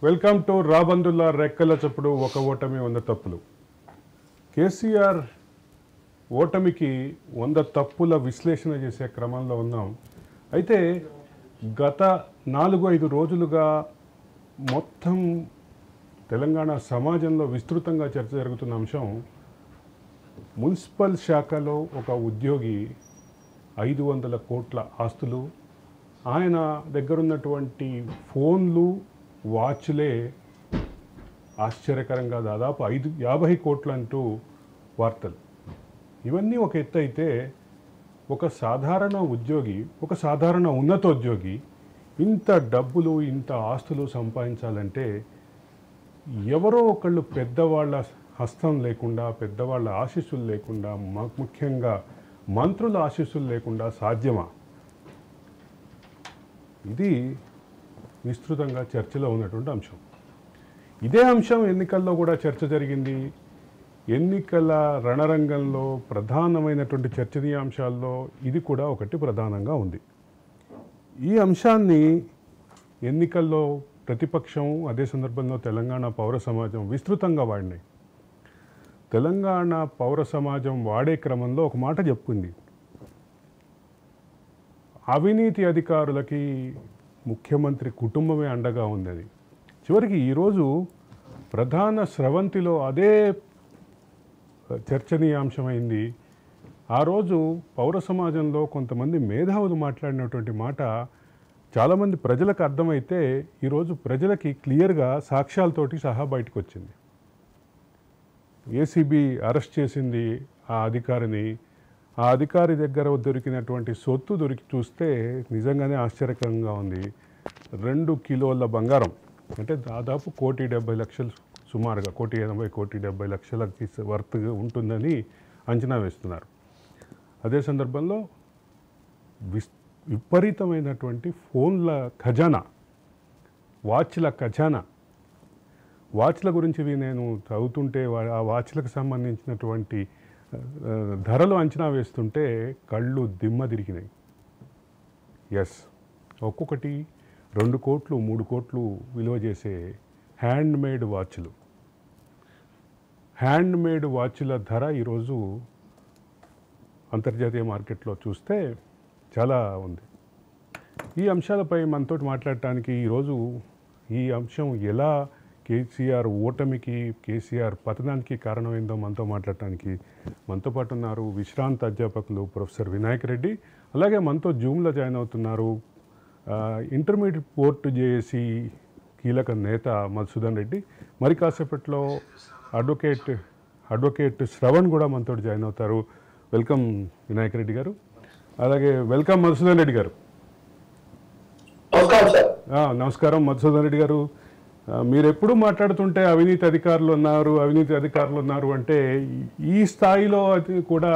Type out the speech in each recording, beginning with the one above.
Welcome to రాబందుల్లా రెక్కల చప్పుడు ఒక ఓటమి 100 తప్పులు. కేసీఆర్ ఓటమికి 100 తప్పుల విశ్లేషణ చేసే క్రమంలో ఉన్నాం. అయితే గత 4-5 రోజులుగా మొత్తం తెలంగాణ సమాజంలో విస్తృతంగా చర్చ జరుగుతున్న అంశం, మున్సిపల్ శాఖలో ఒక ఉద్యోగి 500 కోట్ల ఆస్తులు, ఆయన దగ్గరున్నటువంటి ఫోన్లు వాచ్లే ఆశ్చర్యకరంగా దాదాపు 50 కోట్లు అంటూ వార్తలు. ఇవన్నీ ఒక ఎత్తు అయితే, ఒక సాధారణ ఉద్యోగి, ఒక సాధారణ ఉన్నతోద్యోగి ఇంత డబ్బులు ఇంత ఆస్తులు సంపాదించాలంటే ఎవరో ఒకళ్ళు పెద్దవాళ్ళ హస్తం లేకుండా, పెద్దవాళ్ళ ఆశీస్సులు లేకుండా, ముఖ్యంగా మంత్రుల ఆశీస్సులు లేకుండా సాధ్యమా? ఇది విస్తృతంగా చర్చలో ఉన్నటువంటి అంశం. ఇదే అంశం ఎన్నికల్లో కూడా చర్చ జరిగింది. ఎన్నికల రణరంగంలో ప్రధానమైనటువంటి చర్చనీయాంశాల్లో ఇది కూడా ఒకటి ప్రధానంగా ఉంది. ఈ అంశాన్ని ఎన్నికల్లో ప్రతిపక్షం, అదే సందర్భంలో తెలంగాణ పౌర సమాజం విస్తృతంగా వాడినాయి. తెలంగాణ పౌర సమాజం వాడే క్రమంలో ఒక మాట చెప్పింది, అవినీతి అధికారులకి ముఖ్యమంత్రి కుటుంబమే అండగా ఉందని. చివరికి ఈరోజు ప్రధాన స్రవంతిలో అదే చర్చనీయాంశమైంది. ఆ రోజు పౌర సమాజంలో కొంతమంది మేధావులు మాట్లాడినటువంటి మాట చాలామంది ప్రజలకు అర్థమైతే ఈరోజు ప్రజలకి క్లియర్గా సాక్ష్యాలతోటి సహా బయటకు వచ్చింది. ఏసీబీ అరెస్ట్ చేసింది ఆ అధికారిని. ఆ అధికారి దగ్గర దొరికినటువంటి సొత్తు చూస్తే నిజంగానే ఆశ్చర్యకరంగా ఉంది. 2 కిలోల బంగారం, అంటే దాదాపు 1,70,00,000, సుమారుగా 1,80,70,00,000కి వర్త్ ఉంటుందని అంచనా వేస్తున్నారు. అదే సందర్భంలో విపరీతమైనటువంటి ఫోన్ల ఖజానా, వాచ్ల ఖజానా. వాచ్ల గురించి నేను చదువుతుంటే ఆ వాచ్లకు సంబంధించినటువంటి ధరలు అంచనా వేస్తుంటే కళ్ళు దిమ్మ తిరిగినాయి. ఎస్, ఒక్కొక్కటి 2 కోట్లు 3 కోట్లు విలువ చేసే హ్యాండ్మేడ్ వాచ్లు. హ్యాండ్మేడ్ వాచ్ల ధర ఈరోజు అంతర్జాతీయ మార్కెట్లో చూస్తే చాలా ఉంది. ఈ అంశాలపై మనతో మాట్లాడటానికి ఈరోజు ఈ అంశం ఎలా కేసీఆర్ ఓటమికి, కేసీఆర్ పతనానికి కారణమైందో మనతో మాట్లాడటానికి మనతో పాటు ఉన్నారు విశ్రాంత అధ్యాపకులు ప్రొఫెసర్ వినాయక్ రెడ్డి. అలాగే మనతో జూమ్లో జాయిన్ అవుతున్నారు ఇంటర్మీడియట్ పోర్టు జేఏసీ కీలక నేత మధుసూదన్ రెడ్డి. మరి కాసేపట్లో అడ్వకేట్ శ్రవణ్ కూడా మనతో జాయిన్ అవుతారు. వెల్కమ్ వినాయక్ రెడ్డి గారు. అలాగే వెల్కమ్ మధుసూదన్ రెడ్డి గారు. నమస్కారం మధుసూదన్ రెడ్డి గారు. మీరు ఎప్పుడు మాట్లాడుతుంటే అవినీతి అధికారులు ఉన్నారు అంటే ఈ స్థాయిలో అది కూడా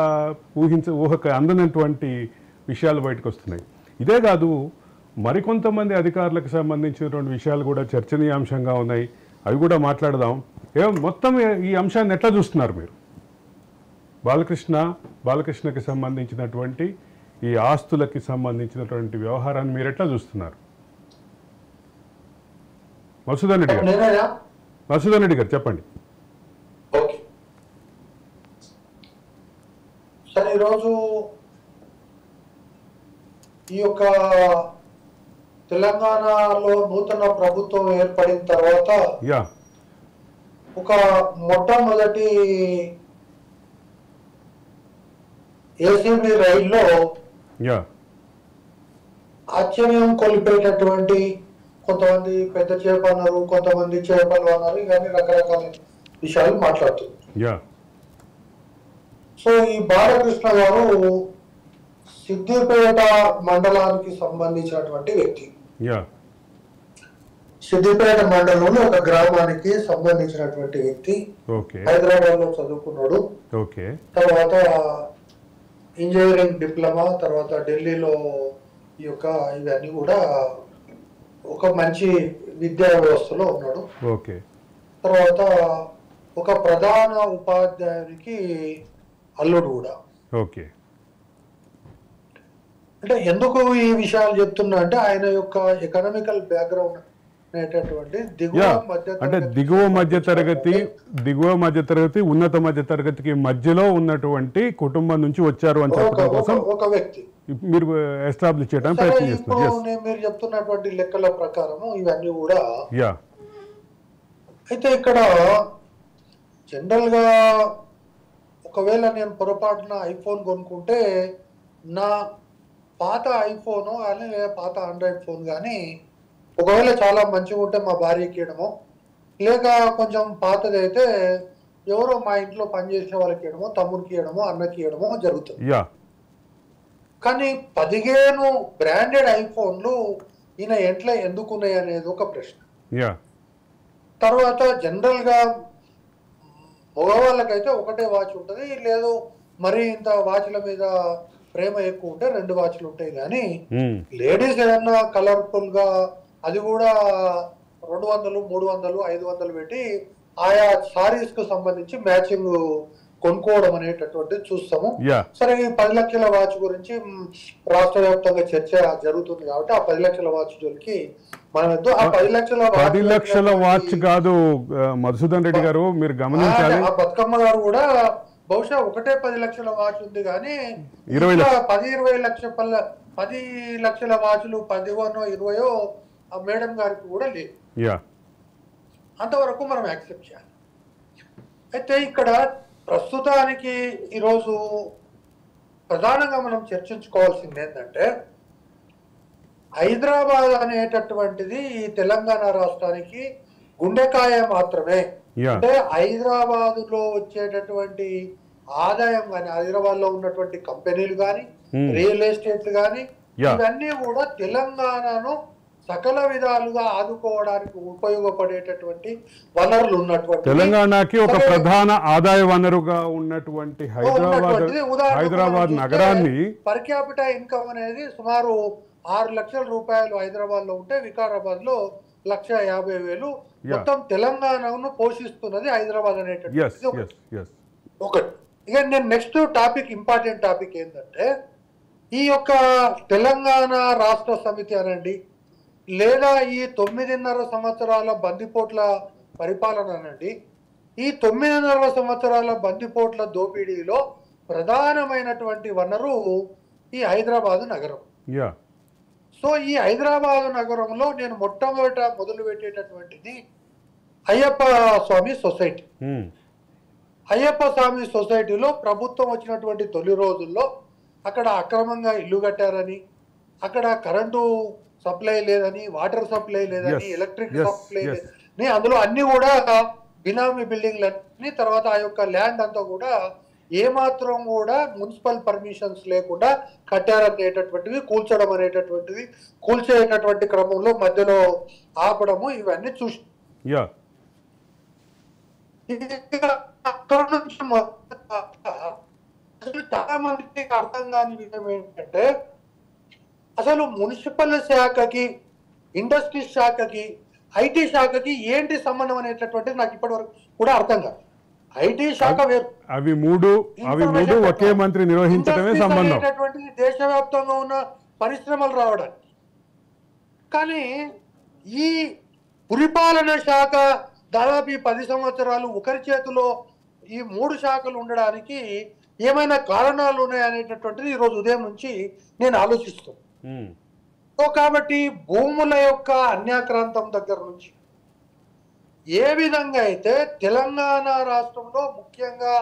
ఊహకు అందనటువంటి విషయాలు బయటకు వస్తున్నాయి. ఇదే కాదు, మరికొంతమంది అధికారులకు సంబంధించినటువంటి విషయాలు కూడా చర్చనీయాంశంగా ఉన్నాయి. అవి కూడా మాట్లాడదాం. మొత్తం ఈ అంశాన్ని ఎట్లా చూస్తున్నారు మీరు? బాలకృష్ణకి సంబంధించినటువంటి ఈ ఆస్తులకి సంబంధించినటువంటి వ్యవహారాన్ని మీరు ఎట్లా చూస్తున్నారు? మధుసూదన్ రెడ్డి గారు చెప్పండి. ఓకే సార్, ఈరోజు ఈ యొక్క తెలంగాణలో నూతన ప్రభుత్వం ఏర్పడిన తర్వాత ఒక మొట్టమొదటి ఏసీబీ రైల్లో ఆశ్చర్యం కొలిపేటటువంటి, కొంతమంది పెద్ద చేప అన్నారు, కొంతమంది చేపలు అన్నారు, ఇవన్నీ రకరకాల విషయాలు మాట్లాడుతున్నారు. సో ఈ బాలకృష్ణ గారు సిద్దిపేట మండలానికి సంబంధించినటువంటి వ్యక్తి. సిద్దిపేట మండలంలో ఒక గ్రామానికి సంబంధించినటువంటి వ్యక్తి. హైదరాబాద్ లో చదువుకున్నాడు. తర్వాత ఇంజనీరింగ్ డిప్లొమా, తర్వాత ఢిల్లీలో ఈ యొక్క ఇవన్నీ కూడా ఒక మంచి విద్యా వ్యవస్థలో ఉన్నాడు. తర్వాత ఒక ప్రధాన ఉపాధ్యాయునికి అల్లుడు కూడా. అంటే ఎందుకు ఈ విషయాలు చెప్తున్నా అంటే ఆయన యొక్క ఎకనామికల్ బ్యాక్గ్రౌండ్ అనేటటువంటి యా అంటే దిగువ మధ్య తరగతి ఉన్నత మధ్య తరగతికి మధ్యలో ఉన్నటువంటి కుటుంబం నుంచి వచ్చారు అని చెప్పడం కోసం ఒక వ్యక్తి మీరు ఎస్టాబ్లిష్ చేయడానికి ప్రయత్నం చేస్తున్నారు. మీరు చెప్తున్నటువంటి లెక్కల ప్రకారము ఇవన్నీ కూడా యా అయితే ఇక్కడ జనరల్ గా ఒకవేళ నేను పొరపాటున ఐఫోన్ కొనుక్కుంటే నా పాత ఐఫోను అలాగే పాత ఆండ్రాయిడ్ ఫోన్ కానీ ఒకవేళ చాలా మంచిగా ఉంటే మా భార్యకి ఇవ్వడము, లేక కొంచెం పాతది అయితే ఎవరో మా ఇంట్లో పనిచేసే వాళ్ళకి ఇవ్వడమో, తమ్ముడికి ఇవ్వడమో, అన్నకి ఇవ్వడమో జరుగుతుంది. కానీ 15 బ్రాండెడ్ ఐఫోన్లు ఈయన ఎంట్లో ఎందుకున్నాయి అనేది ఒక ప్రశ్న. తర్వాత జనరల్ గా మగవాళ్ళకైతే ఒకటే వాచ్ ఉంటుంది, లేదు మరి ఇంత వాచ్ల మీద ప్రేమ ఎక్కువ ఉంటే 2 వాచ్లు ఉంటాయి. కానీ లేడీస్ ఏదన్నా కలర్ఫుల్ గా అది కూడా 200, 300, 500 పెట్టి ఆయా సారీస్ కు సంబంధించి మ్యాచింగ్ కొనుక్కోవడం అనేటటువంటిది చూస్తాము. సరే ఈ 10 లక్షల వాచ్ గురించి రాష్ట్ర వ్యాప్తంగా చర్చ జరుగుతుంది కాబట్టి ఆ 10 లక్షల వాచ్ జోలికి మనం ఆ 10 లక్షల వాచ్ కాదు మధుసూదన్ రెడ్డి గారు, మీరు గమనించాలి. ఆ బతుకమ్మ గారు కూడా బహుశా ఒకటే 10 లక్షల వాచ్ ఉంది కానీ 10-20 లక్షల వాచ్లు 10-20 ఆ మేడం గారికి కూడా లేదు. అంతవరకు మనం యాక్సెప్ట్ చేయాలి. అయితే ఇక్కడ ప్రస్తుతానికి ఈరోజు ప్రధానంగా మనం చర్చించుకోవాల్సింది ఏంటంటే హైదరాబాద్ అనేటటువంటిది ఈ తెలంగాణ రాష్ట్రానికి గుండెకాయ మాత్రమే. అంటే హైదరాబాద్ లో వచ్చేటటువంటి ఆదాయం కానీ, హైదరాబాద్ లో ఉన్నటువంటి కంపెనీలు కానీ, రియల్ ఎస్టేట్లు కానీ ఇవన్నీ కూడా తెలంగాణను సకల విధాలుగా ఆదుకోవడానికి ఉపయోగపడేటటువంటి వనరులు ఉన్నటువంటి తెలంగాణకి ఒక ప్రధాన ఆదాయ వనరుగా ఉన్నటువంటి హైదరాబాద్ నగరాన్ని పర్ క్యాపిటల్ ఇన్కమ్ అనేది సుమారు 6 లక్షల రూపాయలు హైదరాబాద్ లో ఉంటే వికారాబాద్ లో 1,50,000. మొత్తం తెలంగాణను పోషిస్తున్నది హైదరాబాద్ అనేటటువంటి ఒకటి. ఇక నేను నెక్స్ట్ టాపిక్, ఇంపార్టెంట్ టాపిక్ ఏంటంటే ఈ యొక్క తెలంగాణ రాష్ట్ర సమితి అనండి, లేదా ఈ 9.5 సంవత్సరాల బందిపోట్ల పరిపాలన అనండి, ఈ 9.5 సంవత్సరాల బందిపోట్ల దోపిడీలో ప్రధానమైనటువంటి వనరు ఈ హైదరాబాద్ నగరం. సో ఈ హైదరాబాద్ నగరంలో నేను మొట్టమొదట మొదలు పెట్టేటటువంటిది అయ్యప్ప స్వామి సొసైటీ. అయ్యప్ప స్వామి సొసైటీలో ప్రభుత్వం వచ్చినటువంటి తొలి రోజుల్లో అక్కడ అక్రమంగా ఇల్లు కట్టారని, అక్కడ కరెంటు సప్లై లేదని, వాటర్ సప్లై లేదని, ఎలక్ట్రిక్ సప్లై లేదని, అందులో అన్ని కూడా బినామీ బిల్డింగ్లన్నీ, తర్వాత ఆ యొక్క ల్యాండ్ అంతా కూడా ఏమాత్రం కూడా మున్సిపల్ పర్మిషన్స్ లేకుండా కట్టారనేటటువంటివి, కూల్చడం అనేటటువంటిది, కూల్చేటటువంటి క్రమంలో మధ్యలో ఆపడము, ఇవన్నీ చూసి అక్కడ నుంచి అసలు చాలా మందికి అర్థం కాని విషయం ఏంటంటే అసలు మున్సిపల్ శాఖకి, ఇండస్ట్రీ శాఖకి, ఐటీ శాఖకి ఏంటి సంబంధం అనేటటువంటిది నాకు ఇప్పటి వరకు కూడా అర్థం కాదు. ఐటీ శాఖ వేరు, అవి మూడు ఒకే మంత్రి నిర్వహించడమే సంబంధం. దేశవ్యాప్తంగా ఉన్న పరిశ్రమలు రావడానికి. కానీ ఈ పురిపాలన శాఖ దాదాపు 10 సంవత్సరాలు ఒకరి చేతిలో ఈ 3 శాఖలు ఉండడానికి ఏమైనా కారణాలు ఉన్నాయనేటటువంటిది ఈరోజు ఉదయం నుంచి నేను ఆలోచిస్తాను. సో కాబట్టి భూముల యొక్క అన్యాక్రాంతం దగ్గర నుంచి ఏ విధంగా అయితే తెలంగాణ రాష్ట్రంలో, ముఖ్యంగా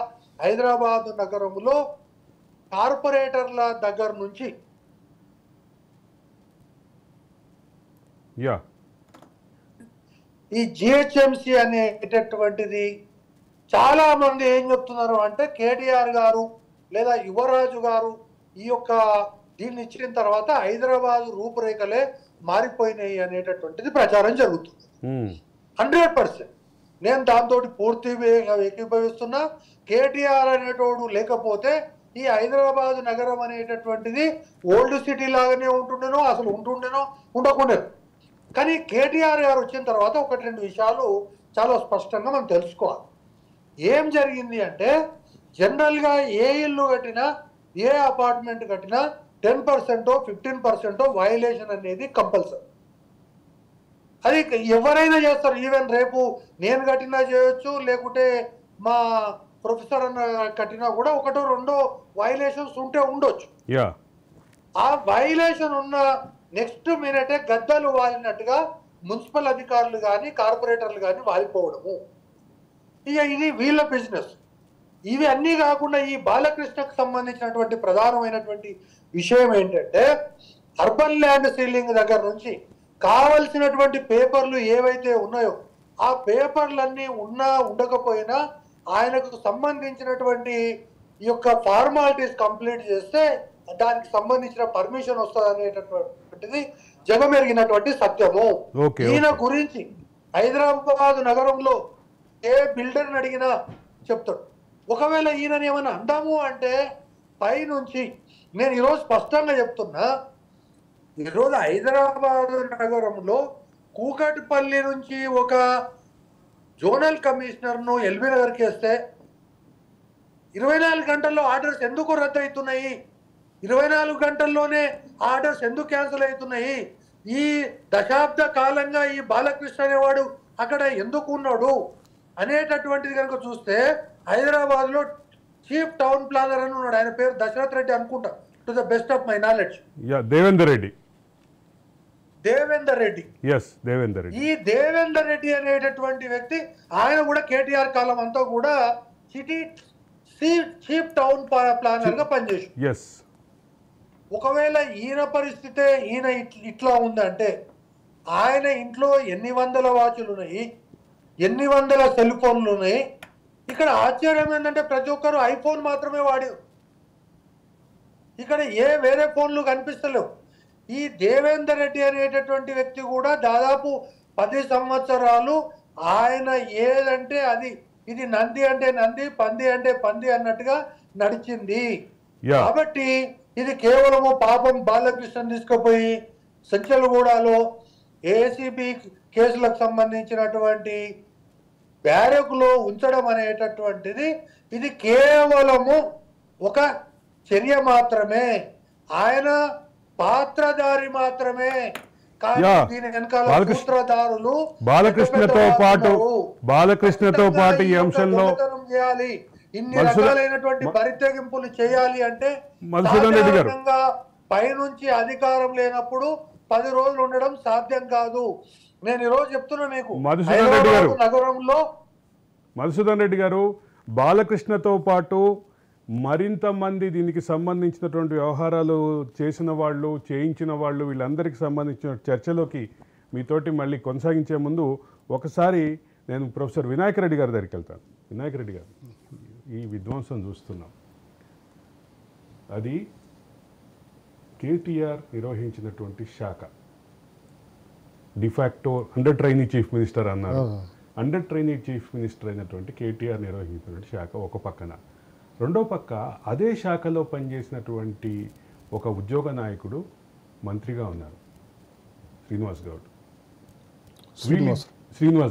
హైదరాబాద్ నగరంలో కార్పొరేటర్ల దగ్గర నుంచి ఈ జిహెచ్ఎంసి అనేటటువంటిది చాలా మంది ఏం చెప్తున్నారు అంటే కేటీఆర్ గారు లేదా యువరాజు గారు ఈ యొక్క దీన్ని ఇచ్చిన తర్వాత హైదరాబాద్ రూపురేఖలే మారిపోయినాయి అనేటటువంటిది ప్రచారం జరుగుతుంది. 100% నేను దాంతో పూర్తి ఏకీభవిస్తున్నా. కేటీఆర్ అనేటోడు లేకపోతే ఈ హైదరాబాద్ నగరం అనేటటువంటిది ఓల్డ్ సిటీ లాగానే ఉంటుండేనో, అసలు ఉంటుండేనో ఉండకుండేనో. కానీ కేటీఆర్ గారు వచ్చిన తర్వాత 1-2 విషయాలు చాలా స్పష్టంగా మనం తెలుసుకోవాలి. ఏం జరిగింది అంటే జనరల్గా ఏ ఇల్లు కట్టినా, ఏ అపార్ట్మెంట్ కట్టినా 10% 15% వైలేషన్ అనేది కంపల్సరీ. అది ఎవరైనా చేస్తారు. ఈవెన్ రేపు నేను కట్టినా చేయొచ్చు, లేకుంటే మా ప్రొఫెసర్ అన్న కట్టినా కూడా ఒకటో రెండో వైలేషన్స్ ఉంటే ఉండొచ్చు. యా ఆ వైలేషన్ ఉన్న నెక్స్ట్ మినిటే గద్దలు వాలినట్టుగా మున్సిపల్ అధికారులు కానీ కార్పొరేటర్లు కానీ వాలిపోవడము. ఇక ఇది వీళ్ళ బిజినెస్. ఇవి అన్నీ కాకుండా ఈ బాలకృష్ణకు సంబంధించినటువంటి ప్రధానమైనటువంటి విషయం ఏంటంటే అర్బన్ ల్యాండ్ సీలింగ్ దగ్గర నుంచి కావలసినటువంటి పేపర్లు ఏవైతే ఉన్నాయో ఆ పేపర్లన్నీ ఉన్నా ఉండకపోయినా ఆయనకు సంబంధించినటువంటి ఈ యొక్క ఫార్మాలిటీస్ కంప్లీట్ చేస్తే దానికి సంబంధించిన పర్మిషన్ వస్తుంది అనేటటువంటిది జగమెరిగినటువంటి సత్యము. ఈయన గురించి హైదరాబాద్ నగరంలో ఏ బిల్డర్ని అడిగినా చెప్తాడు. ఒకవేళ ఈయనని ఏమైనా అందాము అంటే పైనుంచి నేను ఈరోజు స్పష్టంగా చెప్తున్నా, ఈరోజు హైదరాబాద్ నగరంలో కూకట్పల్లి నుంచి ఒక జోనల్ కమిషనర్ను ఎల్బీ నగర్కి వేస్తే 24 గంటల్లో ఆర్డర్స్ ఎందుకు రద్దు అవుతున్నాయి, 24 గంటల్లోనే ఆర్డర్స్ ఎందుకు క్యాన్సిల్ అవుతున్నాయి, ఈ దశాబ్ద కాలంగా ఈ బాలకృష్ణ అనేవాడు అక్కడ ఎందుకు ఉన్నాడు అనేటటువంటిది కనుక చూస్తే హైదరాబాద్లో చీఫ్ టౌన్ ప్లానర్ అని ఉన్నాడు. ఆయన పేరు దశరథ్ రెడ్డి అనుకుంటా, to the best of my knowledge. Devender Reddy. ఈ దేవేందర్ రెడ్డి అనేటటువంటి వ్యక్తి ఆయన కూడా కేటీఆర్ కాలం అంతా కూడా సిటీ చీఫ్ టౌన్ ప్లానర్ గా పనిచేసి. ఒకవేళ ఈయన పరిస్థితే ఈయన ఇట్లా ఉందంటే ఆయన ఇంట్లో ఎన్ని వందల వాచులు ఉన్నాయి, ఎన్ని వందల సెల్ ఫోన్లు ఉన్నాయి. ఇక్కడ ఆశ్చర్యం ఏంటంటే ప్రతి ఒక్కరు ఐఫోన్ మాత్రమే వాడారు, ఇక్కడ ఏ వేరే ఫోన్లు కనిపిస్తలేవు. ఈ దేవేందర్ రెడ్డి అనేటటువంటి వ్యక్తి కూడా దాదాపు 10 సంవత్సరాలు ఆయన ఏదంటే అది, ఇది నంది అంటే నంది, పంది అంటే పంది అన్నట్టుగా నడిచింది. కాబట్టి ఇది కేవలము పాపం బాలకృష్ణ తీసుకుపోయి సంచలగూడలో ఏసీబీ కేసులకు సంబంధించినటువంటి బ్యారెక్లో ఉంచడం అనేటటువంటిది ఇది కేవలము ఒక చర్య మాత్రమే, ఆయన పాత్రధారి మాత్రమే. దీని వెనకాల సూత్రధారులు బాలకృష్ణతో పాటు ఈ అంశంలో చేయాలి, ఇన్ని రకాలైనటువంటి బరితెగింపులు చేయాలి అంటే పైనుంచి అధికారం లేనప్పుడు 10 రోజులు ఉండడం సాధ్యం కాదు. నేను ఈరోజు చెప్తున్నా మీకు, నగరంలో మధుసూదన్ రెడ్డి గారు బాలకృష్ణతో పాటు మరింత మంది దీనికి సంబంధించినటువంటి వ్యవహారాలు చేసిన వాళ్ళు, చేయించిన వాళ్ళు, వీళ్ళందరికీ సంబంధించిన చర్చలోకి మీతోటి మళ్ళీ కొనసాగించే ముందు ఒకసారి నేను ప్రొఫెసర్ వినాయక్ రెడ్డి గారి దగ్గరికి వెళ్తాను. వినాయక్ రెడ్డి గారు, ఈ విధ్వంసం చూస్తున్నాం, అది కేటీఆర్ నిర్వహించినటువంటి శాఖ, de facto under trainee chief minister అన్నారు. అండర్ ట్రైనీ చీఫ్ మినిస్టర్ అయినటువంటి కేటీఆర్ నిర్వహించినటువంటి శాఖ ఒక పక్కన, రెండో పక్క అదే శాఖలో పనిచేసినటువంటి ఒక ఉద్యోగ నాయకుడు మంత్రిగా ఉన్నారు, శ్రీనివాస్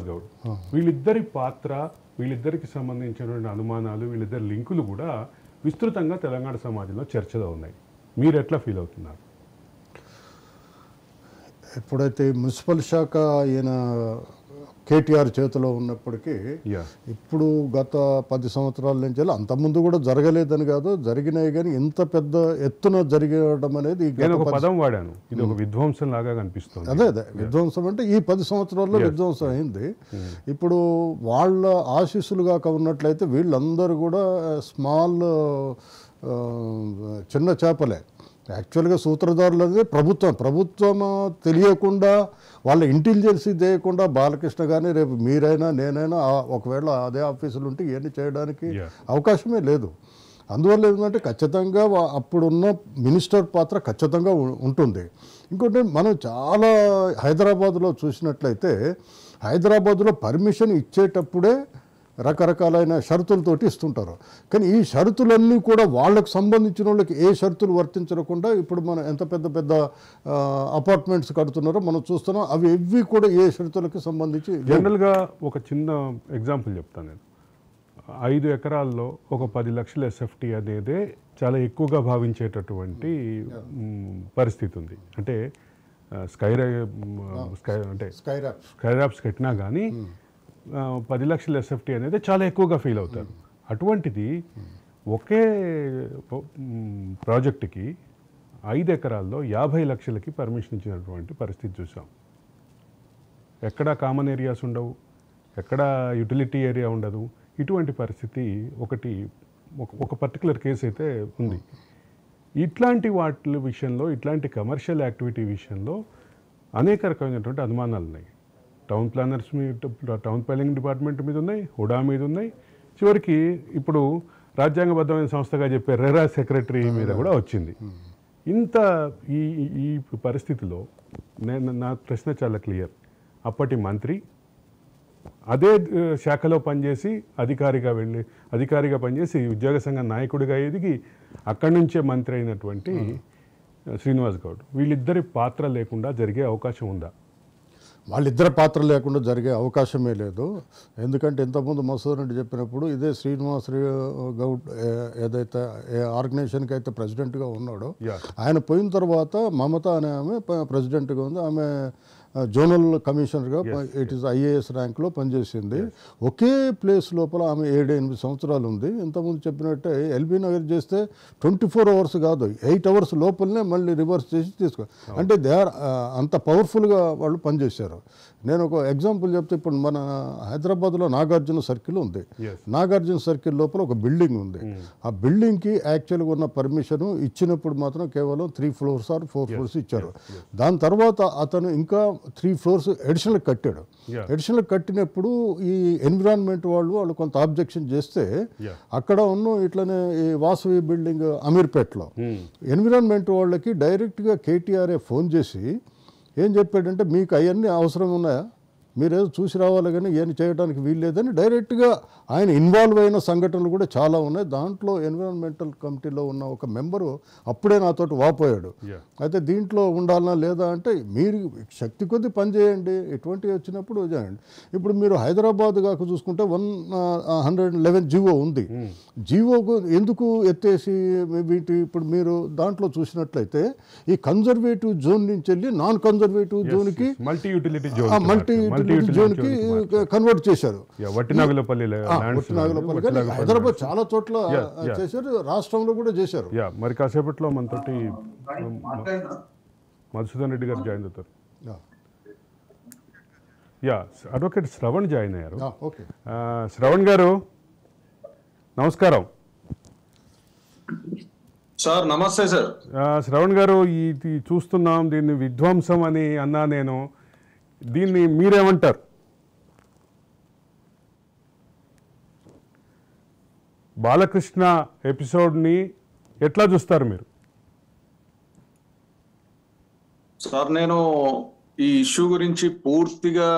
గౌడ్. వీళ్ళిద్దరి పాత్ర, వీళ్ళిద్దరికి సంబంధించినటువంటి అనుమానాలు, వీళ్ళిద్దరి లింకులు కూడా విస్తృతంగా తెలంగాణ సమాజంలో చర్చలో ఉన్నాయి. మీరు ఎట్లా ఫీల్ అవుతున్నారు? ఎప్పుడైతే మున్సిపల్ శాఖ ఈయన కేటీఆర్ చేతిలో ఉన్నప్పటికీ ఇప్పుడు గత 10 సంవత్సరాల నుంచి అంతకుముందు కూడా జరగలేదని కాదు, జరిగినాయి కానీ ఇంత పెద్ద ఎత్తున జరగడం అనేది పదం వాడాను, ఇది ఒక విధ్వంసం లాగా కనిపిస్తుంది. అదే విధ్వంసం అంటే ఈ 10 సంవత్సరాల్లో విధ్వంసం అయింది. ఇప్పుడు వాళ్ళ ఆశీస్సులుగా ఉన్నట్లయితే వీళ్ళందరూ కూడా స్మాల్ చిన్న చేపలే. యాక్చువల్గా సూత్రధారులు అనేది ప్రభుత్వం తెలియకుండా, వాళ్ళ ఇంటెలిజెన్సీ తెలియకుండా బాలకృష్ణ కానీ రేపు మీరైనా నేనైనా ఒకవేళ అదే ఆఫీసులు ఉంటే ఇవన్నీ చేయడానికి అవకాశమే లేదు. అందువల్ల ఏంటంటే ఖచ్చితంగా అప్పుడున్న మినిస్టర్ పాత్ర ఖచ్చితంగా ఉంటుంది. ఇంకోటి మనం చాలా హైదరాబాద్లో చూసినట్లయితే హైదరాబాద్లో పర్మిషన్ ఇచ్చేటప్పుడే రకరకాలైన షరతులతోటి ఇస్తుంటారు. కానీ ఈ షరతులన్నీ కూడా వాళ్ళకు సంబంధించిన వాళ్ళకి ఏ షరతులు వర్తించకుండా ఇప్పుడు మనం ఎంత పెద్ద పెద్ద అపార్ట్మెంట్స్ కడుతున్నారో మనం చూస్తున్నాం. అవి ఎవ్వి కూడా ఏ షరతులకు సంబంధించి. జనరల్గా ఒక చిన్న ఎగ్జాంపుల్ చెప్తాను నేను. 5 ఎకరాల్లో ఒక 10 లక్షల ఎస్ఎఫ్టీ అనేదే చాలా ఎక్కువగా భావించేటటువంటి పరిస్థితి ఉంది. అంటే స్కై అంటే స్కైరాప్స్ కట్టినా కానీ 10 లక్షల ఎస్ఎఫ్టీ అనేది చాలా ఎక్కువగా ఫీల్ అవుతారు. అటువంటిది ఒకే ప్రాజెక్టుకి 5 ఎకరాల్లో 50 లక్షలకి పర్మిషన్ ఇచ్చినటువంటి పరిస్థితి చూసాం. ఎక్కడ కామన్ ఏరియాస్ ఉండవు, ఎక్కడ యూటిలిటీ ఏరియా ఉండదు. ఇటువంటి పరిస్థితి ఒక పర్టికులర్ కేసు అయితే ఉంది. ఇట్లాంటి వాటి విషయంలో, ఇట్లాంటి కమర్షియల్ యాక్టివిటీ విషయంలో అనేక రకమైనటువంటి అనుమానాలు ఉన్నాయి. టౌన్ ప్లానర్స్ మీద, టౌన్ ప్లానింగ్ డిపార్ట్మెంట్ మీద ఉన్నాయి, హుడా మీద ఉన్నాయి. చివరికి ఇప్పుడు రాజ్యాంగబద్ధమైన సంస్థగా చెప్పే రెరా సెక్రటరీ మీద కూడా వచ్చింది. ఇంత ఈ పరిస్థితిలో నా ప్రశ్న చాలా క్లియర్. అప్పటి మంత్రి అదే శాఖలో పనిచేసి అధికారిగా పనిచేసి ఉద్యోగ సంఘ నాయకుడిగా ఎదిగి అక్కడి నుంచే మంత్రి అయినటువంటి శ్రీనివాస్ గౌడ్, వీళ్ళిద్దరి పాత్ర లేకుండా జరిగే అవకాశం ఉందా? వాళ్ళిద్దరి పాత్ర లేకుండా జరిగే అవకాశమే లేదు. ఎందుకంటే ఇంతకుముందు మసూద్ రెడ్డి చెప్పినప్పుడు ఇదే శ్రీనివాస్ గౌడ్ ఏదైతే ఏ ఆర్గనైజేషన్కి అయితే ప్రెసిడెంట్గా ఉన్నాడో ఆయన పోయిన తర్వాత మమత అనే ఆమె ప్రెసిడెంట్గా ఉంది. ఆమె జోనల్ కమిషనర్గా ఇట్ ఈస్ ఐఏఎస్ ర్యాంక్లో పనిచేసింది. ఒకే ప్లేస్ లోపల ఆమె 7-8 సంవత్సరాలు ఉంది. ఇంతకుముందు చెప్పినట్టే ఎల్బీ నగర్ చేస్తే 24 అవర్స్ కాదు, 8 అవర్స్ లోపలనే మళ్ళీ రివర్స్ చేసి అంటే దే ఆర్ అంత పవర్ఫుల్గా వాళ్ళు పనిచేశారు. నేను ఒక ఎగ్జాంపుల్ చెప్తే, ఇప్పుడు మన హైదరాబాద్లో నాగార్జున సర్కిల్ ఉంది. నాగార్జున సర్కిల్ లోపల ఒక బిల్డింగ్ ఉంది. ఆ బిల్డింగ్కి యాక్చువల్గా ఉన్న పర్మిషన్ ఇచ్చినప్పుడు మాత్రం కేవలం 3 floors ఆర్ 4 floors ఇచ్చారు. దాని తర్వాత అతను ఇంకా 3 floors అడిషనల్ కట్టాడు. అడిషనల్ కట్టినప్పుడు ఈ ఎన్విరాన్మెంట్ వాళ్ళు కొంత ఆబ్జెక్షన్ చేస్తే అక్కడ ఉన్న ఇట్లనే ఈ వాసవి బిల్డింగ్ అమీర్పేటలో ఎన్విరాన్మెంట్ వాళ్ళకి డైరెక్ట్గా కేటీఆర్ఏ ఫోన్ చేసి ఏం చెప్పాడంటే, మీకు అవన్నీ అవసరం ఉన్నాయా, మీరేదో చూసి రావాలి కానీ ఏం చేయడానికి వీల్లేదని డైరెక్ట్గా ఆయన ఇన్వాల్వ్ అయిన సంఘటనలు కూడా చాలా ఉన్నాయి. దాంట్లో ఎన్విరాన్మెంటల్ కమిటీలో ఉన్న ఒక మెంబరు అప్పుడే నాతో వాపోయాడు. అయితే దీంట్లో ఉండాలన్నా లేదా అంటే, మీరు శక్తి కొద్దీ పనిచేయండి, ఎటువంటివి వచ్చినప్పుడు చేయండి. ఇప్పుడు మీరు హైదరాబాద్ కాక చూసుకుంటే 111 జీవో ఉంది. జీవోకు ఎందుకు ఎత్తేసి వీటి ఇప్పుడు మీరు దాంట్లో చూసినట్లయితే ఈ కన్జర్వేటివ్ జోన్ నుంచి వెళ్ళి నాన్ కన్జర్వేటివ్ జోన్కి మల్టీ యూటిలిటీ జోన్కి కన్వర్ట్ చేశారు. హైదరాబాద్ చాలా చోట్ల చేశారు, రాష్ట్రంలో కూడా చేశారు. మరి కాసేపట్లో మనతోటి మధుసూదన్ రెడ్డి గారు జాయిన్ అవుతారు. అడ్వకేట్ శ్రవణ్ జాయిన్ అయ్యారు. శ్రవణ్ గారు నమస్కారం. సార్ నమస్తే సార్. శ్రవణ్ గారు, ఇది చూస్తున్నాం, దీన్ని విధ్వంసం అని అన్నా నేను, దీన్ని మీరేమంటారు? బాలకృష్ణ ఎపిసోడ్ని ఎట్లా చూస్తారు మీరు? సార్, నేను ఈ ఇష్యూ గురించి పూర్తిగా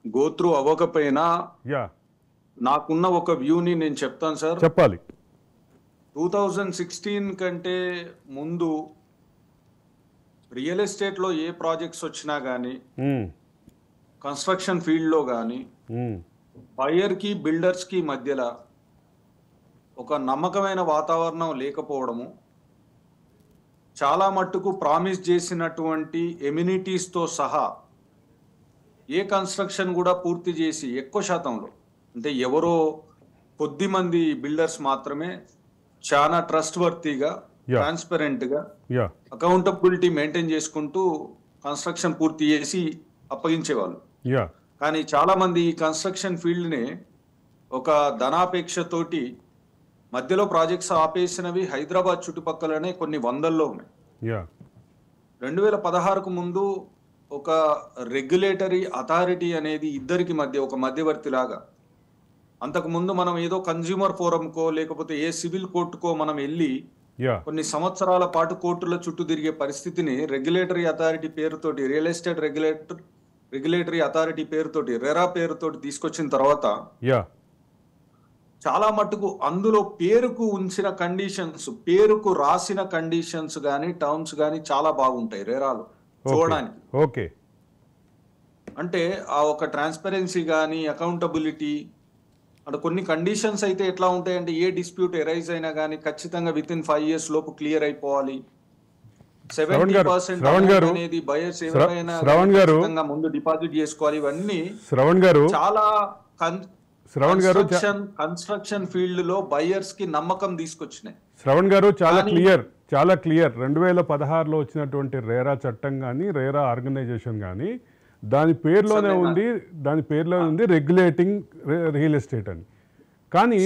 గోత్రు అవ్వకపోయినా నాకున్న ఒక వ్యూని నేను చెప్తాను సార్. చెప్పాలి. 2016 కంటే ముందు రియల్ ఎస్టేట్లో ఏ ప్రాజెక్ట్స్ వచ్చినా కానీ, కన్స్ట్రక్షన్ ఫీల్డ్లో కానీ బయర్కి బిల్డర్స్కి మధ్యలో ఒక నమ్మకమైన వాతావరణం లేకపోవడము, చాలా మట్టుకు ప్రామిస్ చేసినటువంటి ఎమ్యూనిటీస్తో సహా ఏ కన్స్ట్రక్షన్ కూడా పూర్తి చేసి ఎక్కువ శాతంలో, అంటే ఎవరో కొద్ది మంది బిల్డర్స్ మాత్రమే చాలా ట్రస్ట్ వర్తీగా, ట్రాన్స్పరెంట్గా, అకౌంటబిలిటీ మెయింటైన్ చేసుకుంటూ కన్స్ట్రక్షన్ పూర్తి చేసి అప్పగించేవాళ్ళు. కానీ చాలా మంది ఈ కన్స్ట్రక్షన్ ఫీల్డ్ని ఒక ధనాపేక్షతోటి మధ్యలో ప్రాజెక్ట్స్ ఆపేసినవి హైదరాబాద్ చుట్టుపక్కలనే కొన్ని వందల్లో ఉన్నాయి. 2016కు ముందు ఒక రెగ్యులేటరీ అథారిటీ అనేది ఇద్దరికి మధ్య ఒక మధ్యవర్తిలాగా, అంతకుముందు మనం ఏదో కన్జ్యూమర్ ఫోరంకో లేకపోతే ఏ సివిల్ కోర్టుకో మనం వెళ్ళి కొన్ని సంవత్సరాల పాటు కోర్టుల చుట్టూ తిరిగే పరిస్థితిని రెగ్యులేటరీ అథారిటీ పేరుతోటి, రియల్ ఎస్టేట్ రెగ్యులేటరీ అథారిటీ పేరుతోటి, రెరా పేరుతోటి తీసుకొచ్చిన తర్వాత చాలా మట్టుకు అందులో పేరుకు ఉంచిన కండిషన్స్, పేరుకు రాసిన కండిషన్స్ కానీ టర్మ్స్ కానీ చాలా బాగుంటాయి రెరాలో చూడడానికి. ఓకే, అంటే ఆ ఒక ట్రాన్స్పరెన్సీ కానీ, అకౌంటబిలిటీ, అంటే కొన్ని కండిషన్స్ అయితే ఎట్లా ఉంటాయంటే, ఏ డిస్ప్యూట్ ఎరైజ్ అయినా కానీ ఖచ్చితంగా విత్ ఇన్ 5 years లోపు క్లియర్ అయిపోవాలి. శ్రవణ్ గారు, అనేది బయర్స్ శ్రవణ్ గారు ముందు డిపాజిట్ చేసుకోవాలి. ఇవన్నీ శ్రవణ్ గారు చాలా శ్రవణ్ గారు కన్స్ట్రక్షన్ ఫీల్డ్ లో బయర్స్ కి నమ్మకం తీసుకొచ్చినాయి. శ్రవణ్ గారు చాలా క్లియర్ 2016లో వచ్చినటువంటి రేరా చట్టం కానీ రేరా ఆర్గనైజేషన్ కానీ దాని పేరులోనే ఉంది రెగ్యులేటింగ్ రియల్ ఎస్టేట్ అని. కానీ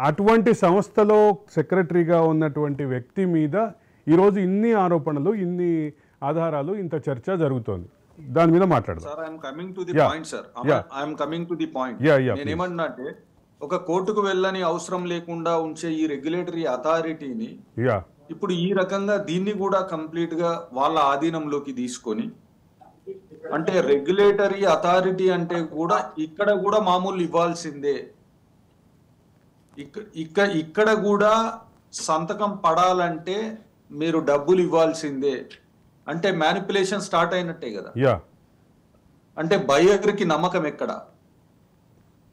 అటువంటి సంస్థలో సెక్రటరీగా ఉన్నటువంటి వ్యక్తి మీద ఈరోజు ఇన్ని ఆరోపణలు, ఇన్ని ఆధారాలు, ఇంత చర్చ జరుగుతోంది. దాని మీద మాట్లాడదాం. నేనేమన్నా అంటే ఒక కోర్టుకు వెళ్ళని అవసరం లేకుండా ఉంచే ఈ రెగ్యులేటరీ అథారిటీని ఇప్పుడు ఈ రకంగా దీన్ని కూడా కంప్లీట్ గా వాళ్ళ ఆధీనంలోకి తీసుకొని, అంటే రెగ్యులేటరీ అథారిటీ అంటే కూడా ఇక్కడ కూడా మామూలు ఇవ్వాల్సిందే, ఇక్కడ కూడా సంతకం పడాలంటే మీరు డబ్బులు ఇవ్వాల్సిందే అంటే మ్యానిపులేషన్ స్టార్ట్ అయినట్టే కదా. అంటే బయర్కి నమ్మకం ఎక్కడ?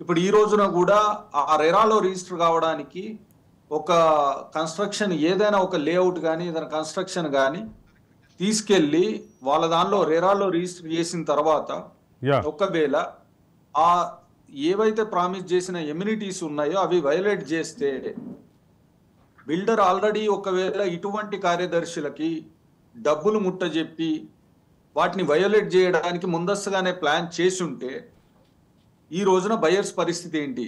ఇప్పుడు ఈ రోజున కూడా ఆ రెరాలో రిజిస్టర్ కావడానికి ఒక కన్స్ట్రక్షన్ ఏదైనా ఒక లేఅవుట్ కానీ ఏదైనా కన్స్ట్రక్షన్ కానీ తీసుకెళ్లి వాళ్ళ దానిలో రెరాలో రిజిస్టర్ చేసిన తర్వాత ఒకవేళ ఆ ఏవైతే ప్రామిస్ చేసిన ఎమ్యూనిటీస్ ఉన్నాయో అవి వైలేట్ చేస్తే బిల్డర్ ఆల్రెడీ ఒకవేళ ఇటువంటి కార్యదర్శులకి డబ్బులు ముట్టజెప్పి వాటిని వయోలేట్ చేయడానికి ముందస్తుగానే ప్లాన్ చేసి ఉంటే ఈ రోజున బయర్స్ పరిస్థితి ఏంటి?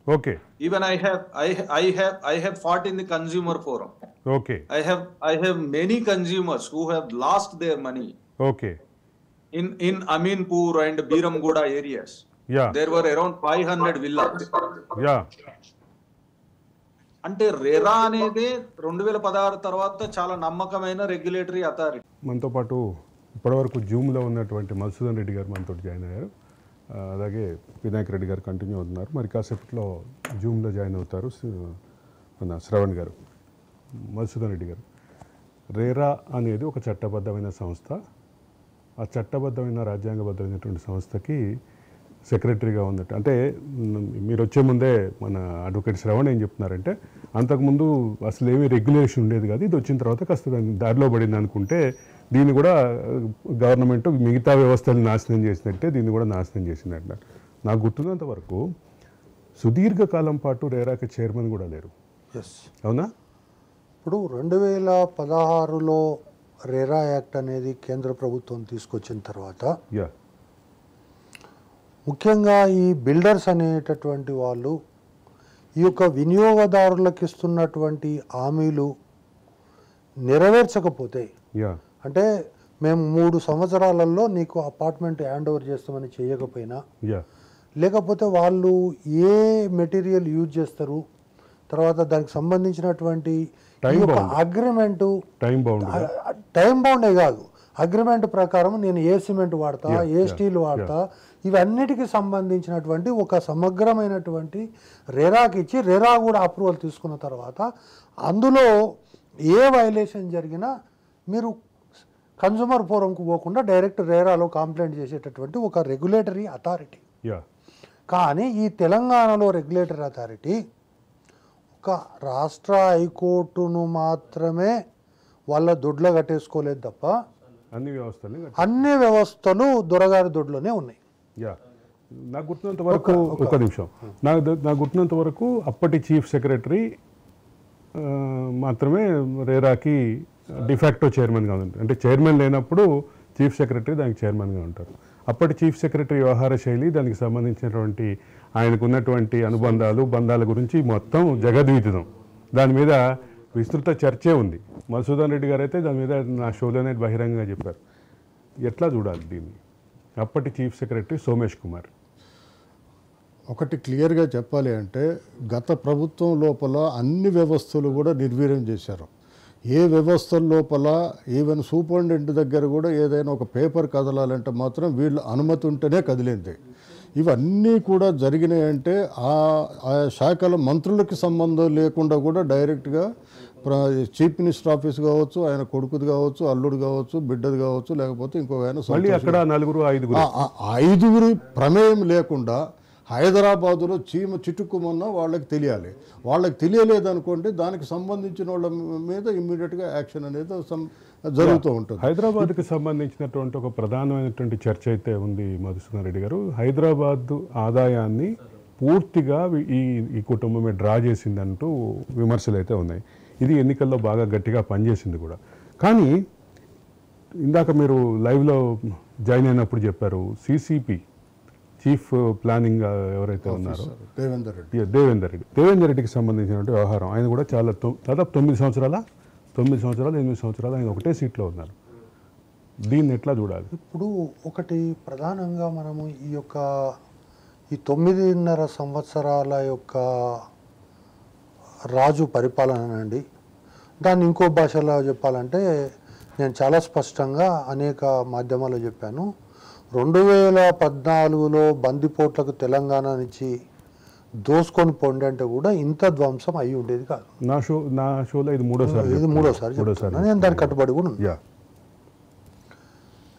Okay, even I have fought in the consumer forum. Okay, I have many consumers who have lost their money. Okay, in Aminpur and Biramgoda areas. There were around 500 villas. అంటే RERA అనేది 2016 తర్వాత చాలా నమ్మకమైన regulatory authority. మనతో పాటు ఇప్పటివరకు జూమ్లో ఉన్నటువంటి మధుసూదన్ రెడ్డి గారు మనతో జాయిన్ అయ్యారు. అలాగే వినాయక్ రెడ్డి గారు కంటిన్యూ అవుతున్నారు. మరి కాసేపట్లో జూమ్లో జాయిన్ అవుతారు మన శ్రవణ్ గారు. మధుసూదన్ రెడ్డి గారు, రేరా అనేది ఒక చట్టబద్ధమైన సంస్థ. ఆ చట్టబద్ధమైన రాజ్యాంగబద్ధమైనటువంటి సంస్థకి సెక్రటరీగా ఉన్నట్టు అంటే మీరు వచ్చే ముందే మన అడ్వకేట్ శ్రవణ్ ఏం చెప్తున్నారంటే అంతకుముందు అసలు ఏమీ రెగ్యులేషన్ ఉండేది కాదు, ఇది వచ్చిన తర్వాత కాస్త దారిలో పడింది అనుకుంటే దీన్ని కూడా గవర్నమెంట్ మిగతా వ్యవస్థలు నాశనం చేసినట్టే దీన్ని కూడా నాశనం చేసిందంట. నాకు గుర్తున్నంత వరకు సుదీర్ఘకాలం పాటు రేరాకి చైర్మన్ కూడా లేరు. అవునా? ఇప్పుడు 2016లో రేరా యాక్ట్ అనేది కేంద్ర ప్రభుత్వం తీసుకొచ్చిన తర్వాత ముఖ్యంగా ఈ బిల్డర్స్ అనేటటువంటి వాళ్ళు ఈ యొక్క వినియోగదారులకు ఇస్తున్నటువంటి హామీలు నెరవేర్చకపోతే, అంటే మేము 3 సంవత్సరాలలో నీకు అపార్ట్మెంట్ హ్యాండ్ ఓవర్ చేస్తామని చేయకపోయినా, లేకపోతే వాళ్ళు ఏ మెటీరియల్ యూజ్ చేస్తారు, తర్వాత దానికి సంబంధించినటువంటి అగ్రిమెంటు టైం బౌండే కాదు, అగ్రిమెంట్ ప్రకారం నేను ఏ సిమెంట్ వాడతా, ఏ స్టీల్ వాడతా, ఇవన్నిటికి సంబంధించినటువంటి ఒక సమగ్రమైనటువంటి రేరాకి ఇచ్చి రేరా కూడా అప్రూవల్ తీసుకున్న తర్వాత అందులో ఏ వైలేషన్ జరిగినా మీరు కన్జ్యూమర్ ఫోరంకు పోకుండా డైరెక్ట్ రేరాలో కంప్లైంట్ చేసేటటువంటి ఒక రెగ్యులేటరీ అథారిటీ. కానీ ఈ తెలంగాణలో రెగ్యులేటరీ అథారిటీ ఒక రాష్ట్ర హైకోర్టును మాత్రమే వాళ్ళ దొడ్లో కట్టేసుకోలేదు తప్ప అన్ని వ్యవస్థలు దొరగారి దొడ్లోనే ఉన్నాయి. నాకు గుర్తున్నంత వరకు ఒక నిమిషం, నాకు గుర్తున్నంత వరకు అప్పటి చీఫ్ సెక్రటరీ మాత్రమే రేరాకి డిఫాక్టో చైర్మన్గా ఉంటారు. అంటే చైర్మన్ లేనప్పుడు చీఫ్ సెక్రటరీ దానికి చైర్మన్గా ఉంటారు. అప్పటి చీఫ్ సెక్రటరీ వ్యవహార శైలి, దానికి సంబంధించినటువంటి ఆయనకున్నటువంటి బంధాల గురించి మొత్తం జగద్విదితం. దాని మీద విస్తృత చర్చే ఉంది. మధుసూదన్ రెడ్డి గారు అయితే దాని మీద నా షోలోనే బహిరంగంగా చెప్పారు. ఎట్లా చూడాలి దీన్ని? అప్పటి చీఫ్ సెక్రటరీ సోమేష్ కుమార్. ఒకటి క్లియర్గా చెప్పాలి అంటే గత ప్రభుత్వం లోపల అన్ని వ్యవస్థలు కూడా నిర్వీర్యం చేశారు. ఏ వ్యవస్థల లోపల ఈవెన్ సూపరింటెండెంట్ దగ్గర కూడా ఏదైనా ఒక పేపర్ కదలాలంటే మాత్రం వీళ్ళు అనుమతి ఉంటేనే కదిలింది. ఇవన్నీ కూడా జరిగినాయంటే ఆ శాఖల మంత్రులకి సంబంధం లేకుండా కూడా డైరెక్ట్గా చీఫ్ మినిస్టర్ ఆఫీస్ కావచ్చు, ఆయన కొడుకుది కావచ్చు, అల్లుడు కావచ్చు, బిడ్డది కావచ్చు, లేకపోతే ఇంకో ఆయన 5 ప్రమేయం లేకుండా హైదరాబాదులో చీమ చిటుక్కుమన్నా వాళ్ళకి తెలియాలి. వాళ్ళకి తెలియలేదనుకోండి దానికి సంబంధించిన వాళ్ళ మీద ఇమ్మీడియట్గా యాక్షన్ అనేది జరుగుతూ ఉంటుంది. హైదరాబాద్కి సంబంధించినటువంటి ఒక ప్రధానమైనటువంటి చర్చ అయితే ఉంది మధుసూదన్ రెడ్డి గారు. హైదరాబాద్ ఆదాయాన్ని పూర్తిగా ఈ కుటుంబమే డ్రా చేసిందంటూ విమర్శలు అయితే ఉన్నాయి. ఇది ఎన్నికల్లో బాగా గట్టిగా పనిచేసింది కూడా. కానీ ఇందాక మీరు లైవ్లో జాయిన్ అయినప్పుడు చెప్పారు సిసిపి చీఫ్ ప్లానింగ్ ఎవరైతే ఉన్నారో దేవేందర్ రెడ్డికి సంబంధించినటువంటి వ్యవహారం, ఆయన కూడా చాలా దాదాపు 9 సంవత్సరాలు 8 సంవత్సరాలు ఆయన ఒకటే సీట్లో ఉన్నారు. దీన్ని ఎట్లా చూడాలి? ఇప్పుడు ఒకటి ప్రధానంగా మనము ఈ 9.5 సంవత్సరాల యొక్క రాజు పరిపాలన అండి, దాన్ని ఇంకో భాషలో చెప్పాలంటే నేను చాలా స్పష్టంగా అనేక మాధ్యమాల్లో చెప్పాను. 2014లో బందిపోట్లకు తెలంగాణ నుంచి దోసుకొని పోండి అంటే కూడా ఇంత ధ్వంసం అయి ఉండేది కాదు. నా షోలో ఇది మూడోసారి చెప్తున్నా. నేను దానికి కట్టుబడి కూడా ఉంది.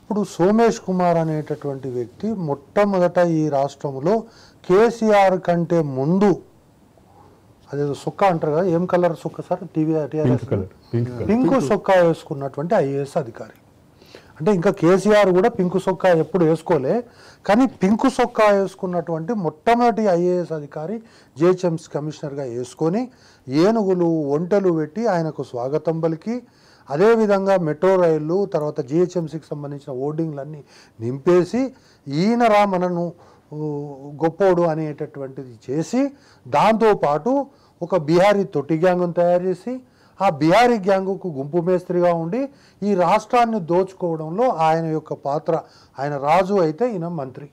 ఇప్పుడు సోమేష్ కుమార్ అనేటటువంటి వ్యక్తి మొట్టమొదట ఈ రాష్ట్రంలో కేసీఆర్ కంటే ముందు అదేదో సొక్కా అంటారు కదా, ఏం కలర్ సొక్క సార్, పింక్ సొక్కా వేసుకున్నటువంటి ఐఏఎస్ అధికారి. అంటే ఇంకా కేసీఆర్ కూడా పింకు సొక్కా ఎప్పుడు వేసుకోలే, కానీ పింకు సొక్కా వేసుకున్నటువంటి మొట్టమొదటి ఐఏఎస్ అధికారి జిహెచ్ఎంసీ కమిషనర్గా వేసుకొని ఏనుగులు ఒంటెలు పెట్టి ఆయనకు స్వాగతం పలికి, అదేవిధంగా మెట్రో రైళ్ళు తర్వాత జిహెచ్ఎంసీకి సంబంధించిన ఓర్డింగ్లన్నీ నింపేసి ఈయనరా మనను గొప్పోడు అనేటటువంటిది చేసి, దాంతోపాటు ఒక బీహారీ తొట్టి గ్యాంగును తయారు చేసి ఆ బీహారీ గ్యాంగుకు గుంపు మేస్త్రిగా ఉండి ఈ రాష్ట్రాన్ని దోచుకోవడంలో ఆయన యొక్క పాత్ర, ఆయన రాజు అయితే ఈయన మంత్రి.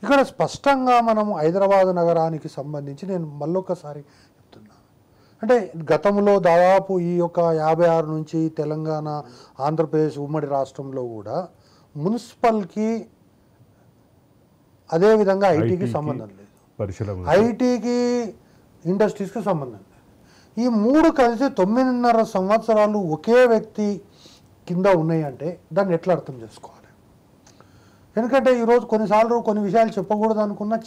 ఇక్కడ స్పష్టంగా మనము హైదరాబాద్ నగరానికి సంబంధించి నేను మళ్ళొకసారి చెప్తున్నాను. అంటే గతంలో దాదాపు ఈ యొక్క 56 నుంచి తెలంగాణ ఆంధ్రప్రదేశ్ ఉమ్మడి రాష్ట్రంలో కూడా మున్సిపల్కి అదేవిధంగా ఐటీకి సంబంధం లేదు, ఐటీకి ఇండస్ట్రీస్కి సంబంధం లేదు. ఈ మూడు కలిసి 9.5 సంవత్సరాలు ఒకే వ్యక్తి కింద ఉన్నాయి అంటే దాన్ని ఎట్లా అర్థం చేసుకోవాలి? ఎందుకంటే ఈరోజు కొన్నిసార్లు కొన్ని విషయాలు చెప్పకూడదు అనుకున్నా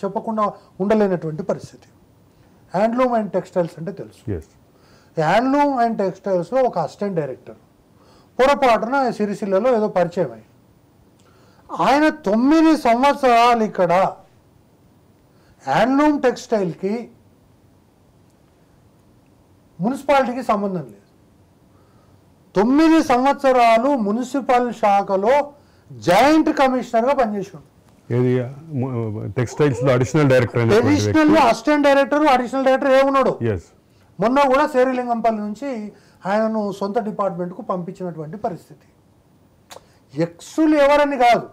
చెప్పకుండా ఉండలేనటువంటి పరిస్థితి. హ్యాండ్లూమ్ అండ్ టెక్స్టైల్స్ అంటే తెలుసు. హ్యాండ్లూమ్ అండ్ టెక్స్టైల్స్లో ఒక అసిస్టెంట్ డైరెక్టర్ పొరపాటున సిరిసిల్లలో ఏదో పరిచయం అయ్యి ఆయన 9 సంవత్సరాలు ఇక్కడ హ్యాండ్లూమ్ టెక్స్టైల్కి మున్సిపాలిటీకి సంబంధం లేదు. 9 సంవత్సరాలు మున్సిపల్ శాఖలో జాయింట్ కమిషనర్గా పనిచేసాడు. టెక్స్టైల్స్ లో additional director, assistant director, additional director ఏమున్నాడు. మొన్న కూడా శేరిలింగంపల్లి నుంచి ఆయనను సొంత డిపార్ట్మెంట్కు పంపించినటువంటి పరిస్థితి. ఎక్సులు ఎవరని కాదు,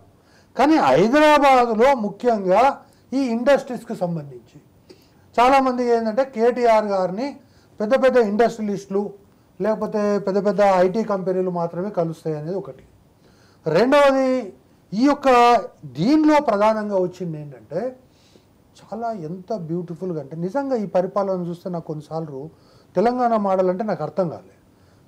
కానీ హైదరాబాదులో ముఖ్యంగా ఈ ఇండస్ట్రీస్కి సంబంధించి చాలామంది ఏంటంటే కేటీఆర్ గారిని పెద్ద పెద్ద ఇండస్ట్రియలిస్టులు లేకపోతే పెద్ద పెద్ద ఐటీ కంపెనీలు మాత్రమే కలుస్తాయి అనేది ఒకటి. రెండవది ఈ యొక్క దీనిలో ప్రధానంగా వచ్చింది ఏంటంటే చాలా ఎంత బ్యూటిఫుల్గా అంటే నిజంగా ఈ పరిపాలన చూస్తే నాకు కొన్నిసార్లు తెలంగాణ మోడల్ అంటే నాకు అర్థం కాలేదు.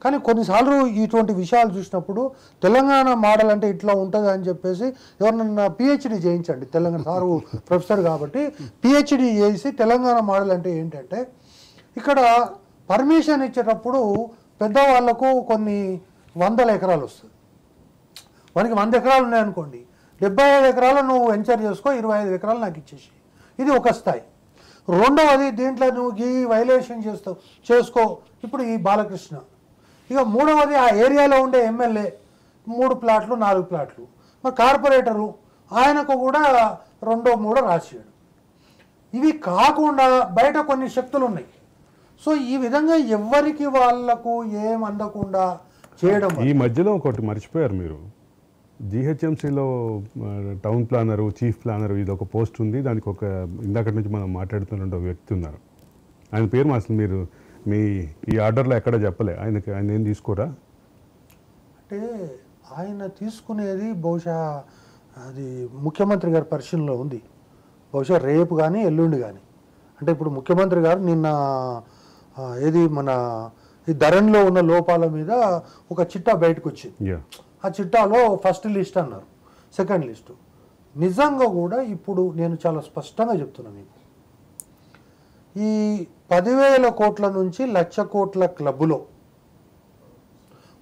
కానీ కొన్నిసార్లు ఇటువంటి విషయాలు చూసినప్పుడు తెలంగాణ మోడల్ అంటే ఇట్లా ఉంటుంది అని చెప్పేసి ఎవరన్నా పిహెచ్డి చేయించండి. తెలంగాణ సారు ప్రొఫెసర్ కాబట్టి పిహెచ్డి చేసి తెలంగాణ మోడల్ అంటే ఏంటంటే ఇక్కడ పర్మిషన్ ఇచ్చేటప్పుడు పెద్దవాళ్లకు కొన్ని 100 ఎకరాలు వస్తుంది. వానికి 100 ఎకరాలు ఉన్నాయనుకోండి, 75 ఎకరాలు నువ్వు వెంచర్ చేసుకో, 25 ఎకరాలు నాకు ఇచ్చేసి, ఇది ఒక స్థాయి. రెండవది దీంట్లో నువ్వు ఈ వైలేషన్ చేసుకో, ఇప్పుడు ఈ బాలకృష్ణ. ఇక మూడవది ఆ ఏరియాలో ఉండే ఎమ్మెల్యే 3 ప్లాట్లు 4 ప్లాట్లు, మరి కార్పొరేటరు ఆయనకు కూడా 2-3 రాసియాడు. ఇవి కాకుండా బయట కొన్ని శక్తులు ఉన్నాయి. సో ఈ విధంగా ఎవరికి వాళ్లకు ఏం అందకుండా చేయడం. ఈ మధ్యలో ఒకటి మర్చిపోయారు మీరు, జిహెచ్ఎంసీలో టౌన్ ప్లానరు, చీఫ్ ప్లానరు, ఇది ఒక పోస్ట్ ఉంది. దానికి ఒక ఇందాకటి నుంచి మనం మాట్లాడుతున్న ఒక వ్యక్తి ఉన్నారు. ఆయన పేరు అసలు మీరు మీ ఈ ఆర్డర్లో ఎక్కడ చెప్పలే. ఆయన ఏం తీసుకోరా? అంటే ఆయన తీసుకునేది బహుశా అది ముఖ్యమంత్రి గారి పరిశీలనలో ఉంది. బహుశా రేపు కానీ ఎల్లుండి కానీ. అంటే ఇప్పుడు ముఖ్యమంత్రి గారు నిన్న ఏది మన ఈ ధరణిలో ఉన్న లోపాల మీద ఒక చిట్టా బయటకు వచ్చింది. ఆ చిట్టాలో ఫస్ట్ లిస్ట్ అన్నారు, సెకండ్ లిస్టు, నిజంగా కూడా ఇప్పుడు నేను చాలా స్పష్టంగా చెప్తున్నా మీకు, ఈ 10,000 కోట్ల నుంచి 1,00,000 కోట్ల క్లబ్లో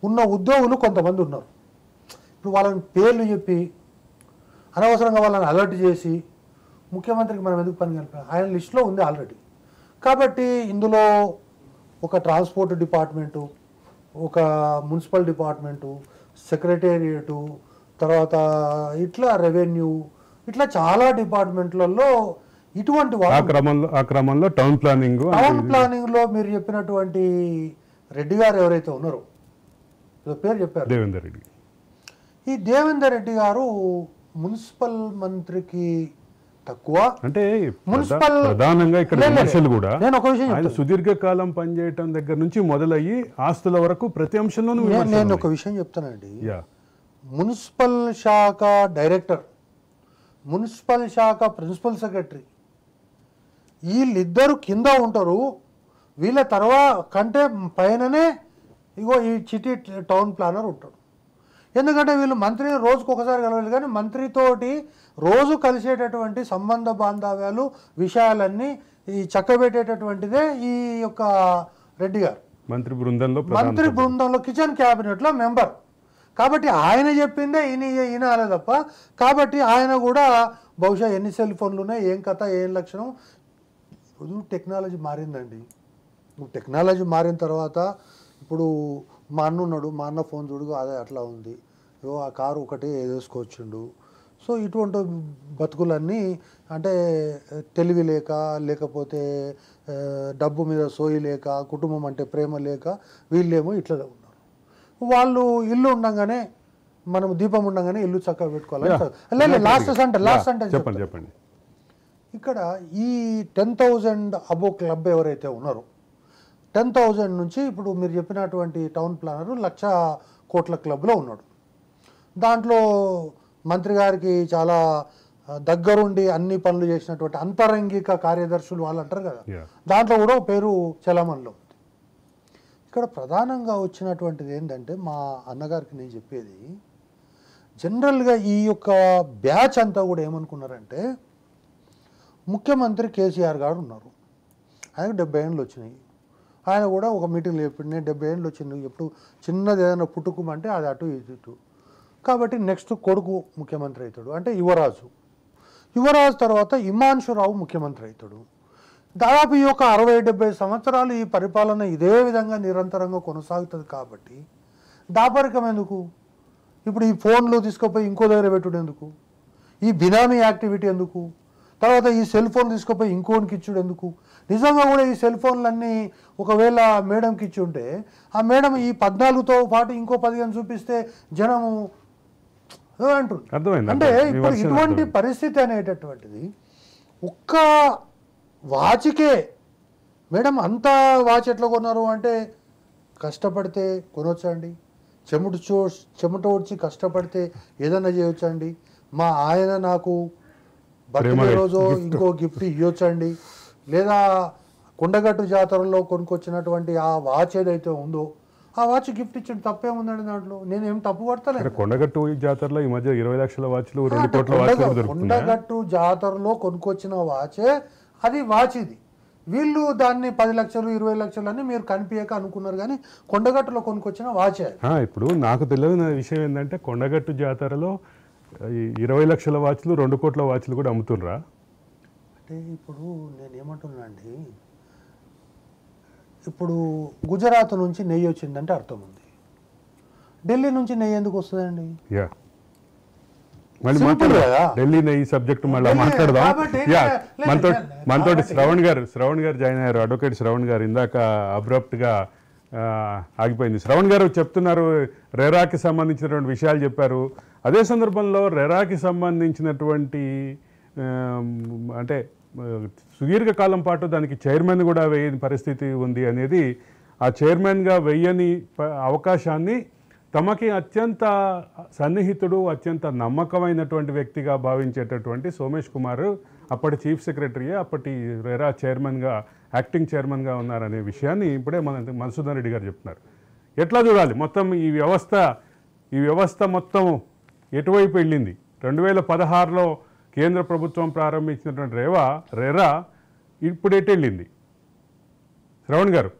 ఉన్న ఉద్యోగులు కొంతమంది ఉన్నారు. ఇప్పుడు వాళ్ళని పేర్లు చెప్పి అనవసరంగా వాళ్ళని అలర్ట్ చేసి ముఖ్యమంత్రికి మనం ఎందుకు పని కలిపాం? ఆయన లిస్టులో ఉంది ఆల్రెడీ. కాబట్టి ఇందులో ఒక ట్రాన్స్పోర్ట్ డిపార్ట్మెంటు, ఒక మున్సిపల్ డిపార్ట్మెంటు, సెక్రటేరియటు, తర్వాత ఇట్లా రెవెన్యూ, ఇట్లా చాలా డిపార్ట్మెంట్లలో ఇటువంటి ఆ క్రమంలో టౌన్ ప్లానింగ్లో మీరు చెప్పినటువంటి రెడ్డి గారు ఎవరైతే ఉన్నారో పేరు చెప్పారు, దేవేందర్ రెడ్డి. ఈ దేవేందర్ రెడ్డి గారు మున్సిపల్ మంత్రికి తక్కువ, అంటే మున్సిపల్ ప్రధానంగా ఇక్కడ విమర్శలు కూడా నేను ఒక విషయం ఆయన సుదీర్ఘకాలం పనిచేయటం దగ్గర నుంచి మొదలయ్యి ఆస్తుల వరకు ప్రతి అంశంలోనూ నేను ఒక విషయం చెప్తానండి. మున్సిపల్ శాఖ డైరెక్టర్, మున్సిపల్ శాఖ ప్రిన్సిపల్ సెక్రటరీ, వీళ్ళిద్దరు కింద ఉంటారు. వీళ్ళ తర్వాత కంటే పైననే ఇగో ఈ చిటి టౌన్ ప్లానర్ ఉంటాడు. ఎందుకంటే వీళ్ళు మంత్రిని రోజుకు ఒకసారి కలవాలి, కానీ మంత్రితోటి రోజు కలిసేటటువంటి సంబంధ బాంధవ్యాలు విషయాలన్నీ ఈ చక్కబెట్టేటటువంటిదే ఈ యొక్క రెడ్డి గారు. మంత్రి బృందంలో కిచెన్ క్యాబినెట్లో మెంబర్. కాబట్టి ఆయన చెప్పిందే ఈయన అలే తప్ప. కాబట్టి ఆయన కూడా బహుశా ఎన్ని సెల్ ఫోన్లు ఉన్నాయి, ఏం కథ, ఏం లక్షణం. ఇప్పుడు టెక్నాలజీ మారిందండి. టెక్నాలజీ మారిన తర్వాత ఇప్పుడు మా అన్న ఉన్నాడు, మా అన్న ఫోన్ చూడు అదే అట్లా ఉంది, ఆ కారు ఒకటే వేసుకోవచ్చుండు. సో ఇటువంటి బతుకులన్నీ అంటే తెలివి లేక, లేకపోతే డబ్బు మీద సోయి లేక, కుటుంబం అంటే ప్రేమ లేక వీళ్ళేమో ఇట్లా ఉన్నారు. వాళ్ళు ఇల్లు ఉండగానే, మనం దీపం ఉండగానే ఇల్లు చక్కగా పెట్టుకోవాలి. లాస్ట్ అంటే చెప్పండి. ఇక్కడ ఈ 10,000 అబో క్లబ్ ఎవరైతే ఉన్నారో 10,000 నుంచి ఇప్పుడు మీరు చెప్పినటువంటి టౌన్ ప్లానరు 1,00,000 కోట్ల క్లబ్లో ఉన్నాడు. దాంట్లో మంత్రి గారికి చాలా దగ్గరుండి అన్ని పనులు చేసినటువంటి అంతరంగిక కార్యదర్శులు వాళ్ళు అంటారు కదా, దాంట్లో కూడా పేరు చలామణిలో ఉంది. ఇక్కడ ప్రధానంగా వచ్చినటువంటిది ఏంటంటే, మా అన్నగారికి నేను చెప్పేది, జనరల్గా ఈ యొక్క బ్యాచ్ అంతా కూడా ఏమనుకున్నారంటే, ముఖ్యమంత్రి కేసీఆర్ గారు ఉన్నారు, ఆయనకు 70 ఏళ్ళు వచ్చినాయి. ఆయన కూడా ఒక మీటింగ్లో చెప్పిండు, నేను 70 ఏళ్ళు వచ్చింది, ఎప్పుడు చిన్నది ఏదైనా పుట్టుకోమంటే అది అటు ఇటు. కాబట్టి నెక్స్ట్ కొడుకు ముఖ్యమంత్రి అవుతాడు, అంటే యువరాజు తర్వాత హిమాంశురావు ముఖ్యమంత్రి అవుతాడు. దాదాపు ఈ యొక్క 60-70 సంవత్సరాలు ఈ పరిపాలన ఇదే విధంగా నిరంతరంగా కొనసాగుతుంది. కాబట్టి దాపరికం ఎందుకు? ఇప్పుడు ఈ ఫోన్లు తీసుకుపోయి ఇంకో దగ్గర పెట్టుడు ఎందుకు? ఈ బినామీ యాక్టివిటీ ఎందుకు? తర్వాత ఈ సెల్ ఫోన్ తీసుకుపోయి ఇంకోనికి ఇచ్చుడు ఎందుకు? నిజంగా కూడా ఈ సెల్ ఫోన్లన్నీ ఒకవేళ మేడంకి ఇచ్చి ఉంటే, ఆ మేడం ఈ 14తో పాటు ఇంకో 15 చూపిస్తే జనము అంటారు. అంటే ఇప్పుడు ఇటువంటి పరిస్థితి అనేటటువంటిది ఒక్క వాచ్కే మేడం అంత వాచ్ ఎట్లా కొన్నారు అంటే, కష్టపడితే కొనొచ్చండి, చెమట వచ్చి కష్టపడితే ఏదైనా చేయొచ్చండి. మా ఆయన నాకు బర్త్డే రోజు ఇంకో గిఫ్ట్ ఇవ్వచ్చండి, లేదా కొండగట్టు జాతరలో కొనుక్కొచ్చినటువంటి ఆ వాచ్ ఏదైతే ఉందో ఆ వాచ్ గిఫ్ట్ ఇచ్చిన తప్పేముందండి దాంట్లో? నేనేం తప్పు పడతలేదు. కొండగట్టు జాతరలో ఈ మధ్య 20 లక్షల వాచ్లు 2 కోట్ల వాచ్లు కొండగట్టు జాతరలో కొనుక్కొచ్చిన వాచే అది వాచ్. ఇది వీళ్ళు దాన్ని 10 లక్షలు 20 లక్షలు అని మీరు కనిపించక అనుకున్నారు, కానీ కొండగట్టులో కొనుక్కొచ్చిన వాచే. ఇప్పుడు నాకు తెలియని విషయం ఏంటంటే, కొండగట్టు జాతరలో 20 లక్షల వాచ్లు 2 కోట్ల వాచ్లు కూడా అమ్ముతుర్రా? అంటే ఇప్పుడు నేనేమంటున్నా అండి, ఇప్పుడు గుజరాత్ నుంచి నెయ్యి వచ్చిందంటే అర్థం ఉంది, ఢిల్లీ నుంచి నెయ్యి ఎందుకు వస్తుందండి? ఢిల్లీ నెయ్యి సబ్జెక్ట్ మళ్ళీ మాట్లాడదాం. మనతోటి శ్రవణ్ గారు జాయిన్ అయ్యారు, అడ్వకేట్ శ్రవణ్ గారు. ఇందాక అబ్రప్ట్గా ఆగిపోయింది. శ్రవణ్ గారు చెప్తున్నారు, రెరాకి సంబంధించినటువంటి విషయాలు చెప్పారు. అదే సందర్భంలో రెరాకి సంబంధించినటువంటి అంటే సుదీర్ఘకాలం పాటు దానికి చైర్మన్ కూడా వేయని పరిస్థితి ఉంది అనేది, ఆ చైర్మన్గా వేయని అవకాశాన్ని తమకి అత్యంత సన్నిహితుడు, అత్యంత నమ్మకమైనటువంటి వ్యక్తిగా భావించేటటువంటి సోమేష్ కుమార్ అప్పటి చీఫ్ సెక్రటరీ, అప్పటి రెరా చైర్మన్గా, యాక్టింగ్ చైర్మన్గా ఉన్నారనే విషయాన్ని ఇప్పుడే మధుసూదన్ రెడ్డి గారు చెప్తున్నారు. ఎట్లా చూడాలి మొత్తం ఈ వ్యవస్థ మొత్తం ఎటువైపు వెళ్ళింది? 2016లో కేంద్ర ప్రభుత్వం ప్రారంభించినటువంటి రెరా ఇప్పుడు ఎటు వెళ్ళింది? Shravan garu.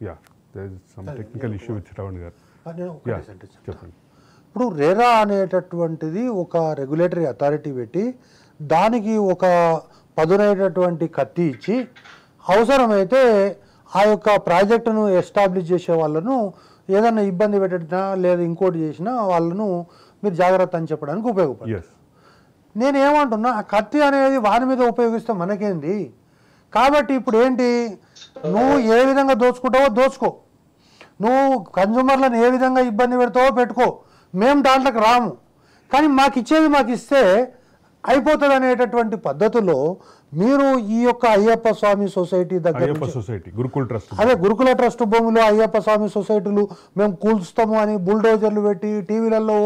Yeah, there is some technical issue with Shravan garu. చెప్పండి. ఇప్పుడు రెరా అనేటటువంటిది ఒక రెగ్యులేటరీ అథారిటీ పెట్టి దానికి ఒక పదునైనటువంటి కత్తి ఇచ్చి అవసరమైతే ఆ యొక్క ప్రాజెక్టును ఎస్టాబ్లిష్ చేసే వాళ్ళను ఏదైనా ఇబ్బంది పెట్టినా లేదా ఇంకోటి చేసినా వాళ్ళను మీరు జాగ్రత్త అని చెప్పడానికి ఉపయోగపడుతుంది. నేనేమంటున్నా, ఆ కత్తి అనేది వారి మీద ఉపయోగిస్తే మనకేంది? కాబట్టి ఇప్పుడు ఏంటి, నువ్వు ఏ విధంగా దోచుకుంటావో దోచుకో, నువ్వు కన్జ్యూమర్లను ఏ విధంగా ఇబ్బంది పెడతావో పెట్టుకో, మేము దాంట్లోకి రాము, కానీ మాకు ఇచ్చేది మాకు ఇస్తే అయిపోతుంది అనేటటువంటి పద్ధతిలో మీరు ఈ యొక్క అయ్యప్ప స్వామి సొసైటీ దగ్గర అదే గురుకుల ట్రస్ట్ భూమిలో అయ్యప్ప స్వామి సొసైటీలు మేము కూల్స్తాము అని బుల్డోజర్లు పెట్టి టీవీలలో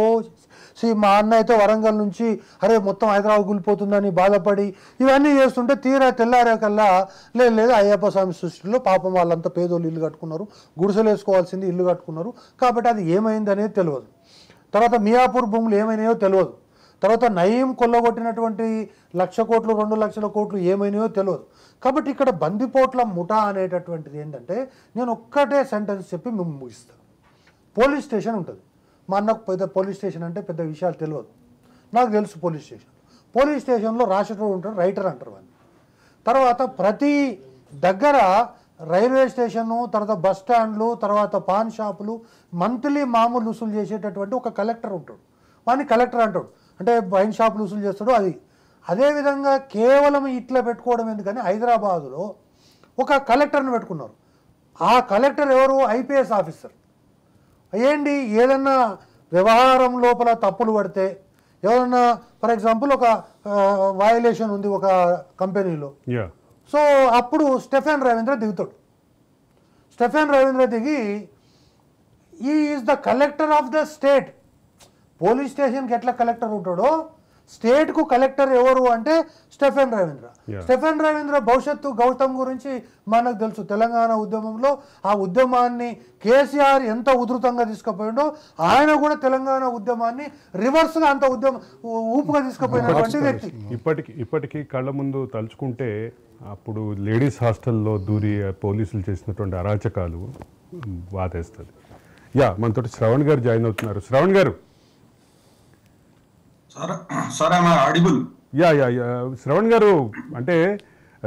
మా అన్న అయితే వరంగల్ నుంచి అరే మొత్తం హైదరాబాద్ కూలిపోతుందని బాధపడి ఇవన్నీ చేస్తుంటే తీరా తెల్లారేకల్లా లేదు అయ్యప్ప స్వామి సృష్టిలో పాపం వాళ్ళంతా పేదోళ్ళు ఇల్లు కట్టుకున్నారు, గుడిసెలు వేసుకోవాల్సింది ఇల్లు కట్టుకున్నారు, కాబట్టి అది ఏమైంది అనేది తెలియదు. తర్వాత మియాపూర్ భూములు ఏమైనాయో తెలియదు. తర్వాత నయీం కొల్లగొట్టినటువంటి 1,00,000 కోట్లు 2 లక్షల కోట్లు ఏమైనాయో తెలియదు. కాబట్టి ఇక్కడ బందిపోట్ల ముఠా అనేటటువంటిది ఏంటంటే, నేను ఒక్కటే సెంటెన్స్ చెప్పి మేము ముగిస్తాను. పోలీస్ స్టేషన్ ఉంటుంది. మా అన్నకు పెద్ద పోలీస్ స్టేషన్ అంటే పెద్ద విషయాలు తెలియదు, నాకు తెలుసు. పోలీస్ స్టేషన్లో రాసేటోడు ఉంటాడు, రైటర్ అంటారు వాళ్ళు. తర్వాత ప్రతి దగ్గర రైల్వే స్టేషను, తర్వాత బస్ స్టాండ్లు, తర్వాత పాన్ షాపులు, మంత్లీ మామూలు వసూలు చేసేటటువంటి ఒక కలెక్టర్ ఉంటాడు, వాడిని కలెక్టర్ అంటాడు. అంటే వైన్ షాపులు వసూలు చేస్తాడు అది. అదేవిధంగా కేవలం ఇట్లా పెట్టుకోవడం ఎందుకని హైదరాబాదులో ఒక కలెక్టర్ని పెట్టుకున్నారు. ఆ కలెక్టర్ ఎవరు? IPS officer. ఏంటి, ఏదన్నా వ్యవహారం లోపల తప్పులు పడితే, ఏదన్నా ఫర్ ఎగ్జాంపుల్ ఒక వయలేషన్ ఉంది ఒక కంపెనీలో, సో అప్పుడు స్టెఫెన్ రవీంద్ర దిగుతాడు. స్టెఫెన్ రవీంద్ర దిగి ఈ is the collector of the state. Police స్టేషన్కి ఎట్లా కలెక్టర్ ఉంటాడో స్టేట్కు కలెక్టర్ ఎవరు అంటే స్టెఫెన్ రవీంద్ర. స్టెఫెన్ రవీంద్ర భవిష్యత్తు గౌతమ్ గురించి మనకు తెలుసు. తెలంగాణ ఉద్యమంలో ఆ ఉద్యమాన్ని కేసీఆర్ ఎంత ఉధృతంగా తీసుకుపోయిండో ఆయన కూడా తెలంగాణ ఉద్యమాన్ని రివర్స్గా అంత ఊపుగా తీసుకుపోయినటువంటి వ్యక్తి. ఇప్పటికీ కళ్ళ ముందు తలుచుకుంటే అప్పుడు లేడీస్ హాస్టల్లో దూరి పోలీసులు చేసినటువంటి అరాచకాలు బాధేస్తుంది. మనతో శ్రవణ్ గారు జాయిన్ అవుతున్నారు. శ్రవణ్ గారు. శ్రవణ్ గారు, అంటే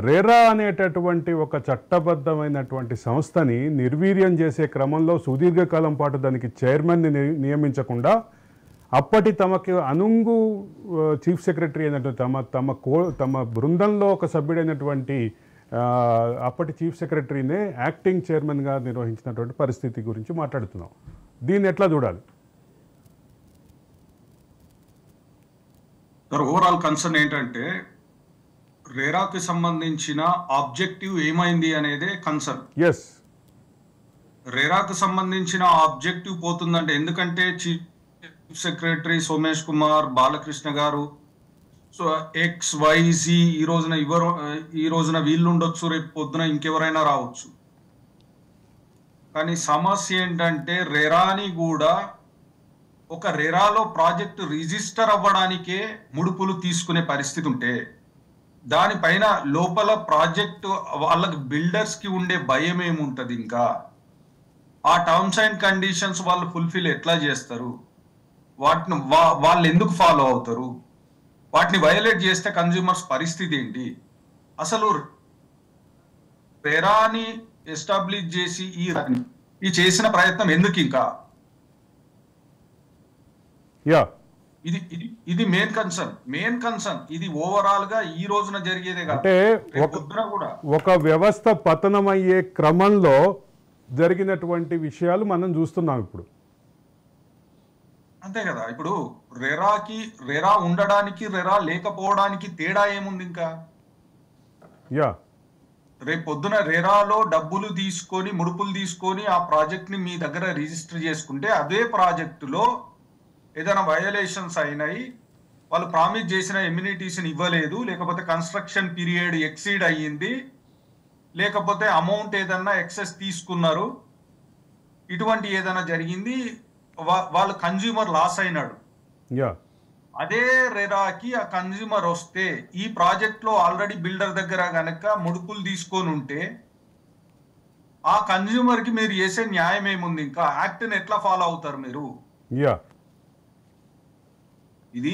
రేరా అనేటటువంటి ఒక చట్టబద్ధమైనటువంటి సంస్థని నిర్వీర్యం చేసే క్రమంలో సుదీర్ఘకాలం పాటు దానికి చైర్మన్ని నియమించకుండా అప్పటి తమకు అనుంగు చీఫ్ సెక్రటరీ అయినటువంటి తమ బృందంలో ఒక సభ్యుడైనటువంటి అప్పటి చీఫ్ సెక్రటరీనే యాక్టింగ్ చైర్మన్గా నిర్వహించినటువంటి పరిస్థితి గురించి మాట్లాడుతున్నాం. దీన్ని ఎట్లా చూడాలి? ఓవరాల్ కన్సర్న్ ఏంటంటే, రేరాకి సంబంధించిన ఆబ్జెక్టివ్ ఏమైంది అనేదే కన్సర్న్. రేరాకు సంబంధించిన ఆబ్జెక్టివ్ పోతుందంటే, ఎందుకంటే చీఫ్ సెక్రటరీ సోమేష్ కుమార్ బాలకృష్ణ గారు, సో XYZ ఈ రోజున వీళ్ళు ఉండొచ్చు, రేపు పొద్దున ఇంకెవరైనా రావచ్చు. కానీ సమస్య ఏంటంటే, రెరాని కూడా ఒక రెరాలో ప్రాజెక్టు రిజిస్టర్ అవ్వడానికే ముడుపులు తీసుకునే పరిస్థితి ఉంటే, దానిపైన లోపల ప్రాజెక్టు వాళ్ళకి బిల్డర్స్ కి ఉండే భయం ఏముంటది? ఇంకా ఆ టర్మ్స్ అండ్ కండిషన్స్ వాళ్ళు ఫుల్ఫిల్ ఎట్లా చేస్తారు? వాటిని వాళ్ళు ఎందుకు ఫాలో అవుతారు? వాటిని వయలేట్ చేస్తే కన్జ్యూమర్స్ పరిస్థితి ఏంటి? అసలు రెరాని ఎస్టాబ్లిష్ చేసి ఈ చేసిన ప్రయత్నం ఎందుకు? ఇంకా ఇది మెయిన్ కన్సర్న్. ఇది ఓవరాల్ గా ఈ రోజున జరిగేదే అంటే ఒక వ్యవస్థ పతనమయ్యే క్రమంలో జరిగినటువంటి విషయాలు మనం చూస్తున్నాం ఇప్పుడు. అంతే కదా. ఇప్పుడు రెరా ఉండడానికి రెరా లేకపోవడానికి తేడా ఏముంది? ఇంకా రేపు పొద్దున రెరాలో డబ్బులు తీసుకొని ముడుపులు తీసుకొని ఆ ప్రాజెక్ట్ ని మీ దగ్గర రిజిస్టర్ చేసుకుంటే, అదే ప్రాజెక్టులో ఏదైనా వయలేషన్స్ అయినాయి, వాళ్ళు ప్రామిస్ చేసిన ఎమ్యూనిటీస్ని ఇవ్వలేదు, లేకపోతే కన్స్ట్రక్షన్ పీరియడ్ ఎక్సీడ్ అయ్యింది, లేకపోతే అమౌంట్ ఏదన్నా ఎక్సెస్ తీసుకున్నారు, ఇటువంటి ఏదైనా జరిగింది, వాళ్ళు కన్జ్యూమర్ లాస్ అయినాడు. యా అదే రెరాకి ఆ కన్జ్యూమర్ వస్తే ఈ ప్రాజెక్ట్ లో ఆల్రెడీ బిల్డర్ దగ్గర గనక ముడుపులు తీసుకొని ఉంటే ఆ కన్జ్యూమర్ కి మీరు చేసే న్యాయం ఏముంది? ఇంకా యాక్ట్ ని ఎట్లా ఫాలో అవుతారు మీరు? యా ఇది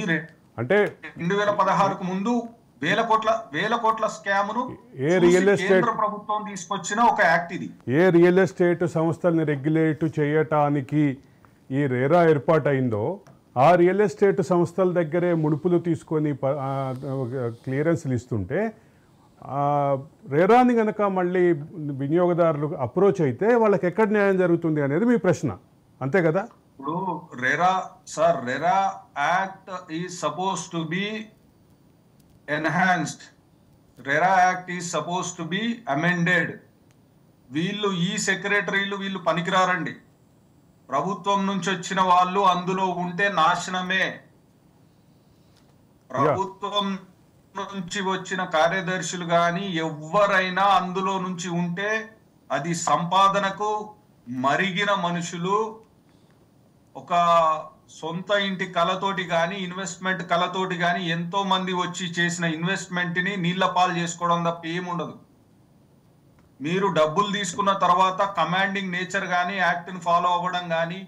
అంటే 2016కు ముందు వేల కోట్ల స్కామ్ ను ఏ రియల్ ఎస్టేట్ కేంద్ర ప్రభుత్వం తీసుకొచ్చిన ఒక యాక్ట్ ఇది. ఏ రియల్ ఎస్టేట్ సంస్థల్ని రెగ్యులేట్ చేయటానికి ఈ రేరా ఏర్పాటైందో ఆ రియల్ ఎస్టేట్ సంస్థల దగ్గరే ముడుపులు తీసుకొని క్లియరెన్స్లు ఇస్తుంటే రేరాని కనుక మళ్ళీ వినియోగదారులు అప్రోచ్ అయితే వాళ్ళకి ఎక్కడ న్యాయం జరుగుతుంది అనేది మీ ప్రశ్న, అంతే కదా? ఇప్పుడు RERA act is suppose to be enhanced, RERA act is suppose to be amended. వీళ్ళు ఈ సెక్రటరీలు వీళ్ళు పనికిరారండి. ప్రభుత్వం నుంచి వచ్చిన వాళ్ళు అందులో ఉంటే నాశనమే. ప్రభుత్వం నుంచి వచ్చిన కార్యదర్శులు కానీ ఎవరైనా అందులో నుంచి ఉంటే అది సంపాదనకు మరిగిన మనుషులు. ఒక సొంత ఇంటి కళతోటి కానీ ఇన్వెస్ట్మెంట్ కళతోటి కానీ ఎంతో మంది వచ్చి చేసిన ఇన్వెస్ట్మెంట్ ని నీళ్ల పాలు చేసుకోవడం తప్ప ఏముండదు. మీరు డబ్బులు తీసుకున్న తర్వాత కమాండింగ్ నేచర్ కానీ యాక్ట్ ని ఫాలో అవ్వడం కానీ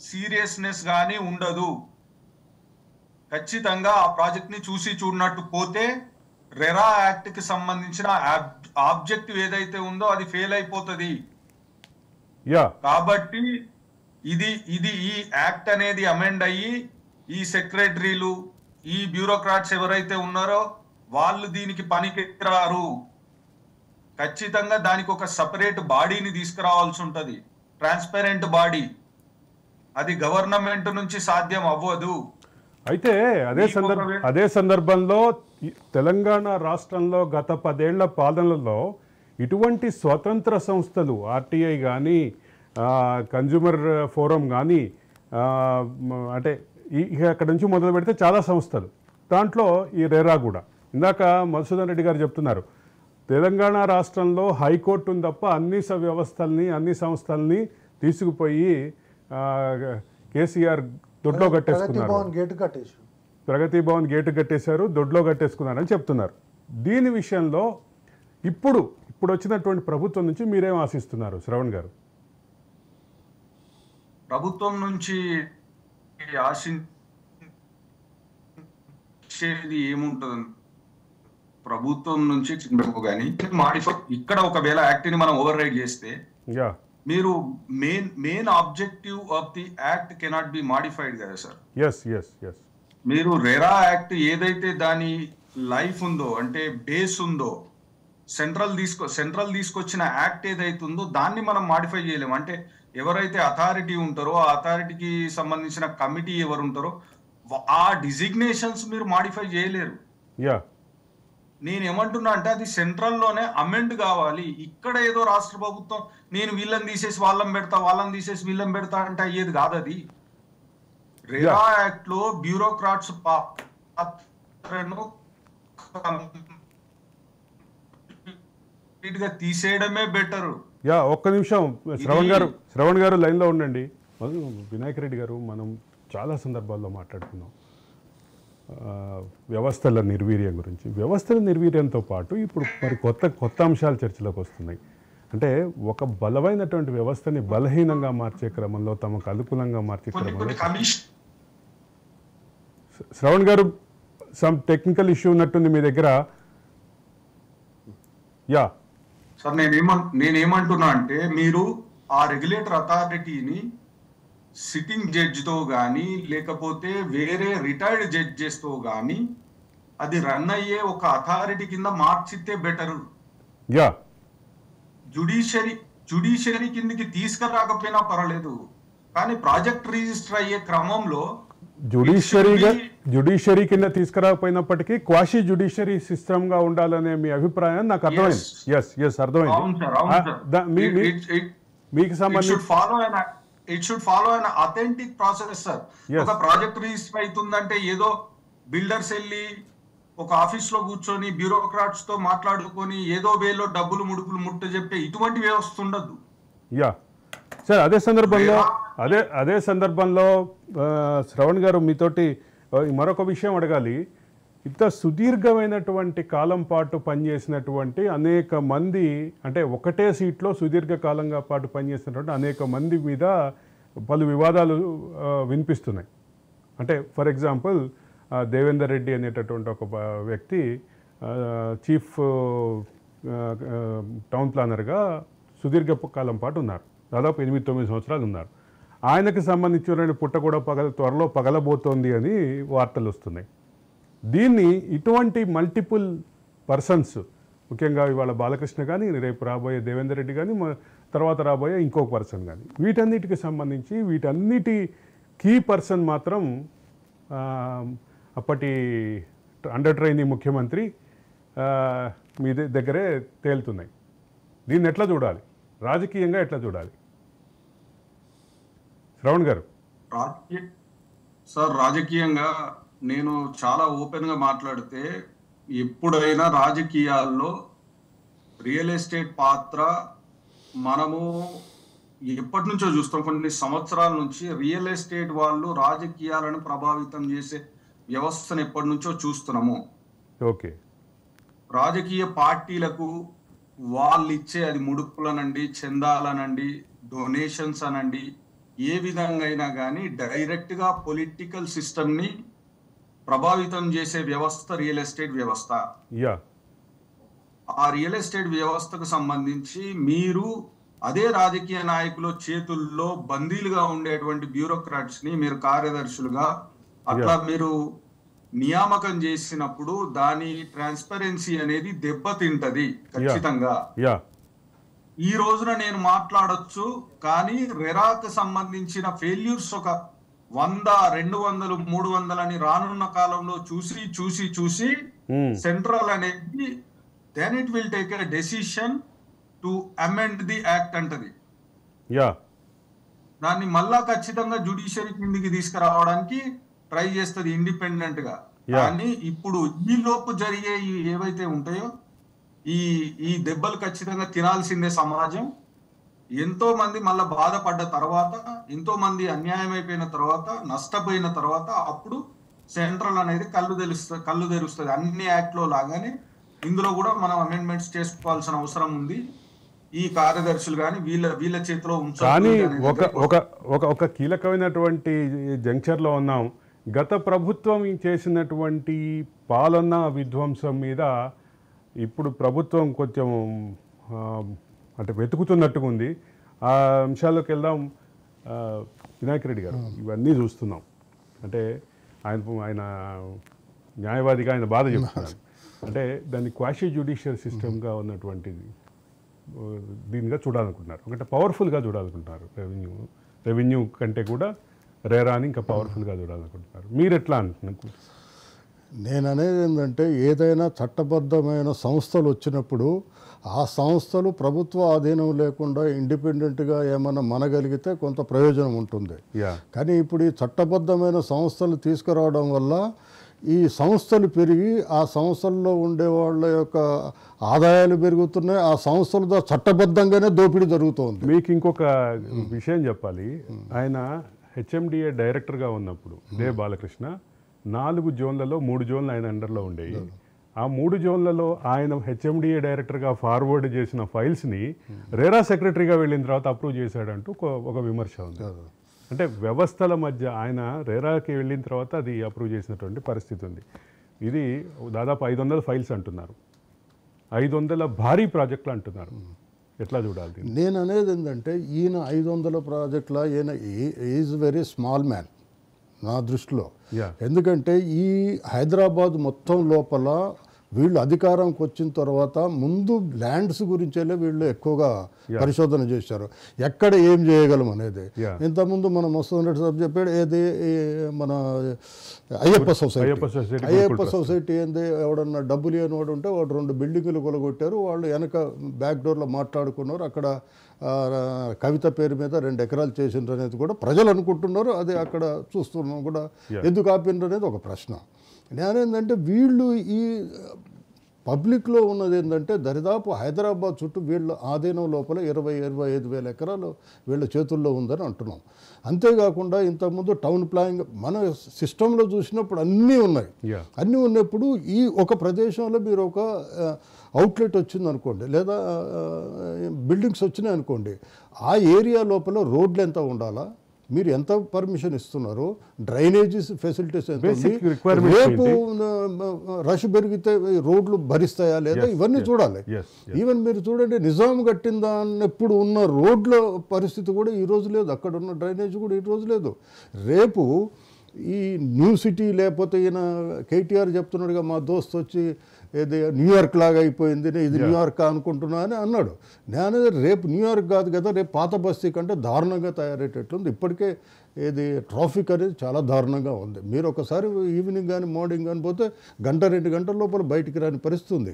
సీరియస్నెస్ కానీ ఉండదు. ఖచ్చితంగా ఆ ప్రాజెక్ట్ ని చూసి చూడనట్టు పోతే రెరా యాక్ట్ కి సంబంధించిన ఆబ్జెక్టివ్ ఏదైతే ఉందో అది ఫెయిల్ అయిపోతుంది. కాబట్టి ఇది ఈ యాక్ట్ అనేది అమెండ్ అయ్యి ఈ సెక్రటరీలు ఈ బ్యూరోక్రాట్స్ ఎవరైతే ఉన్నారో వాళ్ళు దీనికి పనికిరారు. ఖచ్చితంగా దానికి ఒక సపరేట్ బాడీని తీసుకురావాల్సి ఉంటది, ట్రాన్స్పరెంట్ బాడీ. అది గవర్నమెంట్ నుంచి సాధ్యం అవ్వదు. అయితే అదే సందర్భంలో తెలంగాణ రాష్ట్రంలో గత 10 ఏళ్ల పాలనలో ఇటువంటి స్వతంత్ర సంస్థలు ఆర్టీఐ కానీ కన్జ్యూమర్ ఫోరం కానీ అంటే అక్కడ నుంచి మొదలు పెడితే చాలా సంస్థలు, దాంట్లో ఈ రేరా కూడా. ఇందాక మధుసూదన్ రెడ్డి గారు చెప్తున్నారు తెలంగాణ రాష్ట్రంలో హైకోర్టు ఉంది తప్ప అన్ని సంస్థల్ని తీసుకుపోయి కేసీఆర్ దొడ్లో కట్టేసుకున్నారు, ప్రగతి భవన్ గేటు కట్టేశారు, దొడ్లో కట్టేసుకున్నారని చెప్తున్నారు. దీని విషయంలో ఇప్పుడు వచ్చినటువంటి ప్రభుత్వం నుంచి మీరేం ఆశిస్తున్నారు శ్రవణ్ గారు? ప్రభుత్వం నుంచి ఆశించేది ఏముంటుంది? ప్రభుత్వం నుంచి కానీ మాడిఫై ఇక్కడ ఒకవేళ యాక్ట్ ని మనం ఓవర్ రైడ్ చేస్తే మీరు main objective of the act cannot be modified కదా సార్. మీరు రెరా యాక్ట్ ఏదైతే దాని లైఫ్ ఉందో అంటే బేస్ ఉందో సెంట్రల్ తీసుకొచ్చిన యాక్ట్ ఏదైతే ఉందో దాన్ని మనం మాడిఫై చేయలేము. అంటే ఎవరైతే అథారిటీ ఉంటారో ఆ అథారిటీకి సంబంధించిన కమిటీ ఎవరు ఉంటారో ఆ డిజిగ్నేషన్స్ మీరు మాడిఫై చేయలేరు. నేను ఏమంటున్నా అంటే అది సెంట్రల్ లోనే అమెండ్ కావాలి. ఇక్కడ ఏదో రాష్ట్ర ప్రభుత్వం నేను వీళ్ళని తీసేసి వాళ్ళని పెడతా అంటే అయ్యేది కాదు. అది రెరా యాక్ట్ లో బ్యూరోక్రాట్స్ పాత్రను తీసేయడమే బెటర్. ఒక్క నిమిషం శ్రవణ్ గారు లైన్లో ఉండండి. వినాయక్ రెడ్డి గారు, మనం చాలా సందర్భాల్లో మాట్లాడుకున్నాం వ్యవస్థల నిర్వీర్యం గురించి. వ్యవస్థల నిర్వీర్యంతో పాటు ఇప్పుడు మరి కొత్త అంశాలు చర్చలోకి వస్తున్నాయి. అంటే ఒక బలమైనటువంటి వ్యవస్థని బలహీనంగా మార్చే క్రమంలో, తమకు అనుకూలంగా మార్చే క్రమంలో శ్రవణ్ గారు సమ్ టెక్నికల్ ఇష్యూ ఉన్నట్టుంది మీ దగ్గర. సార్ నేనేమంటున్నా అంటే మీరు ఆ రెగ్యులేటర్ అథారిటీని సిట్టింగ్ జడ్జితో కానీ లేకపోతే వేరే రిటైర్డ్ జడ్జెస్తో కానీ అది రన్ అయ్యే ఒక అథారిటీ కింద మార్చితే బెటర్. జుడిషియరీ కిందకి తీసుకురాకపోయినా పర్వాలేదు, కానీ ప్రాజెక్ట్ రిజిస్టర్ అయ్యే క్రమంలో జుడిషియరీ కింద తీసుకురాకపోయినప్పటికీ క్వాషీ జుడిషియరీ సిస్టమ్ గా ఉండాలనే మీ అభిప్రాయం నాకు అర్థమైంది. మీకు సంబంధించి it should follow an authentic process sir. ఒక ప్రాజెక్ట్ రిజిస్టర్ అవుతుందంటే ఏదో బిల్డర్స్ వెళ్ళి ఒక ఆఫీస్ లో కూర్చొని బ్యూరోక్రాట్స్ తో మాట్లాడుకొని ఏదో వేలో డబ్బులు ముడుపులు ముట్ట చెప్పే ఇటువంటి వ్యవస్థ ఉండదు. సార్ అదే సందర్భంలో శ్రవణ్ గారు మీతోటి మరొక విషయం అడగాలి. ఇంత సుదీర్ఘమైనటువంటి కాలం పాటు పనిచేసినటువంటి అనేక మంది, అంటే ఒకటే సీట్లో సుదీర్ఘకాలంగా పాటు పనిచేసినటువంటి అనేక మంది మీద పలు వివాదాలు వినిపిస్తున్నాయి. అంటే ఫర్ ఎగ్జాంపుల్ దేవేందర్ రెడ్డి అనేటటువంటి ఒక వ్యక్తి చీఫ్ టౌన్ ప్లానర్గా సుదీర్ఘ కాలం పాటు ఉన్నారు. దాదాపు 8-9 సంవత్సరాలు ఉన్నారు. ఆయనకు సంబంధించిన పుట్ట కూడా త్వరలో పగలబోతోంది అని వార్తలు వస్తున్నాయి. దీన్ని ఇటువంటి మల్టిపుల్ పర్సన్స్, ముఖ్యంగా ఇవాళ బాలకృష్ణ కానీ, రేపు రాబోయే దేవేందర్ రెడ్డి కానీ, తర్వాత రాబోయే ఇంకొక పర్సన్ కానీ, వీటన్నిటికి సంబంధించి వీటన్నిటి కీ పర్సన్ మాత్రం అప్పటి అండర్ ట్రైనీ ముఖ్యమంత్రి మీ దగ్గరే తేలుతున్నాయి. దీన్ని ఎట్లా చూడాలి, రాజకీయంగా ఎట్లా చూడాలి శ్రవణ్ గారు? సార్, రాజకీయంగా నేను చాలా ఓపెన్గా మాట్లాడితే, ఎప్పుడైనా రాజకీయాల్లో రియల్ ఎస్టేట్ పాత్ర మనము ఎప్పటి నుంచో చూస్తాం. కొన్ని సంవత్సరాల నుంచి రియల్ ఎస్టేట్ వాళ్ళు రాజకీయాలను ప్రభావితం చేసే వ్యవస్థను ఎప్పటి నుంచో చూస్తున్నాము. ఓకే. రాజకీయ పార్టీలకు వాళ్ళు ఇచ్చే, అది ముడుపులనండి, చందాలనండి, డొనేషన్స్ అనండి, ఏ విధంగా అయినా కానీ డైరెక్ట్గా పొలిటికల్ సిస్టమ్ని ప్రభావితం చేసే వ్యవస్థ రియల్ ఎస్టేట్ వ్యవస్థ. ఆ రియల్ ఎస్టేట్ వ్యవస్థకు సంబంధించి మీరు అదే రాజకీయ నాయకుల చేతుల్లో బందీలుగా ఉండేటువంటి బ్యూరోక్రాట్స్ ని మీరు కార్యదర్శులుగా అట్లా మీరు నియామకం చేసినప్పుడు దాని ట్రాన్స్పరెన్సీ అనేది దెబ్బతింటది ఖచ్చితంగా. ఈ రోజున నేను మాట్లాడొచ్చు, కానీ రెరాకు సంబంధించిన ఫెయిల్యూర్స్ ఒక 100, 200, 300 అని రానున్న కాలంలో చూసి చూసి చూసి సెంట్రల్ అనేది then it will take a decision to amend the act అంటది. దాన్ని మళ్ళా ఖచ్చితంగా జ్యుడిషియరీ కిందికి తీసుకురావడానికి ట్రై చేస్తుంది ఇండిపెండెంట్ గా. కానీ ఇప్పుడు ఈ లోపు జరిగే ఏవైతే ఉంటాయో ఈ దెబ్బలు ఖచ్చితంగా తినాల్సిందే సమాజం. ఎంతో మంది మళ్ళీ బాధపడ్డ తర్వాత, ఎంతో మంది అన్యాయం అయిపోయిన తర్వాత, నష్టపోయిన తర్వాత అప్పుడు సెంట్రల్ అనేది కళ్ళు తెరుస్తుంది. అన్ని యాక్ట్ లో లాగానే ఇందులో కూడా మనం అమెండ్మెంట్స్ చేసుకోవాల్సిన అవసరం ఉంది. ఈ కార్యదర్శులు కానీ వీళ్ళ చేతిలో కానీ ఒక కీలకమైనటువంటి జంక్షన్లో ఉన్నాం. గత ప్రభుత్వం చేసినటువంటి పాలన విధ్వంసం మీద ఇప్పుడు ప్రభుత్వం కొంచెం అంటే వెతుకుతున్నట్టుగా ఉంది. ఆ అంశాల్లోకి వెళ్దాం. వినాయక్ రెడ్డి గారు, ఇవన్నీ చూస్తున్నాం. అంటే ఆయన న్యాయవాదిగా ఆయన బాధ చెప్తున్నారు. అంటే దాన్ని క్వాషీ జ్యుడిషియల్ సిస్టమ్గా ఉన్నటువంటిది దీనిగా చూడాలనుకుంటున్నారు. ఒకటి పవర్ఫుల్గా చూడాలనుకుంటున్నారు. రెవెన్యూ కంటే కూడా రేరాని ఇంకా పవర్ఫుల్గా చూడాలనుకుంటున్నారు. మీరు ఎట్లా అంటున్నారు? నేను అనేది ఏంటంటే, ఏదైనా చట్టబద్ధమైన సంస్థలు వచ్చినప్పుడు ఆ సంస్థలు ప్రభుత్వ ఆధీనం లేకుండా ఇండిపెండెంట్గా ఏమన్నా మనగలిగితే కొంత ప్రయోజనం ఉంటుంది. కానీ ఇప్పుడు ఈ చట్టబద్ధమైన సంస్థలు తీసుకురావడం వల్ల ఈ సంస్థలు పెరిగి ఆ సంస్థల్లో ఉండే వాళ్ళ యొక్క ఆదాయాలు పెరుగుతున్నాయి. ఆ సంస్థలతో చట్టబద్ధంగానే దోపిడీ జరుగుతుంది. మీకు ఇంకొక విషయం చెప్పాలి. ఆయన హెచ్ఎండిఏ డైరెక్టర్గా ఉన్నప్పుడు బాలకృష్ణ 4 జోన్లలో 3 జోన్లు ఆయన అండర్లో ఉండేవి. ఆ 3 జోన్లలో ఆయన హెచ్ఎండిఏ డైరెక్టర్గా ఫార్వర్డ్ చేసిన ఫైల్స్ని రేరా సెక్రటరీగా వెళ్ళిన తర్వాత అప్రూవ్ చేశాడంటూ ఒక విమర్శ ఉంది. అంటే వ్యవస్థల మధ్య ఆయన రేరాకి వెళ్ళిన తర్వాత అది అప్రూవ్ చేసినటువంటి పరిస్థితి ఉంది. ఇది దాదాపు 500 ఫైల్స్ అంటున్నారు, 500 భారీ ప్రాజెక్టులు అంటున్నారు. ఎట్లా చూడాలి? నేను అనేది ఏంటంటే, ఈయన 500 ప్రాజెక్టుల ఈయన ఈజ్ వెరీ స్మాల్ మ్యాన్ నా దృష్టిలో. ఎందుకంటే ఈ హైదరాబాద్ మొత్తం లోపల వీళ్ళు అధికారంకి వచ్చిన తర్వాత ముందు ల్యాండ్స్ గురించే వీళ్ళు ఎక్కువగా పరిశోధన చేశారు. ఎక్కడ ఏం చేయగలం అనేది. ఇంతకుముందు మనం వస్తున్నట్టు సార్ చెప్పాడు, ఏది మన అయ్యప్ప సొసైటీ ఏంది, ఎవడన్నా డబ్బులు లేని వాడు ఉంటే వాడు 2 బిల్డింగులు కొలగొట్టారు. వాళ్ళు వెనక బ్యాక్ డోర్లో మాట్లాడుకున్నారు. అక్కడ కవిత పేరు మీద 2 ఎకరాలు చేసిండ్రు అనేది కూడా ప్రజలు అనుకుంటున్నారు. అది అక్కడ చూస్తున్నాం కూడా. ఎందుకు ఆపిండ్రు అనేది ఒక ప్రశ్న. నేనేంటంటే, వీళ్ళు ఈ పబ్లిక్లో ఉన్నది ఏంటంటే దరిదాపు హైదరాబాద్ చుట్టూ వీళ్ళ ఆధీనం లోపల 20-25 వేల ఎకరాలు వీళ్ళ చేతుల్లో ఉందని అంటున్నాం. అంతేకాకుండా ఇంతకుముందు టౌన్ ప్లానింగ్ మన సిస్టంలో చూసినప్పుడు అన్నీ ఉన్నాయి. అన్నీ ఉన్నప్పుడు ఈ ఒక ప్రదేశంలో మీరు ఒక అవుట్లెట్ వచ్చిందనుకోండి, లేదా బిల్డింగ్స్ వచ్చినాయి అనుకోండి, ఆ ఏరియా లోపల రోడ్లు ఎంత ఉండాలా, మీరు ఎంత పర్మిషన్ ఇస్తున్నారు, డ్రైనేజీస్ ఫెసిలిటీస్ ఎంత ఉంది, రేపు రష్ పెరిగితే రోడ్లు భరిస్తాయా లేదా, ఇవన్నీ చూడాలి. ఈవెన్ మీరు చూడండి, నిజాం కట్టిన దాన్నెప్పుడు ఉన్న రోడ్ల పరిస్థితి కూడా ఈరోజు లేదు, అక్కడ ఉన్న డ్రైనేజ్ కూడా ఈరోజు లేదు. రేపు ఈ న్యూ సిటీ లేకపోతే ఈయన కేటీఆర్ చెప్తున్నాడుగా, మా దోస్త్ వచ్చి ఏది న్యూయార్క్ లాగా అయిపోయింది, ఇది న్యూయార్క్ అనుకుంటున్నా అని అన్నాడు. నేను రేపు న్యూయార్క్ కాదు కదా, రేపు పాత బస్తీ కంటే దారుణంగా తయారయ్యేటట్లుంది. ఇప్పటికే ఏది ట్రాఫిక్ అనేది చాలా దారుణంగా ఉంది. మీరు ఒకసారి ఈవినింగ్ కానీ మార్నింగ్ కానీ పోతే 1-2 గంటల లోపల బయటికి రాని పరిస్థితి ఉంది.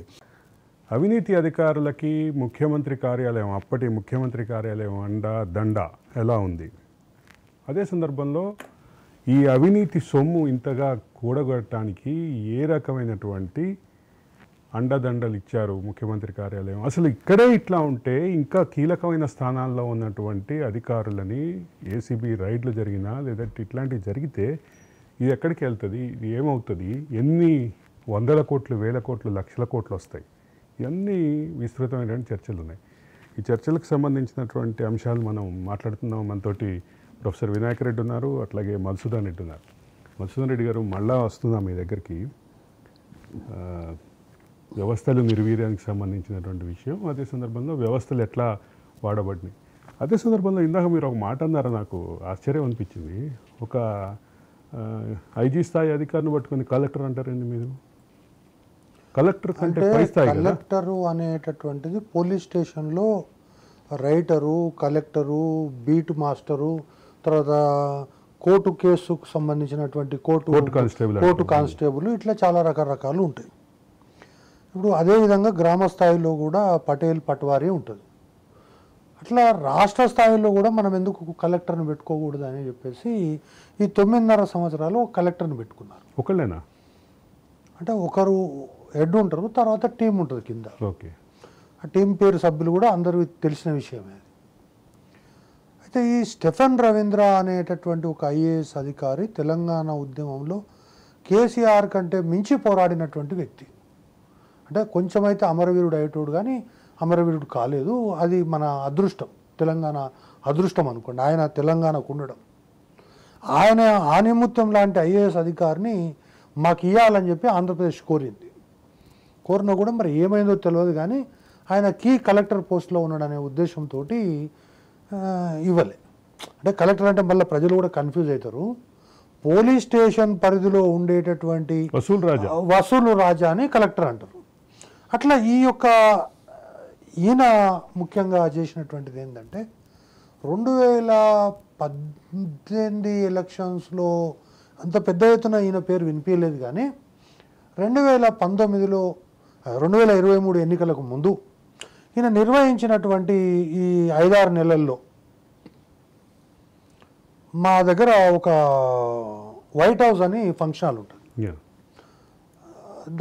అవినీతి అధికారులకి ముఖ్యమంత్రి కార్యాలయం, అప్పటి ముఖ్యమంత్రి కార్యాలయం దండ ఎలా ఉంది? అదే సందర్భంలో ఈ అవినీతి సొమ్ము ఇంతగా కూడగొట్టడానికి ఏ రకమైనటువంటి అండదండలు ఇచ్చారు ముఖ్యమంత్రి కార్యాలయం? అసలు ఇక్కడే ఇట్లా ఉంటే ఇంకా కీలకమైన స్థానాల్లో ఉన్నటువంటి అధికారులని ఏసీబీ రైడ్లు జరిగినా లేదంటే ఇట్లాంటివి జరిగితే ఇది ఎక్కడికి వెళ్తుంది, ఇది ఏమవుతుంది, ఎన్ని వందల కోట్లు, వేల కోట్లు, లక్షల కోట్లు వస్తాయి? ఇవన్నీ విస్తృతమైనటువంటి చర్చలు ఉన్నాయి. ఈ చర్చలకు సంబంధించినటువంటి అంశాలు మనం మాట్లాడుతున్నాం. మనతోటి ప్రొఫెసర్ వినాయక్ రెడ్డి ఉన్నారు, అట్లాగే మధుసూదన్ రెడ్డి ఉన్నారు. మధుసూదన్ రెడ్డి గారు, మళ్ళా వస్తున్నాం మీ దగ్గరికి. వ్యవస్థలు నిర్వీర్యానికి సంబంధించినటువంటి విషయం, అదే సందర్భంలో వ్యవస్థలు ఎట్లా వాడబడినాయి. అదే సందర్భంలో ఇందాక మీరు ఒక మాట అన్నారు, నాకు ఆశ్చర్యం అనిపించింది. ఒక ఐజీ స్థాయి అధికారిని పట్టుకుని కలెక్టర్ అంటారండి మీరు? కలెక్టర్ కంటే పై స్థాయి. కలెక్టరు అనేటటువంటిది పోలీస్ స్టేషన్లో రైటరు, కలెక్టరు, బీట్ మాస్టరు, తర్వాత కోర్టు కేసుకు సంబంధించినటువంటి కోర్టు కానిస్టేబుల్, ఇట్లా చాలా రకరకాలు ఉంటాయి. ఇప్పుడు అదేవిధంగా గ్రామ స్థాయిలో కూడా పటేల్, పట్వారీ ఉంటుంది. అట్లా రాష్ట్ర స్థాయిలో కూడా మనం ఎందుకు కలెక్టర్ని పెట్టుకోకూడదు అని చెప్పేసి ఈ 9.5 సంవత్సరాలు కలెక్టర్ని పెట్టుకున్నారు. ఒకళ్ళేనా అంటే ఒకరు హెడ్ ఉంటారు, తర్వాత టీం ఉంటుంది కింద. ఓకే. ఆ టీం పేరు సభ్యులు కూడా అందరికీ తెలిసిన విషయమే. అయితే ఈ స్టెఫెన్ రవీంద్ర అనేటటువంటి ఒక ఐఏఎస్ అధికారి తెలంగాణ ఉద్యమంలో కేసీఆర్ కంటే మించి పోరాడినటువంటి వ్యక్తి. అంటే కొంచెమైతే అమరవీరుడు అయ్యేటోడు, కానీ అమరవీరుడు కాలేదు. అది మన అదృష్టం, తెలంగాణ అదృష్టం అనుకోండి. ఆయన తెలంగాణకు ఉండడం, ఆయన ఆనిముత్యం లాంటి ఐఏఎస్ అధికారిని మాకు ఇవ్వాలని చెప్పి ఆంధ్రప్రదేశ్ కోరినా కూడా మరి ఏమైందో తెలియదు, కానీ ఆయన కీ కలెక్టర్ పోస్ట్లో ఉన్నాడనే ఉద్దేశంతో ఇవ్వలే. అంటే కలెక్టర్ అంటే మళ్ళీ ప్రజలు కూడా కన్ఫ్యూజ్ అవుతారు. పోలీస్ స్టేషన్ పరిధిలో ఉండేటటువంటి వసూలు రాజా అని కలెక్టర్ అంటారు. అట్లా ఈయన ముఖ్యంగా చేసినటువంటిది ఏంటంటే 2018 ఎలక్షన్స్లో అంత పెద్ద ఎత్తున ఈయన పేరు వినిపించలేదు, కానీ 2023 ఎన్నికలకు ముందు ఈయన నిర్వహించినటువంటి ఈ 5-6 నెలల్లో మా దగ్గర ఒక వైట్ హౌస్ అని ఫంక్షన్ హాల్ ఉంటుంది.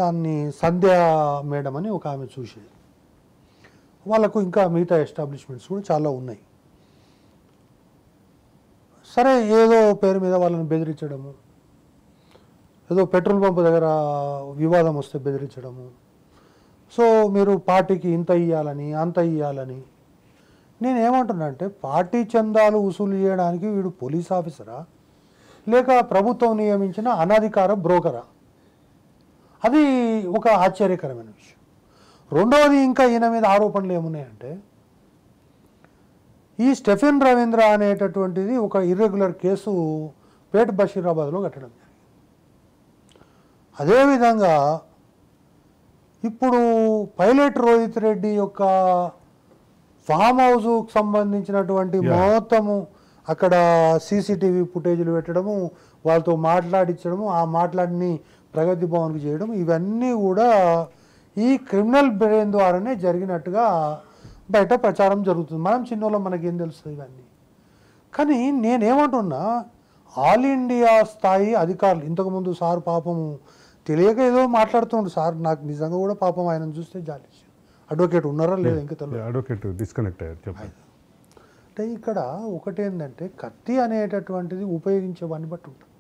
దాన్ని సంధ్య మేడం అని ఒక ఆమె చూసేది. వాళ్ళకు ఇంకా మిగతా ఎస్టాబ్లిష్మెంట్స్ కూడా చాలా ఉన్నాయి. సరే, ఏదో పేరు మీద వాళ్ళని బెదిరించడము, ఏదో పెట్రోల్ పంప్ దగ్గర వివాదం వస్తే బెదిరించడము, సో మీరు పార్టీకి ఇంత ఇవ్వాలని అంత ఇవ్వాలని. నేనేమంటున్నా అంటే, పార్టీ చందాలు వసూలు చేయడానికి వీడు పోలీస్ ఆఫీసరా లేక ప్రభుత్వం నియమించిన అనధికార బ్రోకరా? అది ఒక ఆశ్చర్యకరమైన విషయం. రెండవది, ఇంకా ఈయన మీద ఆరోపణలు ఏమున్నాయంటే, ఈ స్టెఫెన్ రవీంద్ర అనేటటువంటిది ఒక ఇర్రెగ్యులర్ కేసు పేట్ బషీరాబాద్లో కట్టడం జరిగింది. అదేవిధంగా ఇప్పుడు పైలట్ రోహిత్ రెడ్డి యొక్క ఫామ్ హౌస్కు సంబంధించినటువంటి మొత్తము అక్కడ సీసీటీవీ ఫుటేజీలు పెట్టడము, వాళ్ళతో మాట్లాడించడము, ఆ మాట్లాడిని ప్రగతి భవన్కి చేయడం, ఇవన్నీ కూడా ఈ క్రిమినల్ బ్రెయిన్ ద్వారానే జరిగినట్టుగా బయట ప్రచారం జరుగుతుంది. మనం చిన్నోళ్ళం, మనకేం తెలుస్తుంది ఇవన్నీ. కానీ నేనేమంటున్నా, ఆల్ ఇండియా స్థాయి అధికారులు, ఇంతకుముందు సార్ పాపము తెలియక ఏదో మాట్లాడుతుండు సార్. నాకు నిజంగా కూడా పాపం ఆయన చూస్తే జాలి. అడ్వకేట్ ఉన్నారా లేదా ఇంకా తెలియదు. అడ్వకేట్ డిస్కనెక్ట్ అయ్యారు చెప్పండి. అంటే ఇక్కడ ఒకటేంటంటే కత్తి అనేటటువంటిది ఉపయోగించేవాడిని బట్టి ఉంటుంది.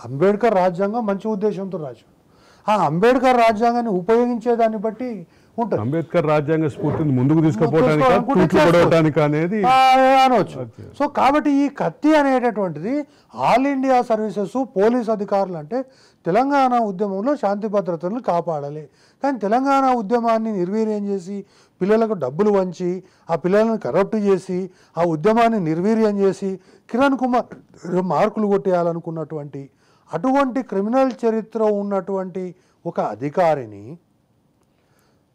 అంబేద్కర్ రాజ్యాంగం మంచి ఉద్దేశంతో రాజు, ఆ అంబేద్కర్ రాజ్యాంగాన్ని ఉపయోగించేదాన్ని బట్టి ఉంటుంది. అంబేద్కర్ రాజ్యాంగ స్ఫూర్తిని ముందుకు తీసుకుపోవడానికి అనేది అనవచ్చు. సో కాబట్టి ఈ కత్తి అనేటటువంటిది ఆల్ ఇండియా సర్వీసెస్ పోలీస్ అధికారులు అంటే తెలంగాణ ఉద్యమంలో శాంతి భద్రతలను కాపాడాలి. కానీ తెలంగాణ ఉద్యమాన్ని నిర్వీర్యం చేసి పిల్లలకు డబ్బులు వంచి ఆ పిల్లలను కరప్ట్ చేసి ఆ ఉద్యమాన్ని నిర్వీర్యం చేసి కిరణ్ కుమార్ మార్కులు కొట్టేయాలనుకున్నటువంటి అటువంటి క్రిమినల్ చరిత్ర ఉన్నటువంటి ఒక అధికారిని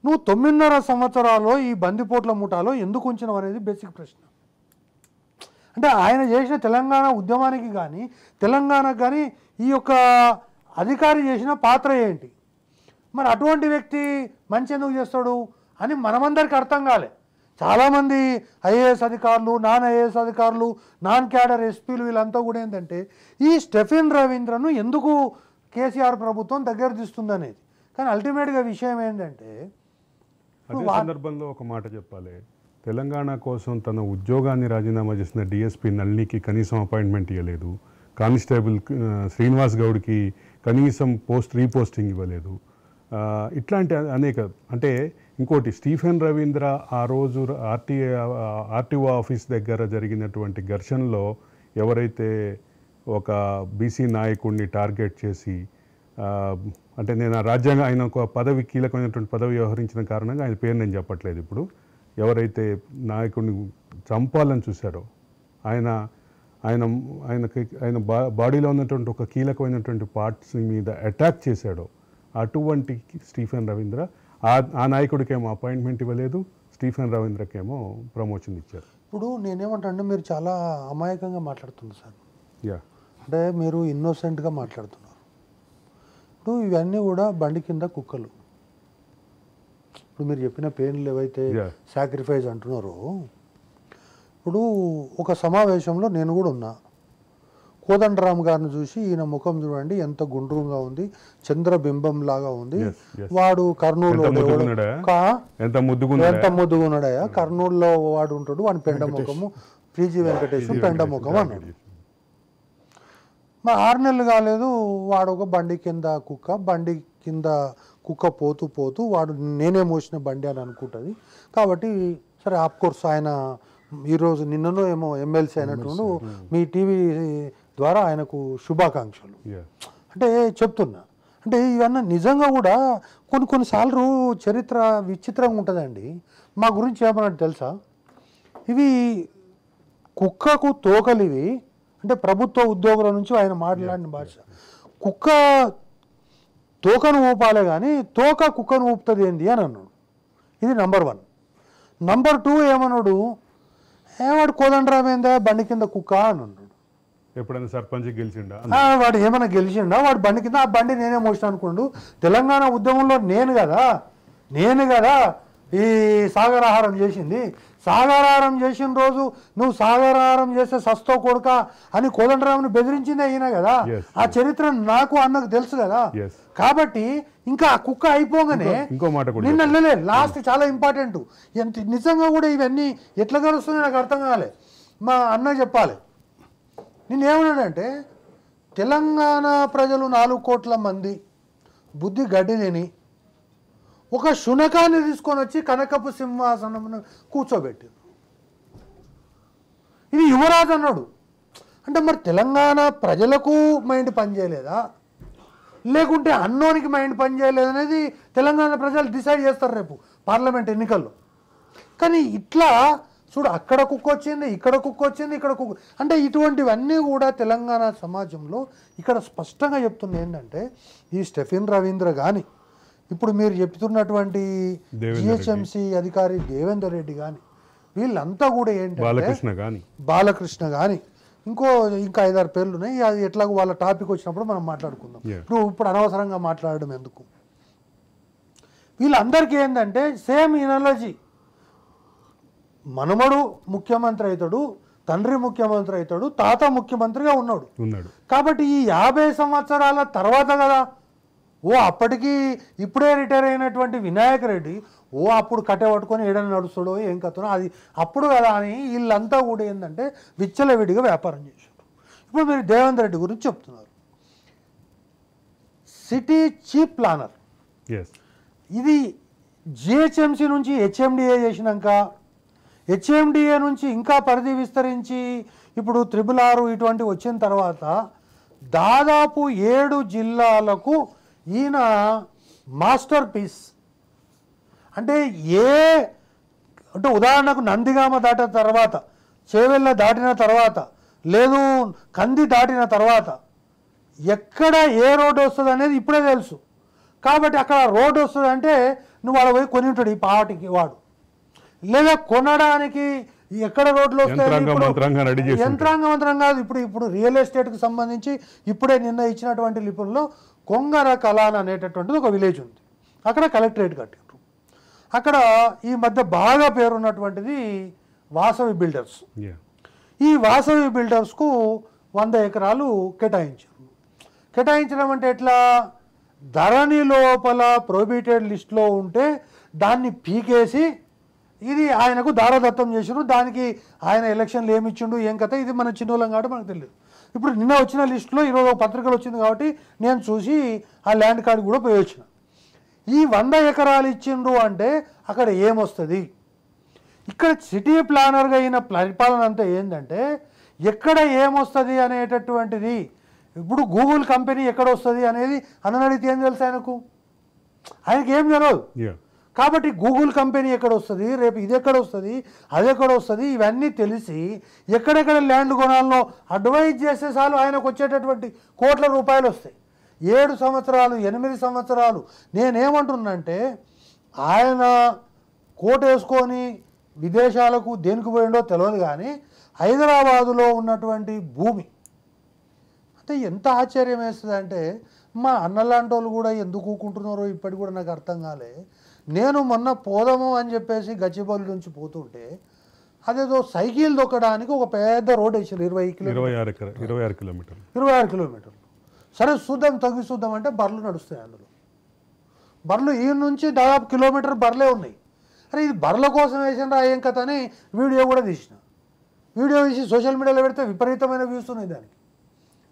నువ్వు 9.5 సంవత్సరాల్లో ఈ బందిపోట్ల ముఠాలో ఎందుకు ఉంచినావు అనేది బేసిక్ ప్రశ్న. అంటే ఆయన చేసిన తెలంగాణ ఉద్యమానికి కానీ తెలంగాణకు కానీ ఈ యొక్క అధికారి చేసిన పాత్ర ఏంటి? మరి అటువంటి వ్యక్తి మంచి ఎందుకు చేస్తాడు అని మనమందరికి అర్థం కాలే. చాలామంది ఐఏఎస్ అధికారులు, నాన్ ఐఏఎస్ అధికారులు, నాన్ క్యాడర్ ఎస్పీలు వీళ్ళంతా కూడా ఏంటంటే ఈ స్టెఫెన్ రవీంద్రను ఎందుకు కేసీఆర్ ప్రభుత్వం దగ్గర తీస్తుంది అనేది. కానీ అల్టిమేట్గా విషయం ఏంటంటే అదే సందర్భంలో ఒక మాట చెప్పాలి. తెలంగాణ కోసం తన ఉద్యోగాన్ని రాజీనామా చేసిన డిఎస్పీ నళినికి కనీసం అపాయింట్మెంట్ ఇవ్వలేదు. కానిస్టేబుల్ శ్రీనివాస్ గౌడ్కి కనీసం రీపోస్టింగ్ ఇవ్వలేదు. ఇట్లాంటి అనేక అంటే ఇంకోటి స్టీఫెన్ రవీంద్ర ఆ రోజు ఆర్టీఓ ఆఫీస్ దగ్గర జరిగినటువంటి ఘర్షణలో ఎవరైతే ఒక బీసీ నాయకుడిని టార్గెట్ చేసి అంటే నేను ఆ రాజ్యాంగం ఆయన ఒక పదవి కీలకమైనటువంటి పదవి వ్యవహరించిన కారణంగా ఆయన పేరు నేను చెప్పట్లేదు. ఇప్పుడు ఎవరైతే నాయకుడిని చంపాలని చూశారో ఆయన బాడీలో ఉన్నటువంటి ఒక కీలకమైనటువంటి పార్ట్స్ మీద అటాక్ చేశాడో అటువంటి స్టీఫెన్ రవీంద్ర ఆ నాయకుడికేమో అపాయింట్మెంట్ ఇవ్వలేదు, స్టీఫెన్ రవీంద్రకేమో ప్రమోషన్ ఇచ్చారు. ఇప్పుడు నేనేమంటే మీరు చాలా అమాయకంగా మాట్లాడుతున్నారు సార్. యా అంటే మీరు ఇన్నోసెంట్గా మాట్లాడుతున్నారు. ఇప్పుడు ఇవన్నీ కూడా బండి కింద కుక్కలు. ఇప్పుడు మీరు చెప్పిన పెయిన్లు ఏవైతే సాక్రిఫైస్ అంటున్నారో, ఇప్పుడు ఒక సమావేశంలో నేను కూడా ఉన్నా. కోదండరామ్ గారిని చూసి ఈయన ముఖం చూడండి ఎంత గుండ్రంగా ఉంది, చంద్రబింబం లాగా ఉంది, వాడు కర్నూలు ఎంత ముద్దుగున్నాడయా, కర్నూలులో వాడు ఉంటాడు, వాడి పెండ ముఖము పీజీ వెంకటేష్ పెండ ముఖం అన్నాడు. మా 6 నెలలు కాలేదు వాడు ఒక బండి కింద కుక్క పోతూ వాడు నేనే మోసిన బండి అని అనుకుంటుంది. కాబట్టి సరే ఆఫ్కోర్స్ ఆయన ఈరోజు నిన్ననో ఏమో ఎమ్మెల్సీ అయినట్టు మీ టీవీ ద్వారా ఆయనకు శుభాకాంక్షలు అంటే చెప్తున్నా. అంటే ఇవన్నీ నిజంగా కూడా కొన్నిసార్లు చరిత్ర విచిత్రంగా ఉంటుందండి. మా గురించి ఏమన్నట్టు తెలుసా, ఇవి కుక్కకు తోకలు ఇవి అంటే ప్రభుత్వ ఉద్యోగుల నుంచి ఆయన మాట్లాడిన భాష. కుక్క తోకను ఊపాలే కానీ తోక కుక్కను ఊపుతుంది ఏంది అని అన్నాడు. ఇది నంబర్ 1. నంబర్ 2 ఏమన్నాడు, ఏవాడు కోదండరామేందా బండి కింద కుక్క అని అన్నాడు. ఎప్పుడైనా సర్పంచ్ గెలిచిండా, వాడు ఏమైనా గెలిచిండా, వాడు బండి కింద ఆ బండి నేనే మోసిన అనుకోండు. తెలంగాణ ఉద్యమంలో నేను కదా ఈ సాగరాహారం చేసింది. సాగరాహారం చేసిన రోజు నువ్వు సాగరాహారం చేస్తే సస్తో కొడుక అని కోదండరాముని బెదిరించిందే అయినా కదా. ఆ చరిత్ర నాకు అన్నకు తెలుసు కదా. కాబట్టి ఇంకా ఆ కుక్క అయిపోగానే నిన్న లాస్ట్ చాలా ఇంపార్టెంట్. నిజంగా కూడా ఇవన్నీ ఎట్లా గడుస్తున్నాయి నాకు అర్థం కాలే. మా అన్న చెప్పాలి. నేనేమన్నాడంటే తెలంగాణ ప్రజలు 4 కోట్ల మంది బుద్ధి గడ్డినేని ఒక శునకాన్ని తీసుకొని వచ్చి కనకపు సింహాసనం కూర్చోబెట్టారు. ఇది యువరాజు అన్నాడు. అంటే మరి తెలంగాణ ప్రజలకు మైండ్ పనిచేయలేదా, లేకుంటే అన్నోనికి మైండ్ పనిచేయలేదనేది తెలంగాణ ప్రజలు డిసైడ్ చేస్తారు రేపు పార్లమెంట్ ఎన్నికల్లో. కానీ ఇట్లా చూడు, అక్కడ కుక్క వచ్చింది, ఇక్కడ కుక్క వచ్చింది, ఇక్కడ కుక్క అంటే ఇటువంటివన్నీ కూడా తెలంగాణ సమాజంలో ఇక్కడ స్పష్టంగా చెప్తుంది ఏంటంటే ఈ స్టెఫెన్ రవీంద్ర కానీ ఇప్పుడు మీరు చెప్తున్నటువంటి జిహెచ్ఎంసీ అధికారి దేవేందర్ రెడ్డి కానీ వీళ్ళంతా కూడా ఏంటంటే బాలకృష్ణ కానీ ఇంకా 5-6 పేర్లు ఉన్నాయి. అది ఎట్లాగో వాళ్ళ టాపిక్ వచ్చినప్పుడు మనం మాట్లాడుకుందాం. ఇప్పుడు అనవసరంగా మాట్లాడడం ఎందుకు. వీళ్ళందరికీ ఏంటంటే సేమ్ ఎనాలజీ. మనమడు ముఖ్యమంత్రి అవుతాడు, తండ్రి ముఖ్యమంత్రి అవుతాడు, తాత ముఖ్యమంత్రిగా ఉన్నాడు. కాబట్టి ఈ 50 సంవత్సరాల తర్వాత కదా అప్పటికి ఇప్పుడే రిటైర్ అయినటువంటి వినాయక్ రెడ్డి అప్పుడు కట్టె పట్టుకొని ఏడని నడుస్తాడో ఏం కథనో అది అప్పుడు కదా అని వీళ్ళంతా కూడా ఏంటంటే విచ్చలవిడిగా వ్యాపారం చేశారు. ఇప్పుడు మీరు దేవేంద్ర రెడ్డి గురించి చెప్తున్నారు, సిటీ చీఫ్ ప్లానర్. ఇది జిహెచ్ఎంసీ నుంచి హెచ్ఎండిఏ చేసినాక హెచ్ఎండిఏ నుంచి ఇంకా పరిధి విస్తరించి ఇప్పుడు 666 ఇటువంటి వచ్చిన తర్వాత దాదాపు 7 జిల్లాలకు ఈయన మాస్టర్ పీస్. అంటే అంటే ఉదాహరణకు నందిగామ దాటిన తర్వాత, చేవెళ్ళ దాటిన తర్వాత, లేదు కంది దాటిన తర్వాత ఎక్కడ ఏ రోడ్డు వస్తుంది అనేది ఇప్పుడే తెలుసు. కాబట్టి అక్కడ రోడ్డు వస్తుంది అంటే నువ్వు వాడు పోయి కొని ఉంటాడు ఈ పాటికి వాడు, లేదా కొనడానికి ఎక్కడ రోడ్లు వస్తాయి యంత్రాంగం కాదు. ఇప్పుడు రియల్ ఎస్టేట్కి సంబంధించి ఇప్పుడే నిన్న ఇచ్చినటువంటి లిపుల్లో కొంగర కలాన్ అనేటటువంటిది ఒక విలేజ్ ఉంది, అక్కడ కలెక్టరేట్ కట్టారు. అక్కడ ఈ మధ్య బాగా పేరున్నటువంటిది వాసవి బిల్డర్స్. ఈ వాసవి బిల్డర్స్కు 100 ఎకరాలు కేటాయించారు. కేటాయించడం అంటే ఎట్లా, ధరణి లోపల ప్రొహిబిటెడ్ లిస్ట్లో ఉంటే దాన్ని పీకేసి ఇది ఆయనకు దారదత్తం చేసారు. దానికి ఆయన ఎలక్షన్లు ఏమి ఇచ్చిండు ఏం కథ ఇది మన చిన్నోళ్ళం కాబట్టి మనకు తెలియదు. ఇప్పుడు నిన్న వచ్చిన లిస్టులో ఈరోజు ఒక పత్రికలు వచ్చింది కాబట్టి నేను చూసి ఆ ల్యాండ్ కార్డు కూడా పోయి వచ్చిన. ఈ 100 ఎకరాలు ఇచ్చిండ్రు అంటే అక్కడ ఏమొస్తుంది? ఇక్కడ సిటీ ప్లానర్గా అయిన పరిపాలన అంతా ఏంటంటే ఎక్కడ ఏమొస్తుంది అనేటటువంటిది. ఇప్పుడు గూగుల్ కంపెనీ ఎక్కడ వస్తుంది అనేది అడిగితే ఏం తెలుసు ఆయనకి ఏం తెలియదు. కాబట్టి గూగుల్ కంపెనీ ఎక్కడ వస్తుంది, రేపు ఇది ఎక్కడ వస్తుంది, అది ఎక్కడ వస్తుంది, ఇవన్నీ తెలిసి ఎక్కడెక్కడ ల్యాండ్ కొనాలనో అడ్వైజ్ చేసే చాలు ఆయనకు వచ్చేటటువంటి కోట్ల రూపాయలు వస్తాయి. 7 సంవత్సరాలు 8 సంవత్సరాలు నేనేమంటున్నానంటే ఆయన కోట్ వేసుకొని విదేశాలకు దేనికి పోయిండో తెలియదు, కానీ హైదరాబాదులో ఉన్నటువంటి భూమి అంటే ఎంత ఆశ్చర్యం వేస్తుంది అంటే మా అన్నలాంటి వాళ్ళు కూడా ఎందుకు ఊకుంటున్నారో ఇప్పటికి కూడా నాకు అర్థం కాలే. నేను మొన్న పోదాము అని చెప్పేసి గచ్చిబౌలి నుంచి పోతుంటే అదేదో సైకిల్ దొక్కడానికి ఒక పెద్ద రోడ్ వేసారు 26 కిలోమీటర్లు. సరే చూద్దాం తగ్గి చూద్దాం అంటే బర్రెలు నడుస్తాయి అందులో. బర్రెలు ఈ నుంచి దాదాపు కిలోమీటర్ బర్రెలే ఉన్నాయి. అరే ఇది బర్రెల కోసం వేసిండ్రా ఏం కథ అని వీడియో కూడా తీసిన. వీడియో తీసి సోషల్ మీడియాలో పెడితే విపరీతమైన వ్యూస్ ఉన్నాయి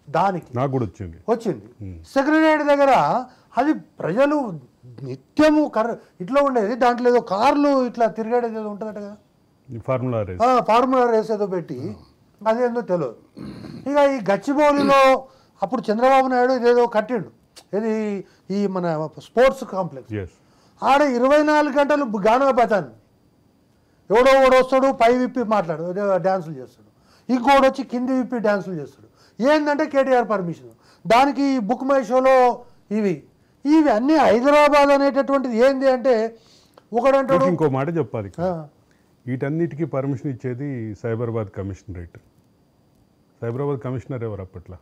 దానికి నాకు కూడా వచ్చింది. సెక్రటేరియట్ దగ్గర అది ప్రజలు నిత్యము ఇట్లా ఉండేది, దాంట్లో ఏదో కార్లు ఇట్లా తిరిగేది ఏదో ఉంటుందట కదా, ఫార్ములా రేస్ ఏదో పెట్టి అదేందో తెలియదు. ఇక ఈ గచ్చిబౌలిలో అప్పుడు చంద్రబాబు నాయుడు ఇదేదో కట్టిండు, ఇది ఈ మన స్పోర్ట్స్ కాంప్లెక్స్. ఆడ 24 గంటలు గానా బజాన్, ఎవడో వస్తాడు పై విప్పి మాట్లాడు డ్యాన్సులు చేస్తాడు, ఇంకోటి వచ్చి కింది విప్పి డ్యాన్సులు చేస్తాడు. ఏంటంటే కేటీఆర్ పర్మిషన్, దానికి బుక్ మై షోలో ఇవి అన్నీ హైదరాబాద్ అనేటటువంటిది ఏంది అంటే ఒకడంటాడు. ఇంకో మాట చెప్పాలి, వీటన్నిటికీ పర్మిషన్ ఇచ్చేది సైబరాబాద్ కమిషనరేట్. సైబరాబాద్ కమిషనర్ ఎవరు అప్పట్లో?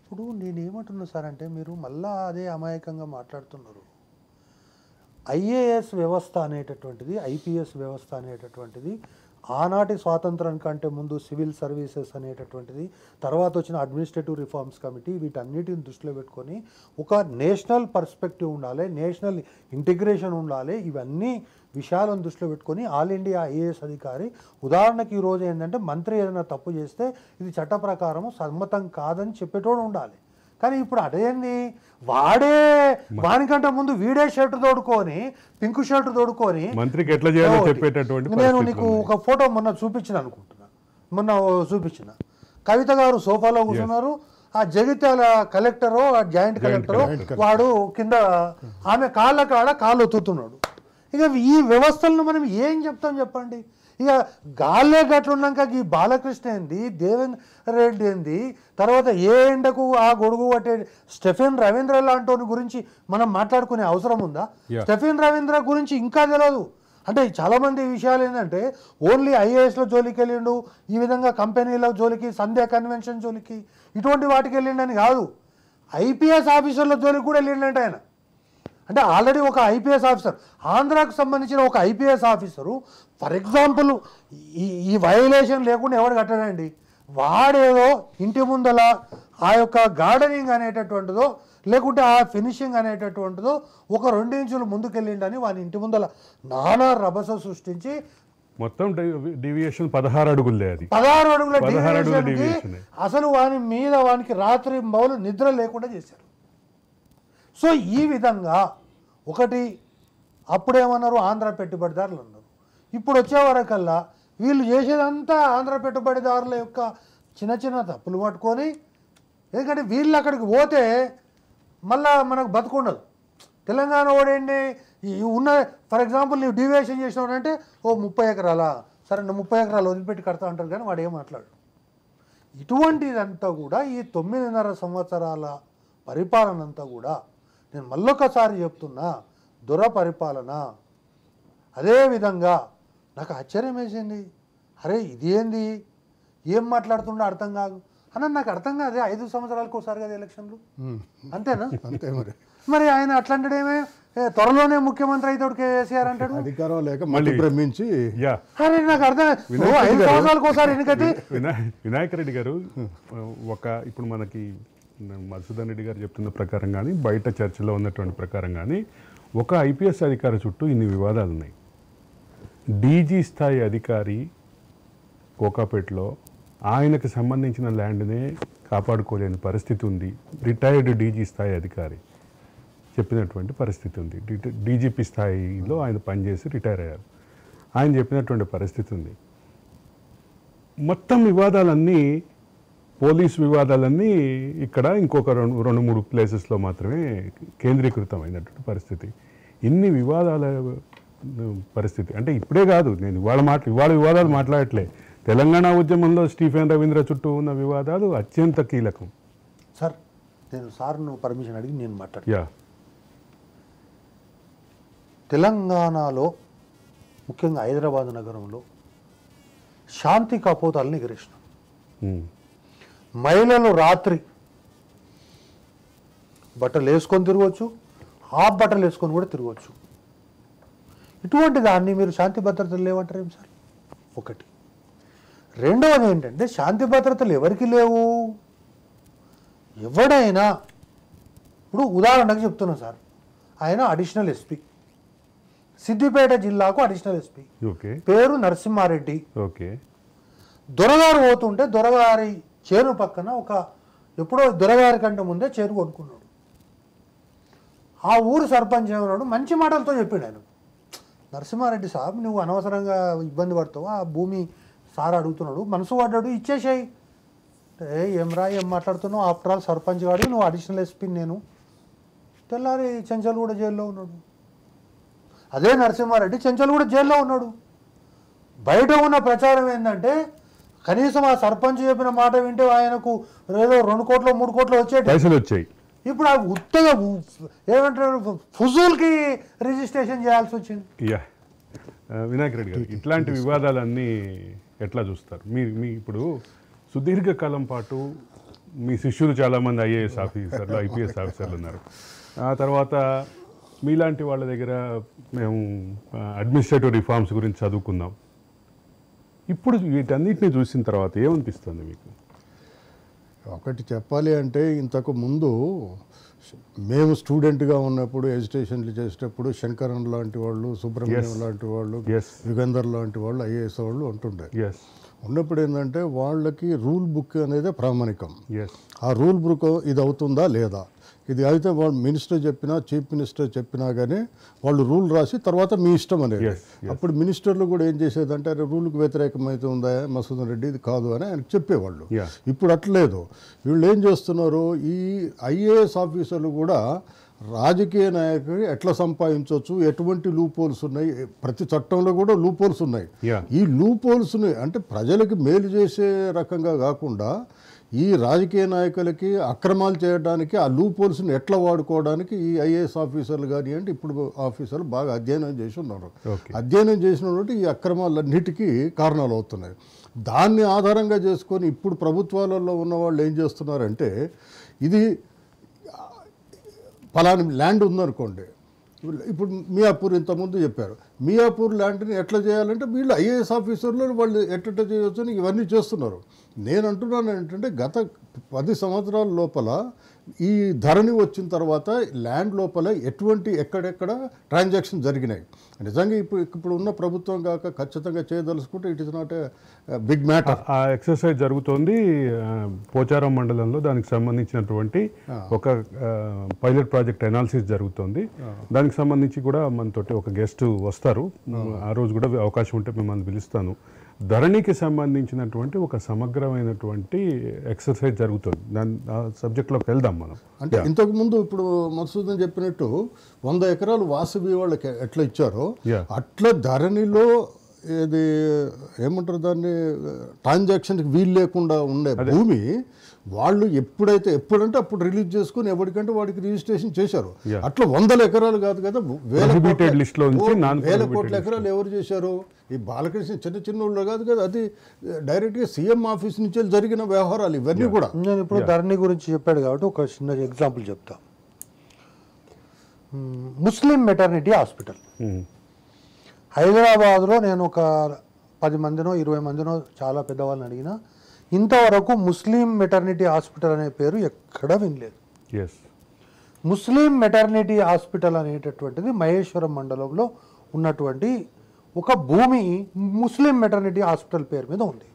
ఇప్పుడు నేనేమంటున్నా సార్ అంటే మీరు మళ్ళా అదే అమాయకంగా మాట్లాడుతున్నారు. ఐఏఎస్ వ్యవస్థ అనేటటువంటిది, ఐపీఎస్ వ్యవస్థ అనేటటువంటిది ఆనాటి స్వాతంత్రం కంటే ముందు సివిల్ సర్వీసెస్ అనేటటువంటిది, తర్వాత వచ్చిన అడ్మినిస్ట్రేటివ్ రిఫార్మ్స్ కమిటీ, వీటన్నిటిని దృష్టిలో పెట్టుకొని ఒక నేషనల్ పర్స్పెక్టివ్ ఉండాలి, నేషనల్ ఇంటిగ్రేషన్ ఉండాలి. ఇవన్నీ విషయాలను దృష్టిలో పెట్టుకొని ఆల్ ఇండియా ఐఏఎస్ అధికారి ఉదాహరణకి ఈరోజు ఏంటంటే మంత్రి ఏదైనా తప్పు చేస్తే ఇది చట్ట ప్రకారం సమ్మతం కాదని చెప్పేటోడు ఉండాలి. కానీ ఇప్పుడు అదేంది, వానికంటే ముందు వీడే షర్ట్ తోడుకొని పింక్ షర్ట్ తోడుకొని మంత్రికి ఎట్లా చేయాలో చెప్పేటటువంటి. నేను నీకు ఒక ఫోటో మొన్న చూపించిన కవిత గారు సోఫాలో కూర్చున్నారు, ఆ జగిత్యాల కలెక్టరు ఆ జాయింట్ కలెక్టరు వాడు కింద ఆమె కాళ్ళ కాళ్ళు ఒత్తుతున్నాడు. ఇక ఈ వ్యవస్థలను మనం ఏం చెప్తాం చెప్పండి. ఇక గాల్లే గట్లున్నాక ఈ బాలకృష్ణ ఏంది, దేవేంద్ర రెడ్డి ఏంది, తర్వాత ఏ ఎండకు ఆ గొడుగు పట్టే స్టెఫెన్ రవీంద్ర లాంటి గురించి మనం మాట్లాడుకునే అవసరం ఉందా? స్టెఫెన్ రవీంద్ర గురించి ఇంకా తెలియదు. అంటే చాలామంది విషయాలు ఏంటంటే ఓన్లీ ఐఏఎస్లో జోలికి వెళ్ళిండు, ఈ విధంగా కంపెనీల జోలికి, సంధ్యా కన్వెన్షన్ జోలికి, ఇటువంటి వాటికి వెళ్ళిండని కాదు, ఐపీఎస్ ఆఫీసర్ల జోలికి కూడా వెళ్ళిండంటే ఆయన. అంటే ఆల్రెడీ ఒక ఐపీఎస్ ఆఫీసర్, ఆంధ్రాకు సంబంధించిన ఒక ఐపీఎస్ ఆఫీసరు ఫర్ ఎగ్జాంపుల్ ఈ వయలేషన్ లేకుండా ఎవడు కట్టడండి, వాడేదో ఇంటి ముందల ఆ యొక్క గార్డెనింగ్ అనేటటువంటిదో లేకుంటే ఆ ఫినిషింగ్ అనేటటువంటిదో ఒక 2 ఇంచులు ముందుకెళ్ళిండని వాని ఇంటి ముందల నానా రభస సృష్టించి మొత్తం డీవియేషన్ 16 అడుగులే అది. 16 అడుగుల 16 అడుగుల డీవియేషన్కి డీవియేషన్. అసలు వాని మీద వానికి రాత్రి మౌలు నిద్ర లేకుండా చేశారు. సో ఈ విధంగా ఒకటి అప్పుడేమన్నారు ఆంధ్ర పెట్టుబడిదారులు అన్నారు. ఇప్పుడు వచ్చేవరకల్లా వీళ్ళు చేసేదంతా ఆంధ్ర పెట్టుబడిదారుల యొక్క చిన్న చిన్న తప్పులు పట్టుకొని, ఎందుకంటే వీళ్ళు అక్కడికి పోతే మళ్ళా మనకు బతుకుండదు. తెలంగాణ ఓడేంటి ఉన్న ఫర్ ఎగ్జాంపుల్ నీవు డీవియేషన్ చేసినావంటే ఓ 30 ఎకరాలా, సరే నువ్వు 30 ఎకరాలు వదిలిపెట్టి కడతా అంటారు కానీ వాడు ఏం మాట్లాడు. ఇటువంటిదంతా కూడా ఈ 9.5 సంవత్సరాల పరిపాలన అంతా కూడా నేను మళ్ళొకసారి చెప్తున్నా, దురపరిపాలన. అదేవిధంగా నాకు ఆశ్చర్యం వేసింది, అరే ఇది ఏంది, ఏం మాట్లాడుతుండో అర్థం కాదు అన్న. నాకు అర్థం కాదు, 5 సంవత్సరాలకు ఒకసారి కదా ఎలక్షన్లు, అంతేనా? అంతే మరి. మరి ఆయన అట్లాంటిదేమే త్వరలోనే ముఖ్యమంత్రి అవుతాడు కేసీఆర్ అంటాడు. అధికారం లేక మళ్ళీ భ్రమించి అరే నాకు అర్థం 5 సంవత్సరాలకు ఒకసారి ఎన్నికటి. వినాయక రెడ్డి గారు ఇప్పుడు మనకి మధుసూదన్ రెడ్డి గారు చెప్తున్న ప్రకారం కానీ బయట చర్చలో ఉన్నటువంటి ప్రకారం కానీ ఒక ఐపీఎస్ అధికారి చుట్టూ ఇన్ని వివాదాలు ఉన్నాయి. డీజీ స్థాయి అధికారి కోకాపేటలో ఆయనకు సంబంధించిన ల్యాండ్నే కాపాడుకోలేని పరిస్థితి ఉంది. రిటైర్డ్ డీజీ స్థాయి అధికారి చెప్పినటువంటి పరిస్థితి ఉంది. డీజీపీ స్థాయిలో ఆయన పనిచేసి రిటైర్ అయ్యారు. ఆయన చెప్పినటువంటి పరిస్థితి ఉంది. మొత్తం వివాదాలన్నీ పోలీస్ వివాదాలన్నీ ఇక్కడ ఇంకొక 2-3 ప్లేసెస్లో మాత్రమే కేంద్రీకృతమైనటువంటి పరిస్థితి. ఇన్ని వివాదాల పరిస్థితి అంటే ఇప్పుడే కాదు, నేను ఇవాళ వివాదాలు మాట్లాడట్లే. తెలంగాణ ఉద్యమంలో స్టీఫెన్ రవీంద్ర చుట్టూ ఉన్న వివాదాలు అత్యంత కీలకం. సార్ నేను సార్ను పర్మిషన్ అడిగి నేను మాట్లాడతాను. తెలంగాణలో ముఖ్యంగా హైదరాబాద్ నగరంలో శాంతి కపోతాలను ఎగిరేసిన మహిళలు రాత్రి బట్టలు వేసుకొని తిరగవచ్చు, హాఫ్ బట్టలు వేసుకొని కూడా తిరగవచ్చు. ఇటువంటి దాన్ని మీరు శాంతి భద్రతలు లేవంటారు ఏం సార్? ఒకటి. రెండవది ఏంటంటే శాంతి భద్రతలు ఎవరికి లేవు? ఎవడైనా ఇప్పుడు ఉదాహరణకు చెప్తున్నా సార్, ఆయన అడిషనల్ ఎస్పీ, సిద్దిపేట జిల్లాకు అడిషనల్ ఎస్పీ, పేరు నరసింహారెడ్డి. దొరగారు పోతుంటే దొరగారి చేరు పక్కన ఎప్పుడో దొరగారి కంటే ముందే చేరు కొనుక్కున్నాడు. ఆ ఊరు సర్పంచ్ ఏమన్నాడు, మంచి మాటలతో చెప్పాడు ఆయన, నరసింహారెడ్డి సాబ్ నువ్వు అనవసరంగా ఇబ్బంది పడతావు, ఆ భూమి సార్ అడుగుతున్నాడు, మనసు పడ్డాడు, ఇచ్చేసాయి. ఏం మాట్లాడుతున్నావు, ఆఫ్టర్ ఆల్ సర్పంచ్ గాడు, నువ్వు అడిషనల్ ఎస్పీ. నేను తెల్లారి చెంచల్ కూడా జైల్లో ఉన్నాడు. అదే నరసింహారెడ్డి చెంచల్ కూడా జైల్లో ఉన్నాడు. బయట ఉన్న ప్రచారం ఏంటంటే కనీసం ఆ సర్పంచ్ చెప్పిన మాట వింటే ఆయనకు ఏదో 2 కోట్లు 3 కోట్లు వచ్చాయి. ఇప్పుడు ఆ ఉత్తగా ఏమంటారు ఫుజూల్కి రిజిస్ట్రేషన్ చేయాల్సి వచ్చింది. వినాయక్ రెడ్డి గారు, ఇట్లాంటి వివాదాలన్నీ ఎట్లా చూస్తారు? మీ ఇప్పుడు సుదీర్ఘకాలం పాటు మీ శిష్యులు చాలామంది ఐఏఎస్ ఆఫీసర్లు, ఐపీఎస్ ఆఫీసర్లు ఉన్నారు. ఆ తర్వాత మీలాంటి వాళ్ళ దగ్గర మేము అడ్మినిస్ట్రేటివ్ రిఫార్మ్స్ గురించి చదువుకున్నాం. ఇప్పుడు వీటన్నిటిని చూసిన తర్వాత ఏమనిపిస్తుంది మీకు? ఒకటి చెప్పాలి అంటే, ఇంతకు ముందు మేము స్టూడెంట్గా ఉన్నప్పుడు ఎడ్యుకేషన్లు చేసేటప్పుడు శంకరన్ లాంటి వాళ్ళు, సుబ్రహ్మణ్యం లాంటి వాళ్ళు, యుగంధర్ లాంటి వాళ్ళు ఐఏఎస్ వాళ్ళు ఉంటుండే. ఉన్నప్పుడు ఏంటంటే వాళ్ళకి రూల్ బుక్ అనేది ప్రామాణికం. ఆ రూల్ బుక్ ఇది అవుతుందా లేదా, ఇది అయితే వాళ్ళు మినిస్టర్ చెప్పినా, చీఫ్ మినిస్టర్ చెప్పినా కానీ వాళ్ళు రూల్ రాసి తర్వాత మీ ఇష్టం అనేది. అప్పుడు మినిస్టర్లు కూడా ఏం చేసేదంటే, అరే రూల్కి వ్యతిరేకమైతే ఉందా మధుసూదన్ రెడ్డి, ఇది కాదు అని ఆయనకు చెప్పేవాళ్ళు. ఇప్పుడు అట్లేదు. వీళ్ళు ఏం చేస్తున్నారు, ఈ ఐఏఎస్ ఆఫీసర్లు కూడా రాజకీయ నాయకులు ఎట్లా సంపాదించవచ్చు, ఎటువంటి లూపోల్స్ ఉన్నాయి, ప్రతి చట్టంలో కూడా లూపోల్స్ ఉన్నాయి. ఈ లూపోల్స్ని అంటే ప్రజలకి మేలు చేసే రకంగా కాకుండా ఈ రాజకీయ నాయకులకి అక్రమాలు చేయడానికి ఆ లూపోల్స్ని ఎట్లా వాడుకోవడానికి ఈ ఐఏఎస్ ఆఫీసర్లు కానివ్వండి, ఇప్పుడు ఆఫీసర్లు బాగా అధ్యయనం చేసి ఉన్నారు. అధ్యయనం చేసినటువంటి ఈ అక్రమాలన్నిటికీ కారణాలు అవుతున్నాయి. దాన్ని ఆధారంగా చేసుకొని ఇప్పుడు ప్రభుత్వాలలో ఉన్న వాళ్ళు ఏం చేస్తున్నారంటే, ఇది ఫలాని ల్యాండ్ ఉందనుకోండి, ఇప్పుడు మియాపూర్ ఇంతకుముందు చెప్పారు, మియాపూర్ ల్యాండ్ని ఎట్లా చేయాలంటే వీళ్ళు ఐఏఎస్ ఆఫీసర్లు వాళ్ళు ఎట్ట చేయవచ్చు అని ఇవన్నీ చేస్తున్నారు. నేను అంటున్నాను ఏంటంటే, గత 10 సంవత్సరాల లోపల ఈ ధరణి వచ్చిన తర్వాత ల్యాండ్ లోపల ఎక్కడెక్కడ ట్రాన్సాక్షన్ జరిగినాయి. నిజంగా ఇప్పుడు ఉన్న ప్రభుత్వం కాక ఖచ్చితంగా చేయదలుచుకుంటే it is not a big matter. ఆ ఎక్సర్సైజ్ జరుగుతోంది పోచారం మండలంలో. దానికి సంబంధించినటువంటి ఒక పైలట్ ప్రాజెక్ట్ అనాలిసిస్ జరుగుతోంది. దానికి సంబంధించి కూడా మనతోటి ఒక గెస్ట్ వస్తారు. ఆ రోజు కూడా అవకాశం ఉంటే మిమ్మల్ని పిలుస్తాను. ధరణికి సంబంధించినటువంటి ఒక సమగ్రమైనటువంటి ఎక్సర్సైజ్ జరుగుతుంది. దాని ఆ సబ్జెక్ట్లోకి వెళ్దాం మనం. అంటే ఇంతకుముందు ఇప్పుడు మధుసూదన్ చెప్పినట్టు 100 ఎకరాలు వాసవి వాళ్ళకి ఎట్లా ఇచ్చారో అట్లా ధరణిలో ఇది ఏమంటారు దాన్ని ట్రాన్సాక్షన్కి వీలు లేకుండా ఉండే భూమి వాళ్ళు ఎప్పుడంటే అప్పుడు రిలీజ్ చేసుకుని ఎవరికంటే వాడికి రిజిస్ట్రేషన్ చేశారు. అట్లా 100 ఎకరాలు కాదు కదా, వేల కోట్ల ఎకరాలు ఎవరు చేశారు? ఈ బాలకృష్ణ చిన్న వాళ్ళు కాదు కదా, అది డైరెక్ట్గా సీఎం ఆఫీస్ నుంచి జరిగిన వ్యవహారాలు ఇవన్నీ కూడా. నేను ఇప్పుడు ధరణి గురించి చెప్పాడు కాబట్టి ఒక చిన్న ఎగ్జాంపుల్ చెప్తా. ముస్లిం మెటర్నిటీ హాస్పిటల్ హైదరాబాద్లో నేను ఒక 10 మందినో 20 మందినో చాలా పెద్దవాళ్ళని అడిగినా ఇంతవరకు ముస్లిం మెటర్నిటీ హాస్పిటల్ అనే పేరు ఎక్కడా వినలేదు. ముస్లిం మెటర్నిటీ హాస్పిటల్ అనేటటువంటిది మహేశ్వరం మండలంలో ఉన్నటువంటి ఒక భూమి ముస్లిం మెటర్నిటీ హాస్పిటల్ పేరు మీద ఉంది.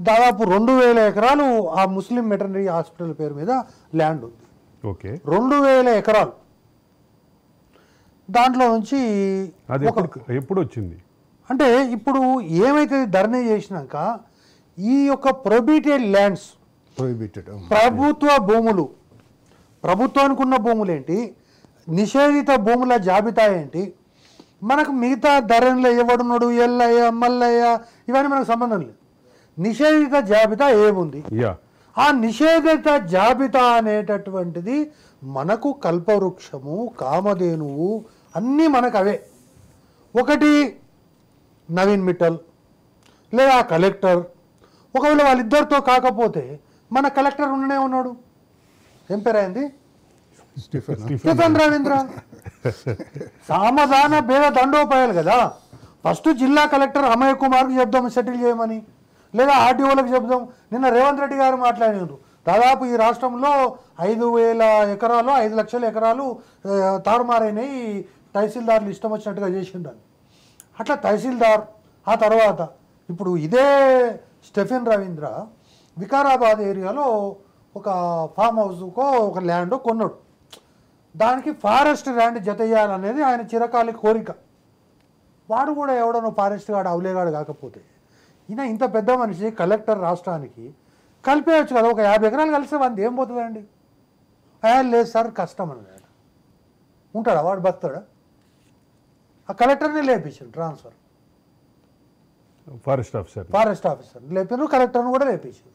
దాదాపు 2000 ఎకరాలు ఆ ముస్లిం మెటర్నిటీ హాస్పిటల్ పేరు మీద ల్యాండ్ ఉంది. 2000 ఎకరాలు. దాంట్లో నుంచి ఎప్పుడు వచ్చింది అంటే ఇప్పుడు ఏమైతే ధరణి చేసినాక ఈ యొక్క ప్రొహిబిటెడ్ ల్యాండ్స్, ప్రభుత్వ భూములు, ప్రభుత్వానికి ఉన్న భూములు ఏంటి, నిషేధిత భూముల జాబితా ఏంటి, మనకు మిగతా ధరణిలో ఎవడున్నాడు, ఎల్లయ్య మల్లయ్య ఇవన్నీ మనకు సంబంధం లేదు. నిషేధిత జాబితా ఏముంది, ఆ నిషేధిత జాబితా అనేటటువంటిది మనకు కల్పవృక్షము, కామధేనువు అన్నీ మనకు అవే. ఒకటి నవీన్ మిట్టల్ లేదా కలెక్టర్. ఒకవేళ వాళ్ళిద్దరితో కాకపోతే మన కలెక్టర్ ఉండనే ఉన్నాడు, ఏం పేరైంది, స్టీఫెన్ రవీంద్ర. సామధాన భేద దండోపాయాలు కదా. ఫస్ట్ జిల్లా కలెక్టర్ అమయ్ కుమార్కి చెప్దాం సెటిల్ చేయమని, లేదా ఆర్టీఓలకు చెప్దాం. నిన్న రేవంత్ రెడ్డి గారు మాట్లాడినారు, దాదాపు ఈ రాష్ట్రంలో 5000 ఎకరాలు 5 లక్షల ఎకరాలు తారుమారైనాయి, తహసీల్దార్లు ఇష్టం వచ్చినట్టుగా చేసిండని. అట్లా తహసీల్దార్, ఆ తర్వాత ఇప్పుడు ఇదే స్టెఫెన్ రవీంద్ర వికారాబాద్ ఏరియాలో ఒక ఫామ్ హౌస్కో ఒక ల్యాండ్ కొన్నాడు. దానికి ఫారెస్ట్ ల్యాండ్ జతయ్యాలనేది ఆయన చిరకాలి కోరిక. వాడు కూడా ఎవడనో ఫారెస్ట్ గాడు అవులేగాడు కాకపోతే ఈయన ఇంత పెద్ద మనిషి కలెక్టర్ రాష్ట్రానికి కలిపేయచ్చు కదా, ఒక 50 ఎకరాలు కలిస్తే వాడిని ఏం పోతుందండి? లేదు సార్ కష్టం అన్నాడు. ఉంటాడా వాడు, బతాడా? ఆ కలెక్టర్ని లేపించారు ట్రాన్స్ఫర్, ఫారెస్ట్ ఆఫీసర్ లేపారు, కలెక్టర్ని కూడా లేపించారు.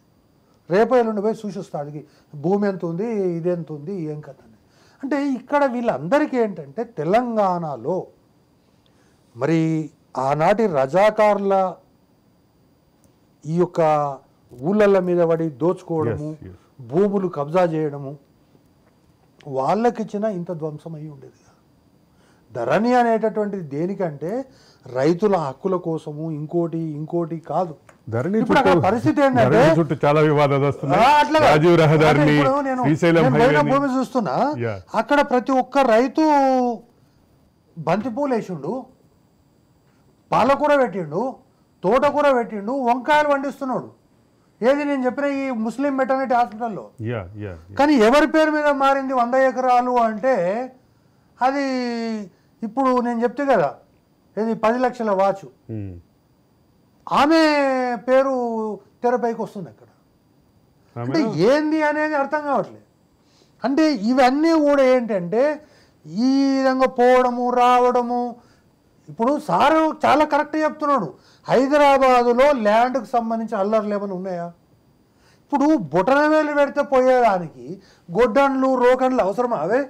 రేపు ఎల్లుండి పోయి చూసిస్తాడు భూమి ఎంత ఉంది, ఇది ఎంత ఉంది, ఏం కథ అని. అంటే ఇక్కడ వీళ్ళందరికీ ఏంటంటే తెలంగాణలో మరి ఆనాటి రజాకార్ల ఈ యొక్క ఊళ్ళ మీద పడి దోచుకోవడము, భూములు కబ్జా చేయడము, వాళ్ళకిచ్చిన ఇంత ధ్వంసం అయ్యి ఉండేది. ధరణి అనేటటువంటిది దేనికంటే రైతుల హక్కుల కోసము, ఇంకోటి కాదు. పరిస్థితి ఏంటంటే చాలా వివాదాలు వస్తున్నాయి. భూమి చూస్తున్నా, అక్కడ ప్రతి ఒక్క రైతు బంతిపూలు వేసిండు, పాలకూర పెట్టిండు, తోటకూర పెట్టిండు, వంకాయలు పండిస్తున్నాడు. ఏది నేను చెప్పిన ఈ ముస్లిం మెటర్నిటీ హాస్పిటల్లో. కానీ ఎవరి పేరు మీద మారింది 100 ఎకరాలు అంటే అది ఇప్పుడు నేను చెప్తే కదా, ఇది 10 లక్షల వాచ్, ఆమె పేరు తెరపైకి వస్తుంది అక్కడ. అంటే ఏంది అనేది అర్థం కావట్లేదు. అంటే ఇవన్నీ కూడా ఏంటంటే ఈ విధంగా పోవడము రావడము. ఇప్పుడు సారు చాలా కరెక్ట్ చెప్తున్నాడు, హైదరాబాదులో ల్యాండ్కి సంబంధించి అల్లర్లు ఏమైనా ఉన్నాయా? ఇప్పుడు బొటనవేలు పెడితే పోయేదానికి గొడ్డన్లు రోకన్లు అవసరం అవే?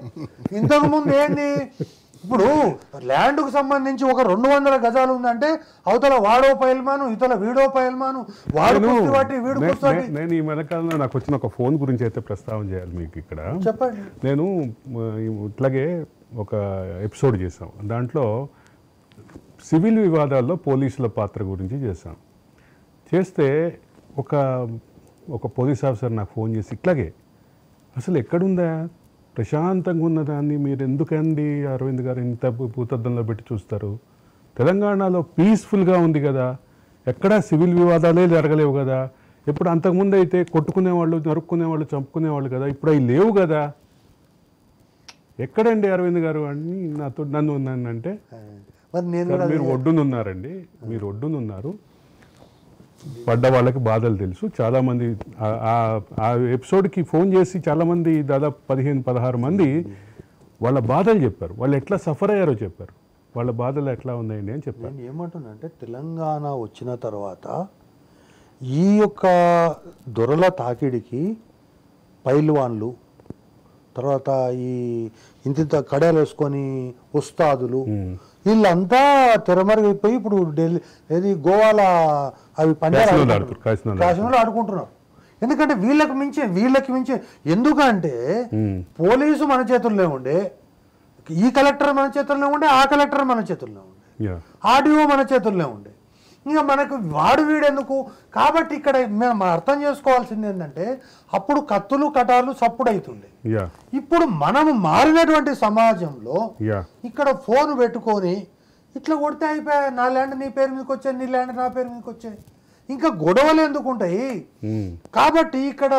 ఇంతకుముందు ఏంది, ఇప్పుడు ల్యాండ్కు సంబంధించి ఒక 200 గజాలు ఉందంటే అవతల వాడో పైల్మాను, ఇతల వీడో పైల్మాను, వాడు వీడు. నేను ఈ మధ్యకాలంలో నాకు వచ్చిన ఒక ఫోన్ గురించి అయితే ప్రస్తావన చేయాలి మీకు ఇక్కడ. చెప్పండి. నేను ఇట్లాగే ఒక ఎపిసోడ్ చేసాం, దాంట్లో సివిల్ వివాదాల్లో పోలీసుల పాత్ర గురించి చేశాం. చేస్తే ఒక ఒక పోలీస్ ఆఫీసర్ నాకు ఫోన్ చేసి ఇట్లాగే అసలు ఎక్కడుందా ప్రశాంతంగా ఉన్నదాన్ని మీరు ఎందుకండి అరవింద్ గారు ఇంత భూతద్దంలో పెట్టి చూస్తారు, తెలంగాణలో పీస్ఫుల్గా ఉంది కదా, ఎక్కడా సివిల్ వివాదాలే జరగలేవు కదా, ఇప్పుడు అంతకుముందు అయితే కొట్టుకునేవాళ్ళు నరుక్కునేవాళ్ళు చంపుకునేవాళ్ళు కదా, ఇప్పుడు అవి లేవు కదా, ఎక్కడండి అరవింద్ గారు అని నన్ను ఉన్నానంటే మరి నేను సార్ మీరు ఒడ్డునున్నారండి, మీరు ఒడ్డునున్నారు, పడ్డ వాళ్ళకి బాధలు తెలుసు. చాలామంది ఆ ఎపిసోడ్కి ఫోన్ చేసి చాలామంది దాదాపు 15-16 మంది వాళ్ళ బాధలు చెప్పారు, వాళ్ళు ఎట్లా సఫర్ అయ్యారో చెప్పారు, వాళ్ళ బాధలు ఎట్లా ఉన్నాయండి అని చెప్పారు. నేను ఏమంటున్నా అంటే తెలంగాణ వచ్చిన తర్వాత ఈ యొక్క దొరల తాకిడికి పైల్వాన్లు, తర్వాత ఈ ఇంత కడాలు వేసుకొని ఉస్తాదులు వీళ్ళంతా తెరమరిగిపోయి ఇప్పుడు ఢిల్లీ ఏది గోవాల అవి కాశీలో ఆడుకుంటున్నారు. ఎందుకంటే వీళ్ళకి మించి ఎందుకంటే పోలీసు మన చేతుల్లో ఉండే, ఈ కలెక్టర్ మన చేతుల్లో ఉండే, ఆ కలెక్టర్ మన చేతుల్లో ఉండే, ఆర్డీఓ మన చేతుల్లో ఉండే, ఇంకా మనకు వాడు వీడెందుకు. కాబట్టి ఇక్కడ మనం అర్థం చేసుకోవాల్సింది ఏంటంటే అప్పుడు కత్తులు కటార్లు సప్పుడు అవుతుండే, ఇప్పుడు మనము మారినటువంటి సమాజంలో ఇక్కడ ఫోన్ పెట్టుకొని ఇట్లా కొడితే అయిపోయా, నా ల్యాండ్ నీ పేరు మీదకి వచ్చాయి, నీ ల్యాండ్ నా పేరు మీదకి వచ్చాయి, ఇంకా గొడవలు ఎందుకు ఉంటాయి. కాబట్టి ఇక్కడ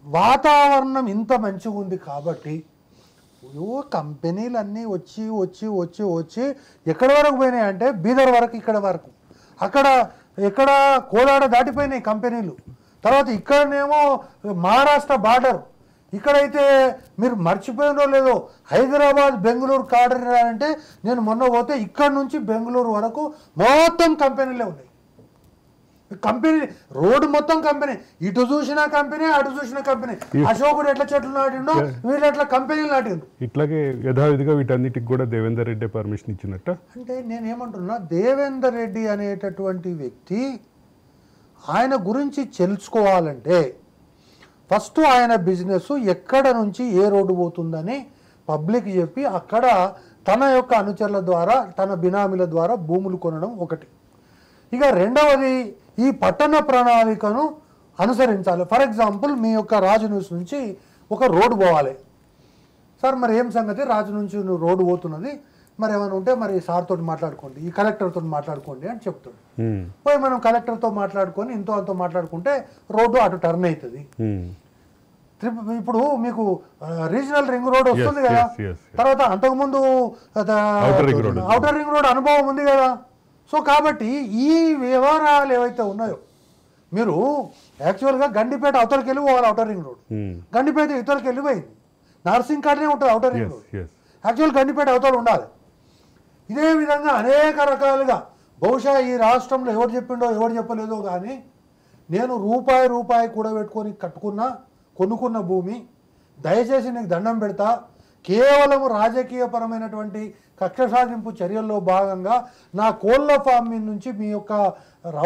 వాతావరణం ఇంత మంచిగా ఉంది కాబట్టి కంపెనీలు అన్నీ వచ్చి వచ్చి వచ్చి వచ్చి ఎక్కడి వరకు పోయినాయి అంటే బీదర్ వరకు, ఇక్కడ వరకు, అక్కడ ఎక్కడ కోలాడ దాటిపోయినాయి కంపెనీలు. తర్వాత ఇక్కడనేమో మహారాష్ట్ర బార్డర్, ఇక్కడైతే మీరు మర్చిపోయినో లేదో హైదరాబాద్ బెంగళూరు కారిడార్ అంటే నేను మొన్న పోతే ఇక్కడ నుంచి బెంగళూరు వరకు మొత్తం కంపెనీలే ఉన్నాయి. కంపెనీ రోడ్డు మొత్తం కంపెనీ, ఇటు చూసిన కంపెనీ అటు చూసిన కంపెనీ. అశోకుడు ఎట్లా చెట్లు నాటిండో వీళ్ళు ఎట్లా కంపెనీలు నాటిండు. ఇట్లాగే యథావిధిగా వీటన్నిటికి కూడా దేవేందర్ రెడ్డి పర్మిషన్ ఇచ్చినట్ట. అంటే నేనేమంటున్నా, దేవేందర్ రెడ్డి అనేటటువంటి వ్యక్తి ఆయన గురించి తెలుసుకోవాలంటే ఫస్ట్ ఆయన బిజినెస్ ఎక్కడ నుంచి ఏ రోడ్డు పోతుందని పబ్లిక్ చెప్పి అక్కడ తన యొక్క అనుచరుల ద్వారా తన బినామీల ద్వారా భూములు కొనడం ఒకటి. ఇక రెండవది ఈ పట్టణ ప్రణాళికను అనుసరించాలి. ఫర్ ఎగ్జాంపుల్ మీ యొక్క రాజు నుంచి ఒక రోడ్డు పోవాలి సార్, మరి ఏం సంగతి, రాజు నుంచి రోడ్డు పోతున్నది, మరి ఏమైనా ఉంటే మరి సార్ తోటి మాట్లాడుకోండి, ఈ కలెక్టర్తో మాట్లాడుకోండి అని చెప్తాడు. పోయి మనం కలెక్టర్తో మాట్లాడుకొని ఇంతో అంతో మాట్లాడుకుంటే రోడ్డు అటు టర్న్ అవుతుంది. ఇప్పుడు మీకు రీజనల్ రింగ్ రోడ్ వస్తుంది కదా, తర్వాత అంతకుముందు ఔటర్ రింగ్ రోడ్ అనుభవం ఉంది కదా. సో కాబట్టి ఈ వ్యవహారాలు ఏవైతే ఉన్నాయో, మీరు యాక్చువల్గా గండిపేట అవతలకి వెళ్ళి పోవాలి ఔటర్ రింగ్ రోడ్, గండిపేట ఇవతలకి వెళ్ళిపోయింది, నర్సింగ్ కాడనే ఉంటుంది outer ring road, actual Gandipet అవతల ఉండాలి. ఇదే విధంగా అనేక రకాలుగా బహుశా ఈ రాష్ట్రంలో ఎవరు చెప్పిండో ఎవరు చెప్పలేదో కానీ నేను రూపాయి కూడబెట్టుకొని కొనుక్కున్న భూమి, దయచేసి నీకు దండం పెడతా, కేవలం రాజకీయపరమైనటువంటి కక్ష సాధింపు చర్యల్లో భాగంగా నా కోళ్ళ ఫామ్ మీద నుంచి మీ యొక్క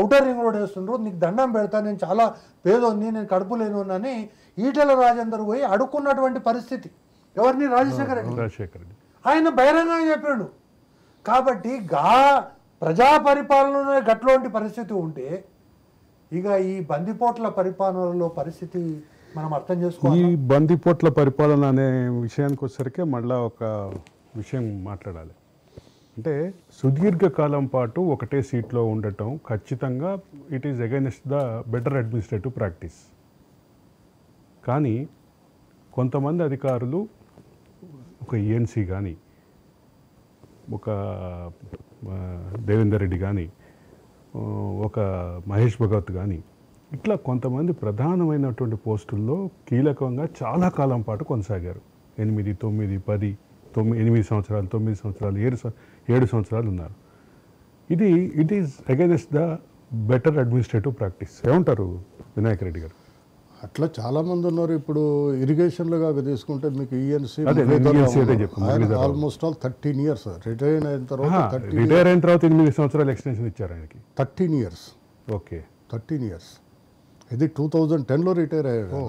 ఔటర్ రింగ్ రోడ్ వేస్తుండ్రు, నీకు దండం పెడతా, నేను చాలా పేదోన్ని, నేను కడుపు లేనోనని ఈటెల రాజేందర్ పోయి అడుక్కున్నటువంటి పరిస్థితి. ఎవరిని? రాజశేఖర రెడ్డి. ఆయన బహిరంగంగా చెప్పాడు. కాబట్టి ప్రజా పరిపాలనలో గట్లాంటి పరిస్థితి ఉంటే ఇక ఈ బందిపోట్ల పరిపాలనలో పరిస్థితి మనం అర్థం చేసుకోవాలి. ఈ బందిపోట్ల పరిపాలన అనే విషయానికి వచ్చేసరికి మళ్ళీ ఒక విషయం మాట్లాడాలి. అంటే సుదీర్ఘకాలం పాటు ఒకటే సీట్లో ఉండటం ఖచ్చితంగా it is against the better administrative practice. కానీ కొంతమంది అధికారులు, ఒక ఈఎన్సీ కానీ, ఒక దేవేందర్ రెడ్డి కానీ, ఒక మహేష్ భగవత్ కానీ, ఇట్లా కొంతమంది ప్రధానమైనటువంటి పోస్టుల్లో కీలకంగా చాలా కాలం పాటు కొనసాగారు. 8, 9, 10, 8 సంవత్సరాలు, 9 సంవత్సరాలు, 7 సంవత్సరాలు ఉన్నారు. It is against the better administrative practice. ఏమంటారు వినాయక్ రెడ్డి గారు? అట్లా చాలామంది ఉన్నారు. ఇప్పుడు ఇరిగేషన్లుగా తీసుకుంటే మీకు ENC almost all 13 years retire అయిన తర్వాత 8 సంవత్సరాలు ఎక్స్టెన్షన్ ఇచ్చారు ఆయనకి. 13 years. Okay, 13 years. ఇది 2010లో రిటైర్ అయ్యాడు.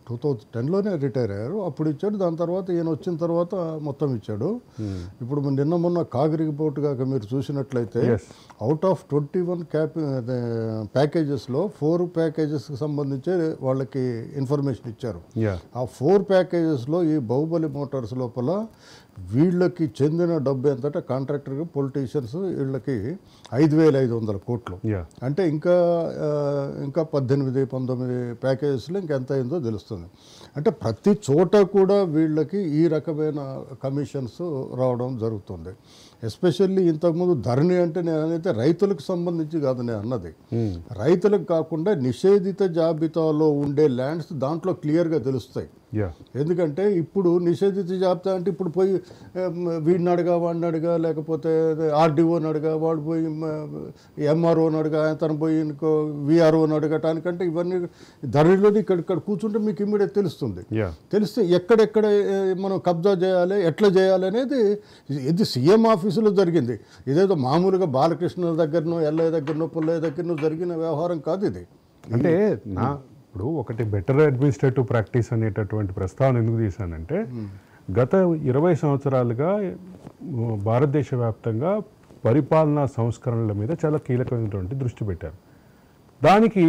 2010లోనే రిటైర్ అయ్యారు. అప్పుడు ఇచ్చాడు. దాని తర్వాత ఈయన వచ్చిన తర్వాత మొత్తం ఇచ్చాడు. ఇప్పుడు నిన్న మొన్న కాగ్ రిపోర్ట్ కాక మీరు చూసినట్లయితే అవుట్ ఆఫ్ 21 ప్యాకేజెస్లో 4 ప్యాకేజెస్కి సంబంధించి వాళ్ళకి ఇన్ఫర్మేషన్ ఇచ్చారు. ఆ 4 ప్యాకేజెస్లో ఈ బాహుబలి మోటార్స్ లోపల వీళ్ళకి చెందిన డబ్బు ఎంతంటే కాంట్రాక్టర్కి, పొలిటీషియన్స్ వీళ్ళకి 5,500 కోట్లు. అంటే ఇంకా 18-19 ప్యాకేజెస్లో ఇంకెంత అయిందో తెలుస్తుంది. అంటే ప్రతి చోట కూడా వీళ్ళకి ఈ రకమైన కమిషన్స్ రావడం జరుగుతుంది. ఎస్పెషల్లీ ఇంతకుముందు ధరణి అంటే నేనైతే రైతులకు సంబంధించి కాదు నేను అన్నది. రైతులకు కాకుండా నిషేధిత జాబితాలో ఉండే ల్యాండ్స్ దాంట్లో క్లియర్గా తెలుస్తాయి. ఎందుకంటే ఇప్పుడు నిషేధిత జాబితా అంటే ఇప్పుడు పోయి వీడిని అడగా, వాడిని అడగా, లేకపోతే ఆర్డీఓని అడగా, వాడు పోయి ఎంఆర్ఓని అడగా, తను పోయి ఇంకో విఆర్ఓని అడగటానికంటే ఇవన్నీ ధరణిలోని ఇక్కడ కూర్చుంటే మీకు ఇమ్మీడియట్ తెలుస్తుంది. తెలిస్తే ఎక్కడెక్కడ మనం కబ్జా చేయాలి, ఎట్లా చేయాలి అనేది ఇది సీఎం ఆఫీసులో జరిగింది. ఇదేదో మామూలుగా బాలకృష్ణ దగ్గరనో, ఎల్లయ్య దగ్గరనో, పుల్లయ్య దగ్గరనో జరిగిన వ్యవహారం కాదు ఇది. అంటే ఇప్పుడు ఒకటి బెటర్ అడ్మినిస్ట్రేటివ్ ప్రాక్టీస్ అనేటటువంటి ప్రస్తావన ఎందుకు తీశానంటే గత 20 సంవత్సరాలుగా భారతదేశ వ్యాప్తంగా పరిపాలనా సంస్కరణల మీద చాలా కీలకమైనటువంటి దృష్టి పెట్టారు. దానికి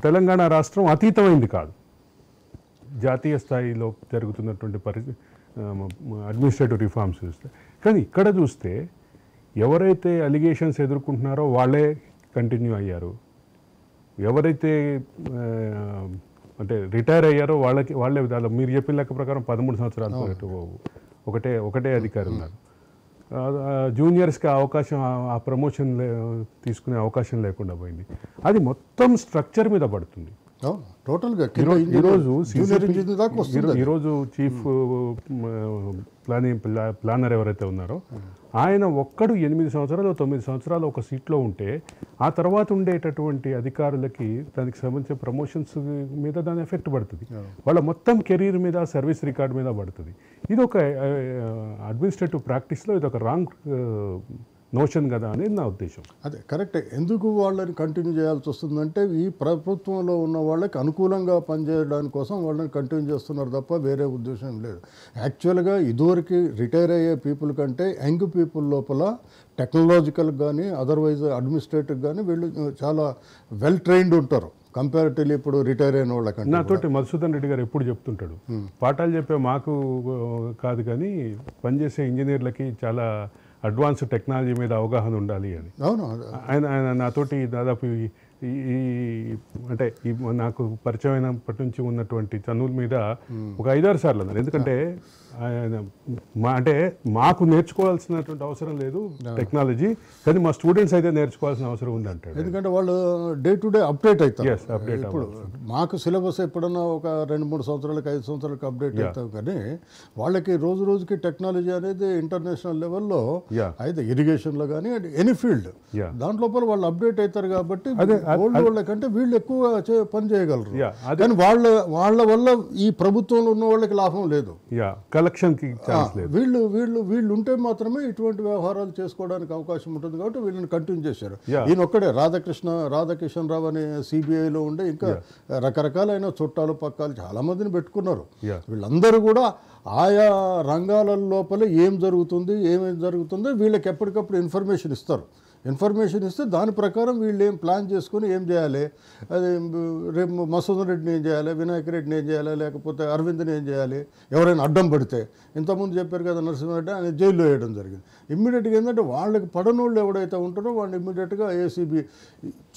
తెలంగాణ రాష్ట్రం అతీతమైంది కాదు. జాతీయ స్థాయిలో జరుగుతున్నటువంటి అడ్మినిస్ట్రేటివ్ రిఫార్మ్స్ చూస్తే, కానీ ఇక్కడ చూస్తే ఎవరైతే అలిగేషన్స్ ఎదుర్కొంటున్నారో వాళ్ళే కంటిన్యూ అయ్యారు. ఎవరైతే అంటే రిటైర్ అయ్యారో వాళ్ళే విధాలు మీరు చెప్పిన లెక్క ప్రకారం 13 సంవత్సరాల పాటు ఒకటే అధికారి ఉన్నారు. జూనియర్స్కి అవకాశం, ఆ ప్రమోషన్ తీసుకునే అవకాశం లేకుండా పోయింది. అది మొత్తం స్ట్రక్చర్ మీద పడుతుంది. టోటల్గా ఈరోజు చీఫ్ ప్లానర్ ఎవరైతే ఉన్నారో ఆయన ఒక్కడు 8 సంవత్సరాలు 9 సంవత్సరాలు ఒక సీట్లో ఉంటే ఆ తర్వాత ఉండేటటువంటి అధికారులకి దానికి సంబంధించిన ప్రమోషన్స్ మీద దాని ఎఫెక్ట్ పడుతుంది. వాళ్ళ మొత్తం కెరీర్ మీద, సర్వీస్ రికార్డ్ మీద పడుతుంది. ఇది ఒక అడ్మినిస్ట్రేటివ్ ప్రాక్టీస్లో ఇది ఒక రాంగ్ నోషన్ కదా అనేది నా ఉద్దేశం. అదే కరెక్టే. ఎందుకు వాళ్ళని కంటిన్యూ చేయాల్సి వస్తుందంటే ఈ ప్రభుత్వంలో ఉన్న వాళ్ళకి అనుకూలంగా పనిచేయడానికి కోసం వాళ్ళని కంటిన్యూ చేస్తున్నారు తప్ప వేరే ఉద్దేశం లేదు. యాక్చువల్గా ఇదివరకు రిటైర్ అయ్యే పీపుల్ కంటే యంగ్ పీపుల్ లోపల టెక్నాలజికల్ కానీ అదర్వైజ్ అడ్మినిస్ట్రేటివ్ కానీ వీళ్ళు చాలా వెల్ ట్రైన్డ్ ఉంటారు కంపారిటివ్లీ ఇప్పుడు రిటైర్ అయిన వాళ్ళకంటే. నాతోటి మధుసూదన్ రెడ్డి గారు ఎప్పుడు చెప్తుంటాడు, పాఠాలు చెప్పే మాకు కాదు కానీ పనిచేసే ఇంజనీర్లకి చాలా అడ్వాన్స్ టెక్నాలజీ మీద అవగాహన ఉండాలి అని. అవును, ఆయన నాతోటి దాదాపు అంటే నాకు పరిచయం అయినప్పటి నుంచి ఉన్నటువంటి చనువుల మీద ఒక 5-6 సార్లు అన్నారు. ఎందుకంటే ఆయన అంటే మాకు నేర్చుకోవాల్సినటువంటి అవసరం లేదు టెక్నాలజీ, కానీ మా స్టూడెంట్స్ అయితే నేర్చుకోవాల్సిన అవసరం ఉంది అంటాడు. ఎందుకంటే వాళ్ళు డే టు డే అప్డేట్ అవుతారు. ఇప్పుడు మాకు సిలబస్ ఎప్పుడన్నా ఒక 2-3 సంవత్సరాలకు 5 సంవత్సరాలకు అప్డేట్ అవుతాం, కానీ వాళ్ళకి రోజు రోజుకి టెక్నాలజీ అనేది ఇంటర్నేషనల్ లెవెల్లో అయితే ఇరిగేషన్లో కానీ ఎనీ ఫీల్డ్ దాంట్లోపల వాళ్ళు అప్డేట్ అవుతారు. కాబట్టి ఓల్డ్ వాళ్ళకంటే వీళ్ళు ఎక్కువ పని చేయగలరు. కానీ వాళ్ళ వల్ల ఈ ప్రభుత్వంలో ఉన్న వాళ్ళకి లాభం లేదు, కలెక్షన్కి వీళ్ళు ఉంటే మాత్రమే ఇటువంటి వ్యవహారాలు చేసుకోవడానికి అవకాశం ఉంటుంది. కాబట్టి వీళ్ళని కంటిన్యూ చేశారు. ఈయన ఒక్కడే రాధాకిషన్ రావు అనే సిబిఐలో ఉండే ఇంకా రకరకాలైన చుట్టాలు పక్కాలు చాలా మందిని పెట్టుకున్నారు. వీళ్ళందరూ కూడా ఆయా రంగాల లోపల ఏం జరుగుతుందో వీళ్ళకి ఎప్పటికప్పుడు ఇన్ఫర్మేషన్ ఇస్తారు. ఇన్ఫర్మేషన్ ఇస్తే దాని ప్రకారం వీళ్ళు ఏం ప్లాన్ చేసుకుని ఏం చేయాలి, అది రేపు మసూదన్ రెడ్డిని ఏం చేయాలి, వినాయక్ రెడ్డిని ఏం చేయాలి, లేకపోతే అరవింద్ని ఏం చేయాలి, ఎవరైనా అడ్డం పడితే ఇంతకుముందు చెప్పారు కదా నరసింహారెడ్డి ఆయన జైల్లో వేయడం జరిగింది. ఇమ్మీడియట్గా ఏంటంటే వాళ్ళకి పడనోళ్ళు ఎవడైతే ఉంటారో వాళ్ళు ఇమ్మీడియట్గా ఏసీబీ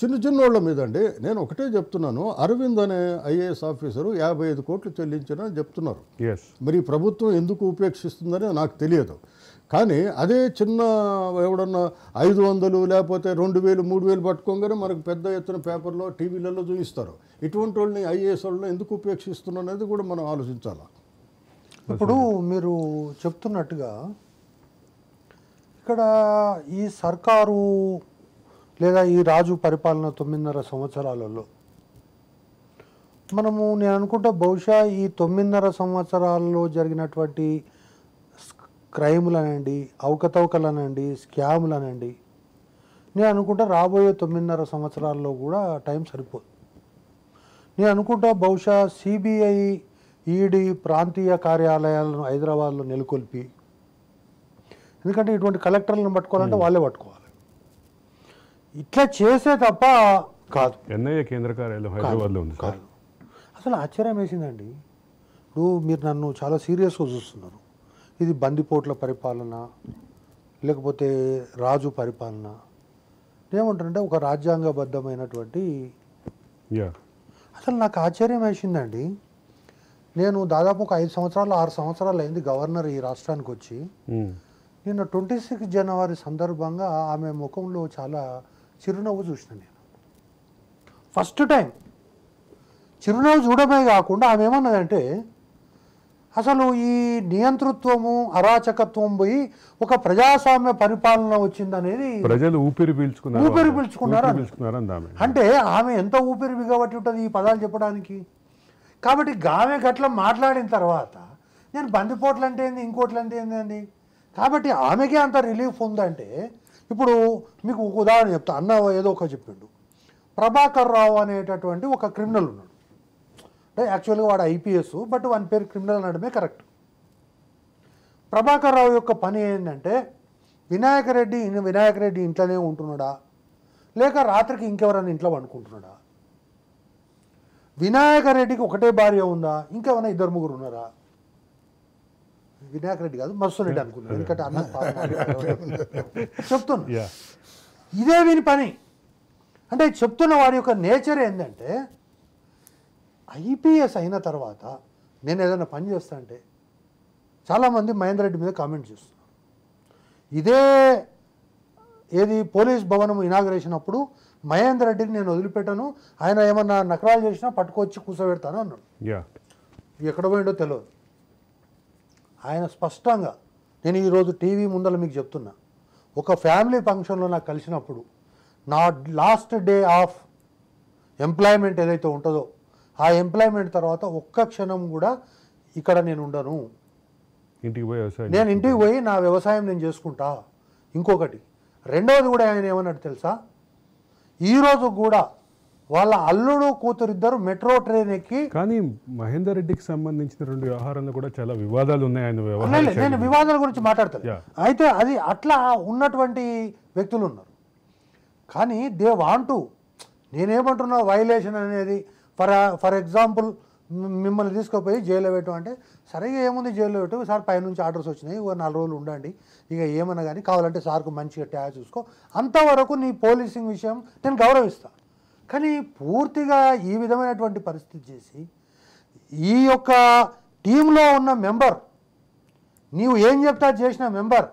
చిన్న వాళ్ళ మీద అండి. నేను ఒకటే చెప్తున్నాను, అరవింద్ అనే ఐఏఎస్ ఆఫీసరు 55 కోట్లు చెల్లించారని చెప్తున్నారు. మరి ప్రభుత్వం ఎందుకు ఉపేక్షిస్తుందని నాకు తెలియదు. కానీ అదే చిన్న ఎవడన్నా 500 లేకపోతే 2000 3000 పట్టుకోగానే మనకు పెద్ద ఎత్తున పేపర్లో టీవీలలో చూపిస్తారు. ఇటువంటి వాళ్ళని ఐఏఎస్ వాళ్ళని ఎందుకు ఉపేక్షిస్తున్నారు అనేది కూడా మనం ఆలోచించాలి. ఇప్పుడు మీరు చెప్తున్నట్టుగా ఇక్కడ ఈ సర్కారు లేదా ఈ రాజు పరిపాలన 9.5 సంవత్సరాలలో నేను అనుకుంటా బహుశా ఈ 9.5 సంవత్సరాల్లో జరిగినటువంటి క్రైములనండి, అవకతవకలనండి, స్కాములనండి, నేను అనుకుంటా రాబోయే 9.5 సంవత్సరాల్లో కూడా టైం సరిపోదు. నేను అనుకుంటా బహుశా సిబిఐ ఈడీ ప్రాంతీయ కార్యాలయాలను హైదరాబాద్లో నెలకొల్పి, ఎందుకంటే ఇటువంటి కలెక్టర్లను పట్టుకోవాలంటే వాళ్ళే పట్టుకోవాలి, ఇట్లా చేసే తప్ప కాదు. ఎన్ఐఏ కేంద్ర కార్యాలయం హైదరాబాద్లో ఉంది సార్. కాదు. అసలు ఆశ్చర్యం వేసిందండి. ఇప్పుడు మీరు నన్ను చాలా సీరియస్గా చూస్తున్నారు. ఇది బందిపోట్ల పరిపాలన లేకపోతే రాజు పరిపాలన, ఏమంటారంటే ఒక రాజ్యాంగబద్ధమైనటువంటి. యా, అసలు నాకు ఆశ్చర్యం వేసిందండి. నేను దాదాపు ఒక 5 సంవత్సరాలు 6 సంవత్సరాలు అయింది గవర్నర్ ఈ రాష్ట్రానికి వచ్చి. నిన్న 26 జనవరి సందర్భంగా ఆమె ముఖంలో చాలా చిరునవ్వు చూసిన నేను ఫస్ట్ టైం. చిరునవ్వు చూడమే కాకుండా ఆమె ఏమన్నదంటే అసలు ఈ నియంతృత్వము అరాచకత్వం పోయి ఒక ప్రజాస్వామ్య పరిపాలన వచ్చిందనేది ప్రజలు ఊపిరి పీల్చుకున్నారు. అంటే ఆమె ఎంత ఊపిరి బిగబట్టి ఉంటుంది ఈ పదాలు చెప్పడానికి. కాబట్టి ఆమె గట్ల మాట్లాడిన తర్వాత నేను బందిపోట్లు అంటే ఏంది ఇంకోట్లు అంటే ఏందండి. కాబట్టి ఆమెకే అంత రిలీఫ్ ఉందంటే, ఇప్పుడు మీకు ఒక ఉదాహరణ చెప్తా. అన్న ఏదో ఒక చెప్పిండు, ప్రభాకర్ రావు అనేటటువంటి ఒక క్రిమినల్ ఉన్నాడు. అంటే యాక్చువల్గా వాడు ఐపీఎస్, బట్ వాని పేరు క్రిమినల్ అనడమే కరెక్ట్. ప్రభాకర్ రావు యొక్క పని ఏంటంటే వినాయక రెడ్డి ఇంట్లోనే ఉంటున్నాడా లేక రాత్రికి ఇంకెవరైనా ఇంట్లో వండుకుంటున్నాడా, వినాయక రెడ్డికి ఒకటే భార్య ఉందా, ఇంకెవరైనా 2-3 ఉన్నారా, వినాయక రెడ్డి కాదు మస్తు రెడ్డి అనుకున్నాను, ఎందుకంటే అన్న చెప్తున్నా ఇదే విని పని. అంటే చెప్తున్న వాడి యొక్క నేచర్ ఏంటంటే ఐపీఎస్ అయిన తర్వాత నేను ఏదైనా పని చేస్తా అంటే చాలామంది మహేందర్ రెడ్డి మీద కామెంట్ చేస్తున్నారు. ఇదే ఏది పోలీస్ భవనం ఇనాగరేషన్ అప్పుడు మహేందర్ రెడ్డిని నేను వదిలిపెట్టాను, ఆయన ఏమన్నా నకరాలు చేసినా పట్టుకొచ్చి కూర్చోబెడతాను అన్నాడు. ఎక్కడ పోయిండో తెలియదు. ఆయన స్పష్టంగా, నేను ఈరోజు టీవీ ముందర మీకు చెప్తున్నా, ఒక ఫ్యామిలీ ఫంక్షన్లో నాకు కలిసినప్పుడు నా లాస్ట్ డే ఆఫ్ ఎంప్లాయ్మెంట్ ఏదైతే ఉంటుందో ఆ ఎంప్లాయ్మెంట్ తర్వాత ఒక్క క్షణం కూడా ఇక్కడ నేను ఉండను, నేను ఇంటికి పోయి నా వ్యవసాయం నేను చేసుకుంటా. ఇంకొకటి రెండవది కూడా ఆయన ఏమన్నాడు తెలుసా, ఈరోజు కూడా వాళ్ళ అల్లుడు కూతురు ఇద్దరు మెట్రో ట్రైన్ ఎక్కి. కానీ మహేందర్ రెడ్డికి సంబంధించిన 2 వ్యవహారాల్లో కూడా చాలా వివాదాలు ఉన్నాయి. నేను వివాదాల గురించి మాట్లాడతాను. అయితే అది అట్లా ఉన్నటువంటి వ్యక్తులు ఉన్నారు. కానీ దే వాంట్, నేనేమంటున్నా వైలేషన్ అనేది ఫర్ ఎగ్జాంపుల్ మిమ్మల్ని తీసుకుపోయి జైల్లో పెట్టు అంటే, సరిగా ఏముంది జైల్లో పెట్టు సార్, పైనుంచి ఆర్డర్స్ వచ్చినాయి, 4 రోజులు ఉండండి, ఇక ఏమన్నా కానీ కావాలంటే సార్కు మంచిగా ట్యాగ్ చూసుకో, అంతవరకు నీ పోలీసింగ్ విషయం నేను గౌరవిస్తాను. కానీ పూర్తిగా ఈ విధమైనటువంటి పరిస్థితి చేసి ఈ యొక్క టీంలో ఉన్న మెంబర్, నీవు ఏం చెప్తా చేసిన మెంబర్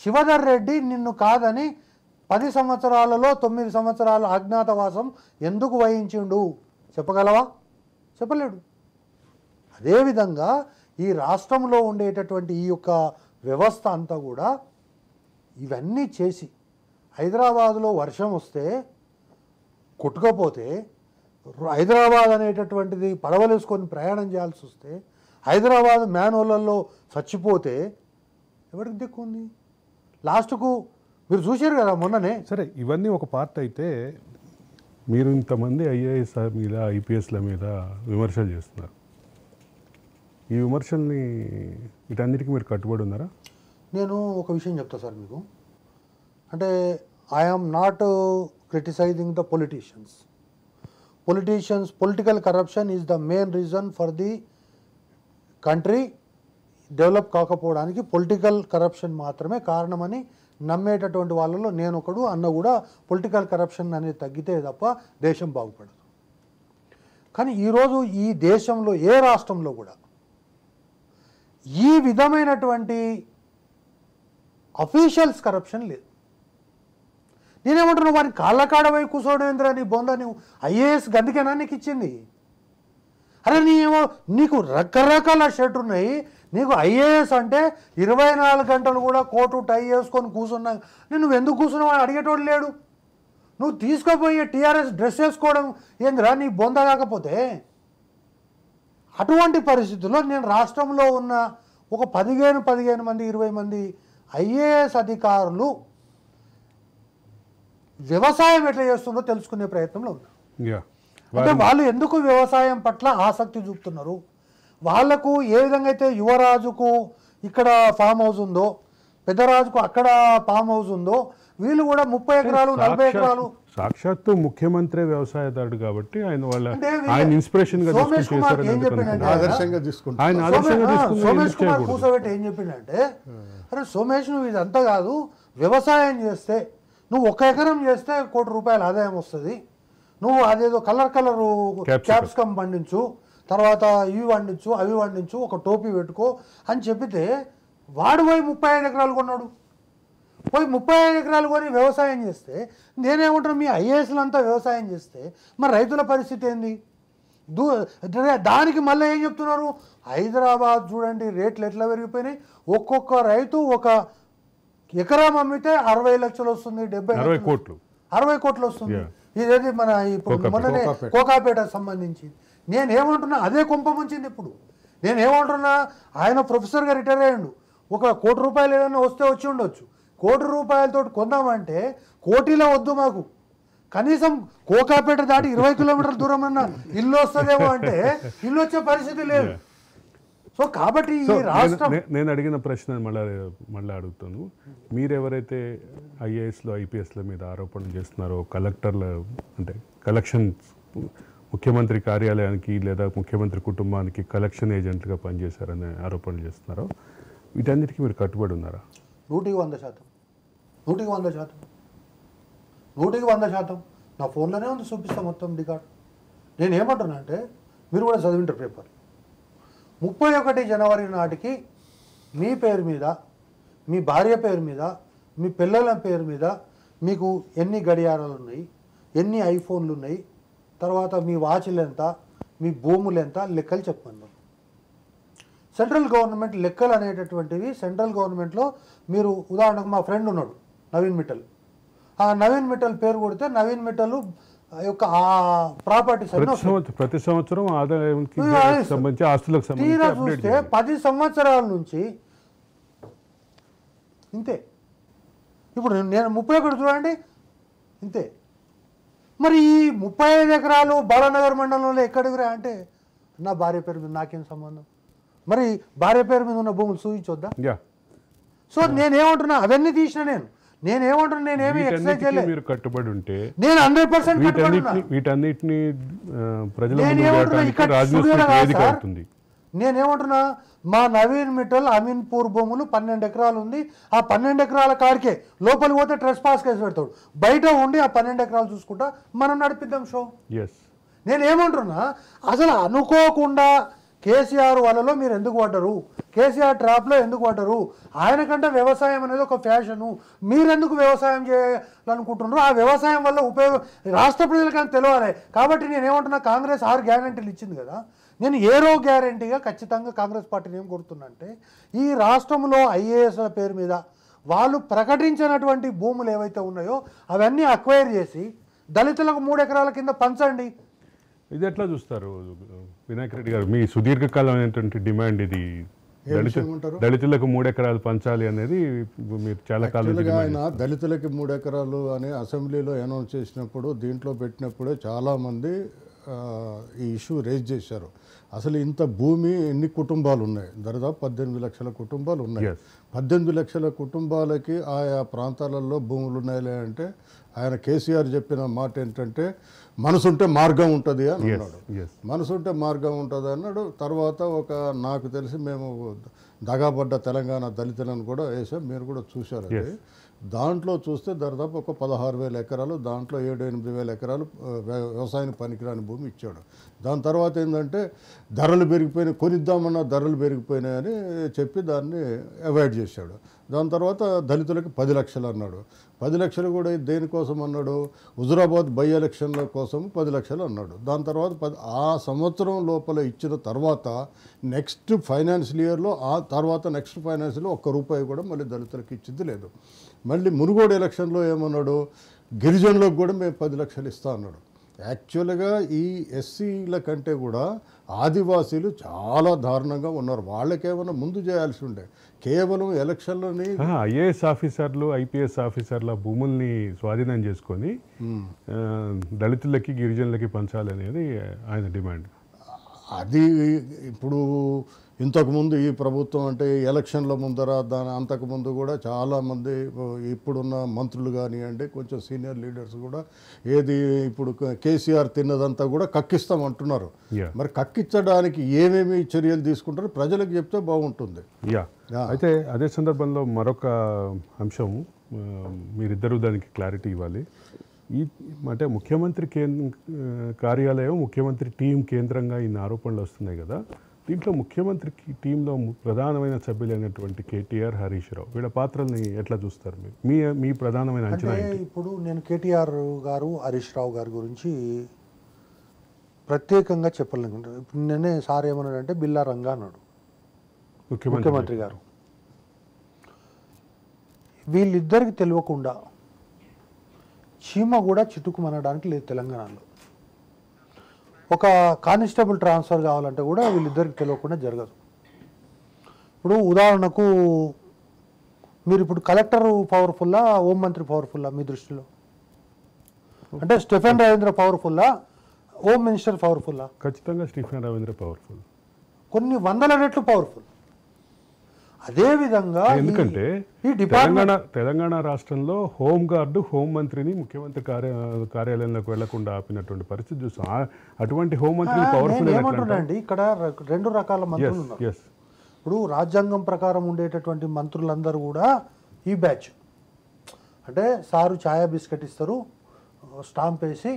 శివధర్ రెడ్డి నిన్ను కాదని 10 సంవత్సరాలలో 9 సంవత్సరాల అజ్ఞాతవాసం ఎందుకు వహించిండు చెప్పగలవా? చెప్పలేడు. అదేవిధంగా ఈ రాష్ట్రంలో ఉండేటటువంటి ఈ యొక్క వ్యవస్థ అంతా కూడా ఇవన్నీ చేసి హైదరాబాదులో వర్షం వస్తే కొట్టుకపోతే, హైదరాబాద్ అనేటటువంటిది పడవలేసుకొని ప్రయాణం చేయాల్సి వస్తే, హైదరాబాద్ మ్యాన్హోల్లలో చచ్చిపోతే ఎవరికి దిక్కు ఉంది? లాస్ట్కు మీరు చూశారు కదా మొన్ననే. సరే, ఇవన్నీ ఒక పార్ట్ అయితే, మీరు ఇంతమంది ఐఏఎస్ మీద ఐపీఎస్ల మీద విమర్శలు చేస్తున్నారు. ఈ విమర్శల్ని వీటన్నిటికీ మీరు కట్టుబడి ఉన్నారా? నేను ఒక విషయం చెప్తా సార్ మీకు. అంటే I am not criticising the politicians. Political corruption is the main reason for the country develop కాకపోవడానికి పొలిటికల్ కరప్షన్ మాత్రమే కారణమని నమ్మేటటువంటి వాళ్ళలో నేను ఒకడు. అన్న కూడా పొలిటికల్ కరప్షన్ అనేది తగ్గితే తప్ప దేశం బాగుపడదు. కానీ ఈరోజు ఈ దేశంలో ఏ రాష్ట్రంలో కూడా ఈ విధమైనటువంటి అఫీషియల్స్ కరప్షన్ లేదు. నేనేమంటున్నావు, వారిని కాళ్ళకాడ పోయి కూర్చోడేంద్ర నీ బొంద, నువ్వు ఐఏఎస్ గందుకేనా నీకు ఇచ్చింది? అరే నీకు రకరకాల షర్ట్ ఉన్నాయి, నీకు ఐఏఎస్ అంటే 24 గంటలు కూడా కోటు టై వేసుకొని కూర్చున్నా, నువ్వు ఎందుకు కూర్చున్నావు అని అడిగేటోడు లేడు. నువ్వు తీసుకుపోయి టీఆర్ఎస్ డ్రెస్ వేసుకోవడం ఏందిరా నీ బొంద కాకపోతే? అటువంటి పరిస్థితుల్లో నేను రాష్ట్రంలో ఉన్న ఒక 15 మంది 20 మంది ఐఏఎస్ అధికారులు వ్యవసాయం ఎట్లా చేస్తుందో తెలుసుకునే ప్రయత్నంలో ఉన్నా. అంటే వాళ్ళు ఎందుకు వ్యవసాయం పట్ల ఆసక్తి చూపుతున్నారు? వాళ్లకు ఏ విధంగా అయితే యువరాజుకు ఇక్కడ ఫామ్ హౌస్ ఉందో, పెద్దరాజుకు అక్కడ ఫామ్ హౌస్ ఉందో, వీళ్ళు కూడా 30 ఎకరాలు 40 ఎకరాలు. సాక్షాత్తు ముఖ్యమంత్రి వ్యవసాయదారుడు కాబట్టి అంటే ఆయన ఇన్స్పిరేషన్ గా సోమేష్ కుమార్ ఏం చెప్పిండంటే, ఆదర్శంగా తీసుకుంటారు. ఆయన ఆదర్శంగా సోమేష్ కుమార్ తీసుకుని కూర్చోబెట్టి ఏం చెప్పిండంటే, అరే సోమేష్ నువ్వు ఇదంతా కాదు, వ్యవసాయం చేస్తే నువ్వు 1 ఎకరం చేస్తే ₹1 కోటి ఆదాయం వస్తుంది, నువ్వు అదేదో కలర్ క్యాప్సికమ్ పండించు, తర్వాత ఇవి వండించు అవి వండించు, ఒక టోపీ పెట్టుకో అని చెప్పితే వాడు పోయి 35 ఎకరాలు కొన్నాడు. పోయి 35 ఎకరాలు కొని వ్యవసాయం చేస్తే, నేనేమంటాను, మీ ఐఏఎస్లు అంతా వ్యవసాయం చేస్తే మరి రైతుల పరిస్థితి ఏంది? దానికి మళ్ళీ ఏం చెప్తున్నారు, హైదరాబాద్ చూడండి రేట్లు ఎట్లా పెరిగిపోయినాయి. ఒక్కొక్క రైతు 1 ఎకరం అమ్మితే 60 లక్షలు వస్తుంది, 60 కోట్లు 60 కోట్లు వస్తుంది. ఇదేది మన ఇప్పుడు మొన్ననే కోకాపేటకు సంబంధించి. నేనేమంటున్నా, అదే కుంప ముంచింది. ఇప్పుడు నేనేమంటున్నా, ఆయన ప్రొఫెసర్గా రిటైర్ అయ్యాడు, ₹1 కోటి ఏదైనా వస్తే వచ్చి ఉండొచ్చు. ₹1 కోటి కొందామంటే కోటిలో వద్దు మాకు, కనీసం కోకాపేట దాటి 20 కిలోమీటర్ల దూరం అన్న ఇల్లు వస్తుందేమో అంటే ఇల్లు వచ్చే పరిస్థితి లేదు. సో కాబట్టి ఈ రాష్ట్రం, నేను అడిగిన ప్రశ్న మళ్ళీ అడుగుతాను. మీరెవరైతే ఐఏఎస్లో ఐపీఎస్ల మీద ఆరోపణలు చేస్తున్నారో, కలెక్టర్ల అంటే కలెక్షన్ ముఖ్యమంత్రి కార్యాలయానికి లేదా ముఖ్యమంత్రి కుటుంబానికి కలెక్షన్ ఏజెంట్గా పనిచేశారనే ఆరోపణలు చేస్తున్నారో, వీటన్నిటికీ మీరు కట్టుబడి ఉన్నారా? 100%. 100%. నా ఫోన్లోనే ఉంది, చూపిస్తాం మొత్తం రికార్డ్. నేనేమంటున్నా అంటే, మీరు కూడా చదివింటారు పేపర్. 31 జనవరి నాటికి మీ పేరు మీద, మీ భార్య పేరు మీద, మీ పిల్లల పేరు మీద మీకు ఎన్ని గడియారాలు ఉన్నాయి, ఎన్ని ఐఫోన్లు ఉన్నాయి, తర్వాత మీ వాచ్లు ఎంత, మీ భూములు ఎంత, లెక్కలు చెప్పమన్నారు. సెంట్రల్ గవర్నమెంట్ లెక్కలు అనేటటువంటివి సెంట్రల్ గవర్నమెంట్లో మీరు ఉదాహరణకు మా ఫ్రెండ్ ఉన్నాడు నవీన్ మిట్టల్. ఆ నవీన్ మిట్టల్ పేరు కొడితే నవీన్ మిట్టల్ యొక్క ఆ ప్రాపర్టీస్ ప్రతి సంవత్సరం ఆదాయానికి సంబంధించి ఆస్తులకు తీరా చూస్తే 10 సంవత్సరాల నుంచి ఇంతే. ఇప్పుడు నేను 31 చూడండి ఇంతే. మరి ఈ 35 ఎకరాలు బాలానగర్ మండలంలో ఎక్కడికి రా అంటే, నా భార్య పేరు మీద నాకేం సంబంధం? మరి భార్య పేరు మీద ఉన్న భూములు చూపించొద్దా? సో నేనేమంటున్నా, అవన్నీ తీసిన నేనేమంటున్నా, నేనేమి ఎక్సైజ్ చేయలేదు. మీరు కట్టుబడి ఉంటే నేను 100% కట్టుబడి ఉన్నా. వీటన్నిటిని ప్రజల ముందు వేయడానికి రాజనీతి వేదిక అవుతుంది. నేనేమంటున్నా, మా నవీన్ మిట్టల్ అమీన్పూర్ భూములు 12 ఎకరాలు ఉంది. ఆ 12 ఎకరాల కాడికే లోపలికి పోతే ట్రెస్ పాస్ కేసు పెడతాడు, బయట ఉండి ఆ 12 ఎకరాలు చూసుకుంటా మనం నడిపిద్దాం షో. నేనేమంటున్నా, అసలు అనుకోకుండా కేసీఆర్ వాళ్ళలో మీరు ఎందుకు పడ్డరు, కేసీఆర్ ట్రాప్లో ఎందుకు పడ్డరు? ఆయనకంటే వ్యవసాయం అనేది ఒక ఫ్యాషను, మీరెందుకు వ్యవసాయం చేయాలనుకుంటున్నారు? ఆ వ్యవసాయం వల్ల ఉపయోగం రాష్ట్ర ప్రజలకని తెలియాలి. కాబట్టి నేనేమంటున్నా, కాంగ్రెస్ 6 గ్యారెంటీలు ఇచ్చింది కదా, నేను ఏరో గ్యారెంటీగా ఖచ్చితంగా కాంగ్రెస్ పార్టీని ఏం కోరుతున్నా అంటే, ఈ రాష్ట్రంలో ఐఏఎస్ల పేరు మీద వాళ్ళు ప్రకటించినటువంటి భూములు ఏవైతే ఉన్నాయో అవన్నీ అక్వైర్ చేసి దళితులకు 3 ఎకరాల కింద పంచండి. ఇది ఎట్లా చూస్తారు వినాయక్ రెడ్డి గారు? మీ సుదీర్ఘకాలమైనటువంటి డిమాండ్ ఇది, దళితులకు 3 ఎకరాలు పంచాలి అనేది మీరు చాలా కాలం. ఆయన దళితులకి 3 ఎకరాలు అని అసెంబ్లీలో అనౌన్స్ చేసినప్పుడు, దీంట్లో పెట్టినప్పుడే చాలామంది ఈ ఇష్యూ రేజ్ చేశారు. అసలు ఇంత భూమి ఎన్ని కుటుంబాలు ఉన్నాయి? దాదాపు 18 లక్షల కుటుంబాలు ఉన్నాయి. 18 లక్షల కుటుంబాలకి ఆయా ప్రాంతాలలో భూములు ఉన్నాయిలే అంటే, ఆయన కేసీఆర్ చెప్పిన మాట ఏంటంటే, మనసుంటే మార్గం ఉంటుంది అని అన్నాడు. మనసుంటే మార్గం ఉంటుంది అన్నాడు. తర్వాత నాకు తెలిసి మేము దగాబడ్డ తెలంగాణ దళితులను కూడా వేసాం, మీరు కూడా చూశారు. అది దాంట్లో చూస్తే దాదాపు ఒక 16,000 ఎకరాలు, దాంట్లో 7-8 ఎకరాలు వ్యవసాయానికి పనికిరాని భూమి ఇచ్చాడు. దాని తర్వాత ఏంటంటే, ధరలు పెరిగిపోయినాయి, కొనిద్దామన్న ధరలు పెరిగిపోయినాయని చెప్పి దాన్ని అవాయిడ్ చేశాడు. దాని తర్వాత దళితులకి 10 లక్షలు అన్నాడు. 10 లక్షలు కూడా దేనికోసం అన్నాడు? హుజురాబాద్ బై ఎలక్షన్ల కోసం 10 లక్షలు అన్నాడు. దాని తర్వాత ఆ సంవత్సరం లోపల ఇచ్చిన తర్వాత నెక్స్ట్ ఫైనాన్షియల్ ఇయర్లో, ఆ తర్వాత నెక్స్ట్ ఫైనాన్షియల్లో ₹1 కూడా మళ్ళీ దళితులకు ఇచ్చింది లేదు. మళ్ళీ మునుగోడు ఎలక్షన్లో ఏమన్నాడు? గిరిజనులకు కూడా మేము 10 లక్షలు ఇస్తా అన్నాడు. యాక్చువల్గా ఈ ఎస్సీల కంటే కూడా ఆదివాసీలు చాలా దారుణంగా ఉన్నారు. వాళ్ళకేమైనా ముందు చేయాల్సి ఉండే. కేవలం ఎలక్షన్లని ఐఏఎస్ ఆఫీసర్లు ఐపీఎస్ ఆఫీసర్ల భూముల్ని స్వాధీనం చేసుకొని దళితులకి గిరిజనులకి పంచాలనేది ఆయన డిమాండ్. అది ఇప్పుడు ఇంతకుముందు ఈ ప్రభుత్వం అంటే ఎలక్షన్ల ముందర దాని అంతకుముందు కూడా చాలామంది ఇప్పుడున్న మంత్రులు కానివ్వండి, కొంచెం సీనియర్ లీడర్స్ కూడా ఏది ఇప్పుడు కేసీఆర్ తిన్నదంతా కూడా కక్కిస్తామంటున్నారు. మరి కక్కించడానికి ఏమేమి చర్యలు తీసుకుంటారో ప్రజలకు చెప్తే బాగుంటుంది. అయితే అదే సందర్భంలో మరొక అంశం, మీరిద్దరూ దానికి క్లారిటీ ఇవ్వాలి. అంటే ముఖ్యమంత్రి కార్యాలయం, ముఖ్యమంత్రి టీం కేంద్రంగా ఇన్ని ఆరోపణలు వస్తున్నాయి కదా. దీంట్లో ముఖ్యమంత్రి టీంలో ప్రధానమైన సభ్యులైనటువంటి కేటీఆర్, హరీష్ రావు, వీళ్ళ పాత్రల్ని ఎట్లా చూస్తారు మీరు? మీ ప్రధానమైన అంచనా ఏంటి? ఇప్పుడు నేను కేటీఆర్ గారు, హరీష్ రావు గారి గురించి ప్రత్యేకంగా చెప్పాలనుకుంటున్నాను. ఇప్పుడు నేనే సార్ ఏమన్నాడంటే బిల్లా రంగా అన్నాడు ముఖ్యమంత్రి గారు. వీళ్ళిద్దరికి తెలియకుండా చీమ కూడా చిటుకుమనడానికి లేదు తెలంగాణలో. ఒక కానిస్టేబుల్ ట్రాన్స్ఫర్ కావాలంటే కూడా వీళ్ళిద్దరికి తెలియకుండా జరగదు. ఇప్పుడు ఉదాహరణకు మీరు ఇప్పుడు కలెక్టర్ పవర్ఫుల్లా, హోంమంత్రి పవర్ఫుల్లా మీ దృష్టిలో? అంటే స్టెఫెన్ రవీంద్ర పవర్ఫుల్లా, హోమ్ మినిస్టర్ పవర్ఫుల్లా? ఖచ్చితంగా స్టెఫెన్ రవీంద్ర పవర్ఫుల్, కొన్ని వందల రెట్లు పవర్ఫుల్. అదేవిధంగా ఎందుకంటే తెలంగాణ రాష్ట్రంలో హోంగార్డు హోంమంత్రిని ముఖ్యమంత్రి కార్యాలయంలోకి వెళ్లకుండా ఆపినటువంటి పరిస్థితి చూస్తాం. అటువంటి హోంమంత్రిని పవర్ఫుల్ ఏమంటున్నాండి, ఇక్కడ రెండు రకాల మంత్రులు ఉన్నారు. ఇప్పుడు రాజ్యాంగం ప్రకారం ఉండేటటువంటి మంత్రులందరూ కూడా ఈ బ్యాచ్. అంటే సారు ఛాయా బిస్కెట్ ఇస్తారు, స్టాంప్ వేసి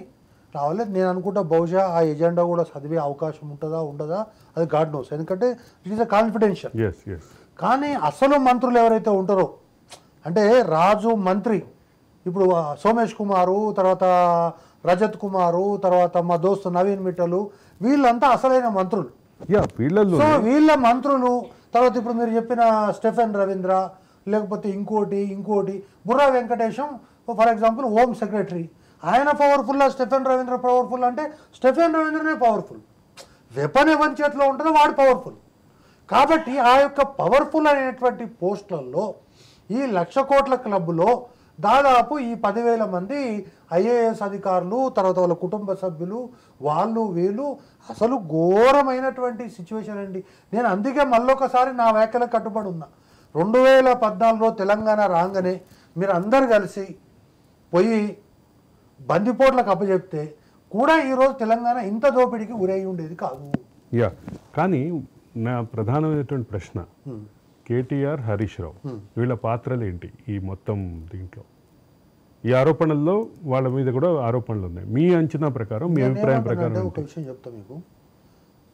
రావాలి. నేను అనుకుంటా బహుశా ఆ ఎజెండా కూడా చదివే అవకాశం ఉంటుందా ఉండదా అది గాడ్ నోస్, ఎందుకంటే ఇట్ ఈస్ అ కాన్ఫిడెన్షియల్. కానీ అసలు మంత్రులు ఎవరైతే ఉంటారో, అంటే రాజు మంత్రి, ఇప్పుడు సోమేష్ కుమారు, తర్వాత రజత్ కుమారు, తర్వాత మా దోస్తు నవీన్ మిట్టలు, వీళ్ళంతా అసలైన మంత్రులు. సో వీళ్ళ మంత్రులు తర్వాత ఇప్పుడు మీరు చెప్పిన స్టెఫెన్ రవీంద్ర, లేకపోతే ఇంకోటి Burra Venkatesham for example home secretary, ఆయన పవర్ఫుల్లా స్టెఫెన్ రవీంద్ర పవర్ఫుల్? అంటే స్టెఫెన్ రవీంద్రనే పవర్ఫుల్. వెపన్ ఎవరి చేతిలో ఉంటుందో వాడు పవర్ఫుల్. కాబట్టి ఆ యొక్క పవర్ఫుల్ అనేటువంటి పోస్టులలో ఈ 1,00,000 కోట్ల క్లబ్లో దాదాపు ఈ 10,000 మంది ఐఏఎస్ అధికారులు, తర్వాత వాళ్ళ కుటుంబ సభ్యులు, వీళ్ళు అసలు ఘోరమైనటువంటి సిచ్యువేషన్ అండి. నేను అందుకే మళ్ళొకసారి నా వ్యాఖ్యలకు కట్టుబడి ఉన్నా. 2014లో తెలంగాణ రాగానే మీరు అందరు కలిసి పోయి బందిపోట్లకు అప్పచెప్తే కూడా ఈరోజు తెలంగాణ ఇంత దోపిడీకి గురై ఉండేది కాదు. కానీ నా ప్రధానమైనటువంటి ప్రశ్న, కేటీఆర్, హరీష్ రావు వీళ్ళ పాత్రలు ఏంటి ఈ మొత్తం దీంట్లో? ఈ ఆరోపణల్లో వాళ్ళ మీద కూడా ఆరోపణలు ఉన్నాయి. మీ అంచనా ప్రకారం, మీ అభిప్రాయం ప్రకారం ఒక విషయం చెప్తా మీకు.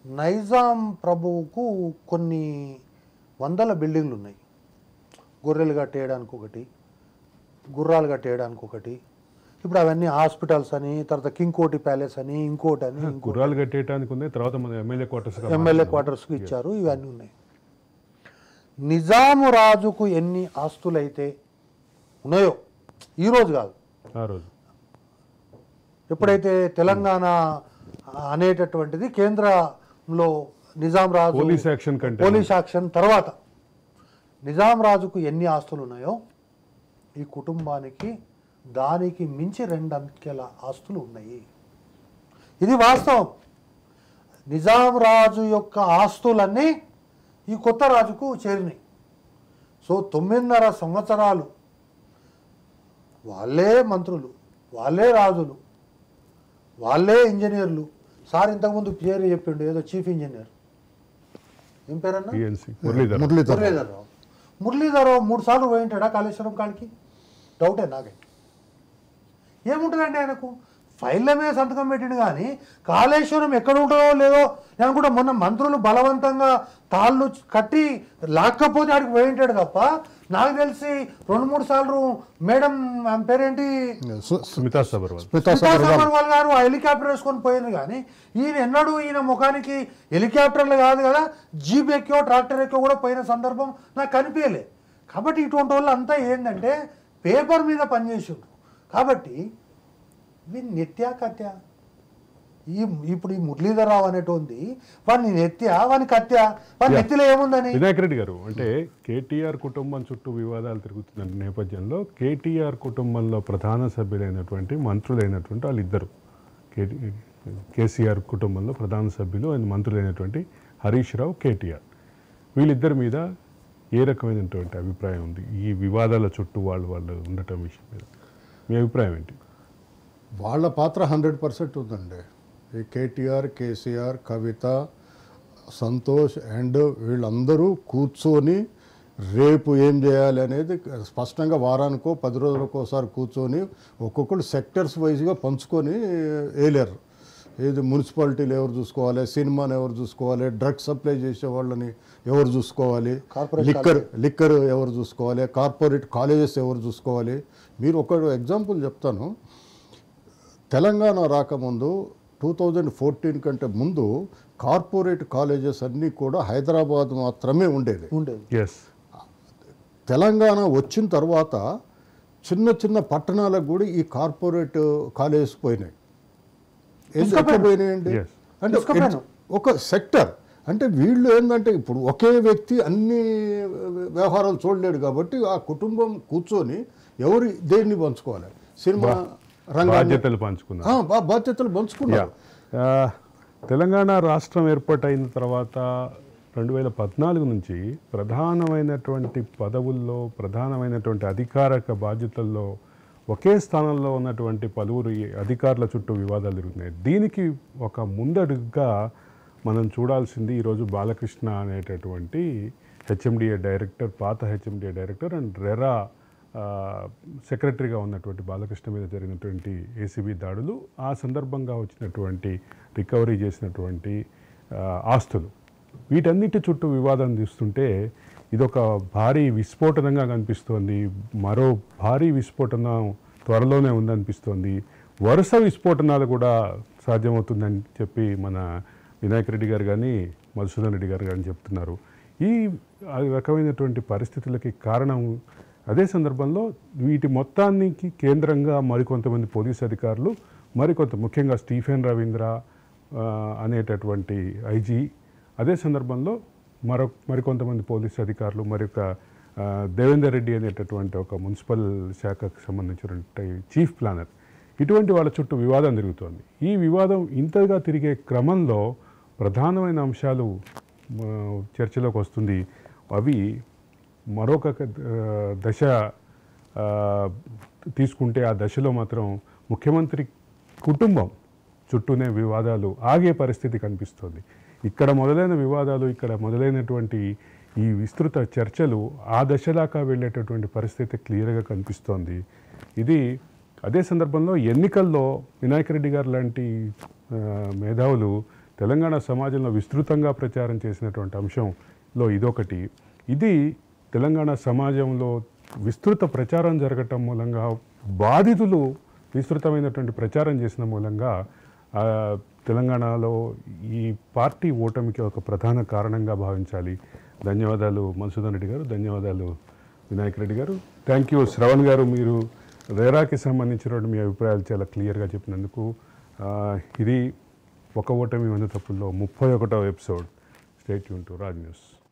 నైజాం ప్రభువుకు కొన్ని వందల బిల్డింగ్లు ఉన్నాయి. గొర్రెలు కట్టేయడానికి ఒకటి, గుర్రాలు కట్టేయడానికి ఒకటి. ఇప్పుడు అవన్నీ హాస్పిటల్స్ అని, తర్వాత కింగ్ కోటి ప్యాలెస్ అని, ఇంకోటి అని. గుర్రాలు కట్టేయడానికి ఉంది, తర్వాత మన ఎమ్మెల్యే క్వార్టర్స్కి ఇచ్చారు. ఇవన్నీ ఉన్నాయి. నిజాము రాజుకు ఎన్ని ఆస్తులైతే ఉన్నాయో, ఈరోజు కాదు, ఆ రోజు ఎప్పుడైతే తెలంగాణ అనేటటువంటిది కేంద్రంలో నిజాం రాజు పోలీస్ యాక్షన్ తర్వాత నిజాం రాజుకు ఎన్ని ఆస్తులు ఉన్నాయో ఈ కుటుంబానికి దానికి మించి 2 అంకెల ఆస్తులు ఉన్నాయి. ఇది వాస్తవం. నిజాం రాజు యొక్క ఆస్తులన్నీ ఈ కొత్త రాజుకు చేరినాయి. సో 9.5 సంవత్సరాలు వాళ్ళే మంత్రులు, వాళ్ళే రాజులు, వాళ్ళే ఇంజనీర్లు. సార్ ఇంతకుముందు పేరు చెప్పిండు, ఏదో చీఫ్ ఇంజనీర్, ఏం పేరన్నా? మురళీధరరావు. మురళీధరరావు 3 సార్లు పోయింటాడా కాళేశ్వరం కాడికి? డౌటే నాకైతే. ఏముంటుందండి ఆయనకు? ఫైళ్ళ మీద సంతకం పెట్టిండు కానీ కాళేశ్వరం ఎక్కడ ఉంటుందో లేదో నేను కూడా మొన్న మంత్రులు బలవంతంగా తాళ్ళు కట్టి లాక్కపోతే ఆడికి పోయింటాడు తప్ప నాకు తెలిసి 2-3 సార్లు మేడం పేరేంటి స్మితా సబర్వాల్ గారు ఆ హెలికాప్టర్ వేసుకొని పోయింది. కానీ ఈయన ముఖానికి హెలికాప్టర్లు కాదు కదా, జీప్ ఎక్కో ట్రాక్టర్ ఎక్కో కూడా పోయిన సందర్భం నాకు కనిపించలే. కాబట్టి ఇటువంటి వాళ్ళు అంతా ఏంటంటే పేపర్ మీద పనిచేసిండ్రు. కాబట్టి ఇవి నిత్యాకత్య ఇప్పుడు ఈ మురళీధరరావు అనేటోంది వాడిని నెత్త్యా వాని కత్యా వాని నెత్తిలో ఏముందని. వినాయక్ రెడ్డి గారు, అంటే కేటీఆర్ కుటుంబం చుట్టూ వివాదాలు తిరుగుతున్న నేపథ్యంలో కేటీఆర్ కుటుంబంలో ప్రధాన సభ్యులైనటువంటి మంత్రులైనటువంటి వాళ్ళిద్దరు, కేసీఆర్ కుటుంబంలో ప్రధాన సభ్యులు అండ్ మంత్రులైనటువంటి హరీష్ రావు, కేటీఆర్, వీళ్ళిద్దరి మీద ఏ రకమైనటువంటి అభిప్రాయం ఉంది ఈ వివాదాల చుట్టూ వాళ్ళు ఉండటం విషయం మీద? మీ అభిప్రాయం ఏంటి? వాళ్ళ పాత్ర 100% ఉందండి. ఈ కేటీఆర్, కేసీఆర్, కవిత, సంతోష్ అండ్ వీళ్ళందరూ కూర్చొని రేపు ఏం చేయాలి అనేది స్పష్టంగా వారానికో 10 రోజులకోసారి కూర్చొని ఒక్కొక్కరు సెక్టర్స్ వైజ్గా పంచుకొని వేయలేరు. ఏది మున్సిపాలిటీలు ఎవరు చూసుకోవాలి, సినిమాని ఎవరు చూసుకోవాలి, డ్రగ్స్ సప్లై చేసే వాళ్ళని ఎవరు చూసుకోవాలి, లిక్కర్ ఎవరు చూసుకోవాలి, కార్పొరేట్ కాలేజెస్ ఎవరు చూసుకోవాలి. మీరు ఒక ఎగ్జాంపుల్ చెప్తాను. తెలంగాణ రాకముందు 2014 కంటే ముందు కార్పొరేట్ కాలేజెస్ అన్నీ కూడా హైదరాబాద్ మాత్రమే ఉండేది. తెలంగాణ వచ్చిన తర్వాత చిన్న చిన్న పట్టణాలకు కూడా ఈ కార్పొరేట్ కాలేజెస్ పోయినాయి. ఎక్కడ పోయినాయండి అంటే ఒక సెక్టర్. అంటే వీళ్ళు ఏంటంటే ఇప్పుడు ఒకే వ్యక్తి అన్ని వ్యవహారాలు చూడలేడు కాబట్టి ఆ కుటుంబం కూర్చొని ఎవరు దేన్ని పంచుకోవాలి, సినిమా బాధ్యతలు పంచుకున్నారు. తెలంగాణ రాష్ట్రం ఏర్పాటైన తర్వాత 2014 నుంచి ప్రధానమైనటువంటి పదవుల్లో, ప్రధానమైనటువంటి అధికారిక బాధ్యతల్లో ఒకే స్థానంలో ఉన్నటువంటి పలువురు అధికారుల చుట్టూ వివాదాలు జరుగుతున్నాయి. దీనికి ఒక ముందడుగుగా మనం చూడాల్సింది ఈరోజు బాలకృష్ణ అనేటటువంటి హెచ్ఎండిఏ డైరెక్టర్, పాత హెచ్ఎండిఏ డైరెక్టర్ అండ్ రెరా సెక్రటరీగా ఉన్నటువంటి బాలకృష్ణ మీద జరిగినటువంటి ఏసీబీ దాడులు, ఆ సందర్భంగా వచ్చినటువంటి రికవరీ చేసినటువంటి ఆస్తులు, వీటన్నిటి చుట్టూ వివాదం తీస్తుంటే ఇదొక భారీ విస్ఫోటనంగా కనిపిస్తోంది. మరో భారీ విస్ఫోటనం త్వరలోనే ఉందనిపిస్తోంది. వరుస విస్ఫోటనాలు కూడా సాధ్యమవుతుందని చెప్పి మన వినాయక్ రెడ్డి గారు కానీ మధుసూదన్ రెడ్డి గారు కానీ చెప్తున్నారు. ఈ రకమైనటువంటి పరిస్థితులకి కారణం అదే సందర్భంలో వీటి మొత్తానికి కేంద్రంగా మరికొంతమంది పోలీసు అధికారులు, ముఖ్యంగా స్టీఫెన్ రవీంద్ర అనేటటువంటి ఐజీ, అదే సందర్భంలో మరికొంతమంది పోలీసు అధికారులు, మరొక దేవేందర్ రెడ్డి అనేటటువంటి ఒక మున్సిపల్ శాఖకు సంబంధించినటువంటి చీఫ్ ప్లానర్, ఇటువంటి వాళ్ళ చుట్టూ వివాదం తిరుగుతోంది. ఈ వివాదం ఇంతగా తిరిగే క్రమంలో ప్రధానమైన అంశాలు చర్చలోకి వస్తుంది. అవి మరొక దశ తీసుకుంటే ఆ దశలో మాత్రం ముఖ్యమంత్రి కుటుంబం చుట్టూనే వివాదాలు ఆగే పరిస్థితి కనిపిస్తోంది. ఇక్కడ మొదలైన వివాదాలు, ఇక్కడ మొదలైనటువంటి ఈ విస్తృత చర్చలు ఆ దశ దాకా వెళ్ళేటటువంటి పరిస్థితి క్లియర్గా కనిపిస్తోంది. ఇది అదే సందర్భంలో ఎన్నికల్లో వినాయక్ రెడ్డి గారు లాంటి మేధావులు తెలంగాణ సమాజంలో విస్తృతంగా ప్రచారం చేసినటువంటి అంశంలో ఇదొకటి. ఇది తెలంగాణ సమాజంలో విస్తృత ప్రచారం జరగటం మూలంగా, బాధితులు విస్తృతమైనటువంటి ప్రచారం చేసిన మూలంగా తెలంగాణలో ఈ పార్టీ ఓటమికి ఒక ప్రధాన కారణంగా భావించాలి. ధన్యవాదాలు మధుసూదన్ రెడ్డి గారు, ధన్యవాదాలు వినాయక్ రెడ్డి గారు. థ్యాంక్ యూ శ్రవణ్ గారు. మీరు రేరాకి సంబంధించిన మీ అభిప్రాయాలు చాలా క్లియర్గా చెప్పినందుకు. ఇది ఒక ఓటమి 100 తప్పుల్లో 31వ episode. Stay tune to Raj news.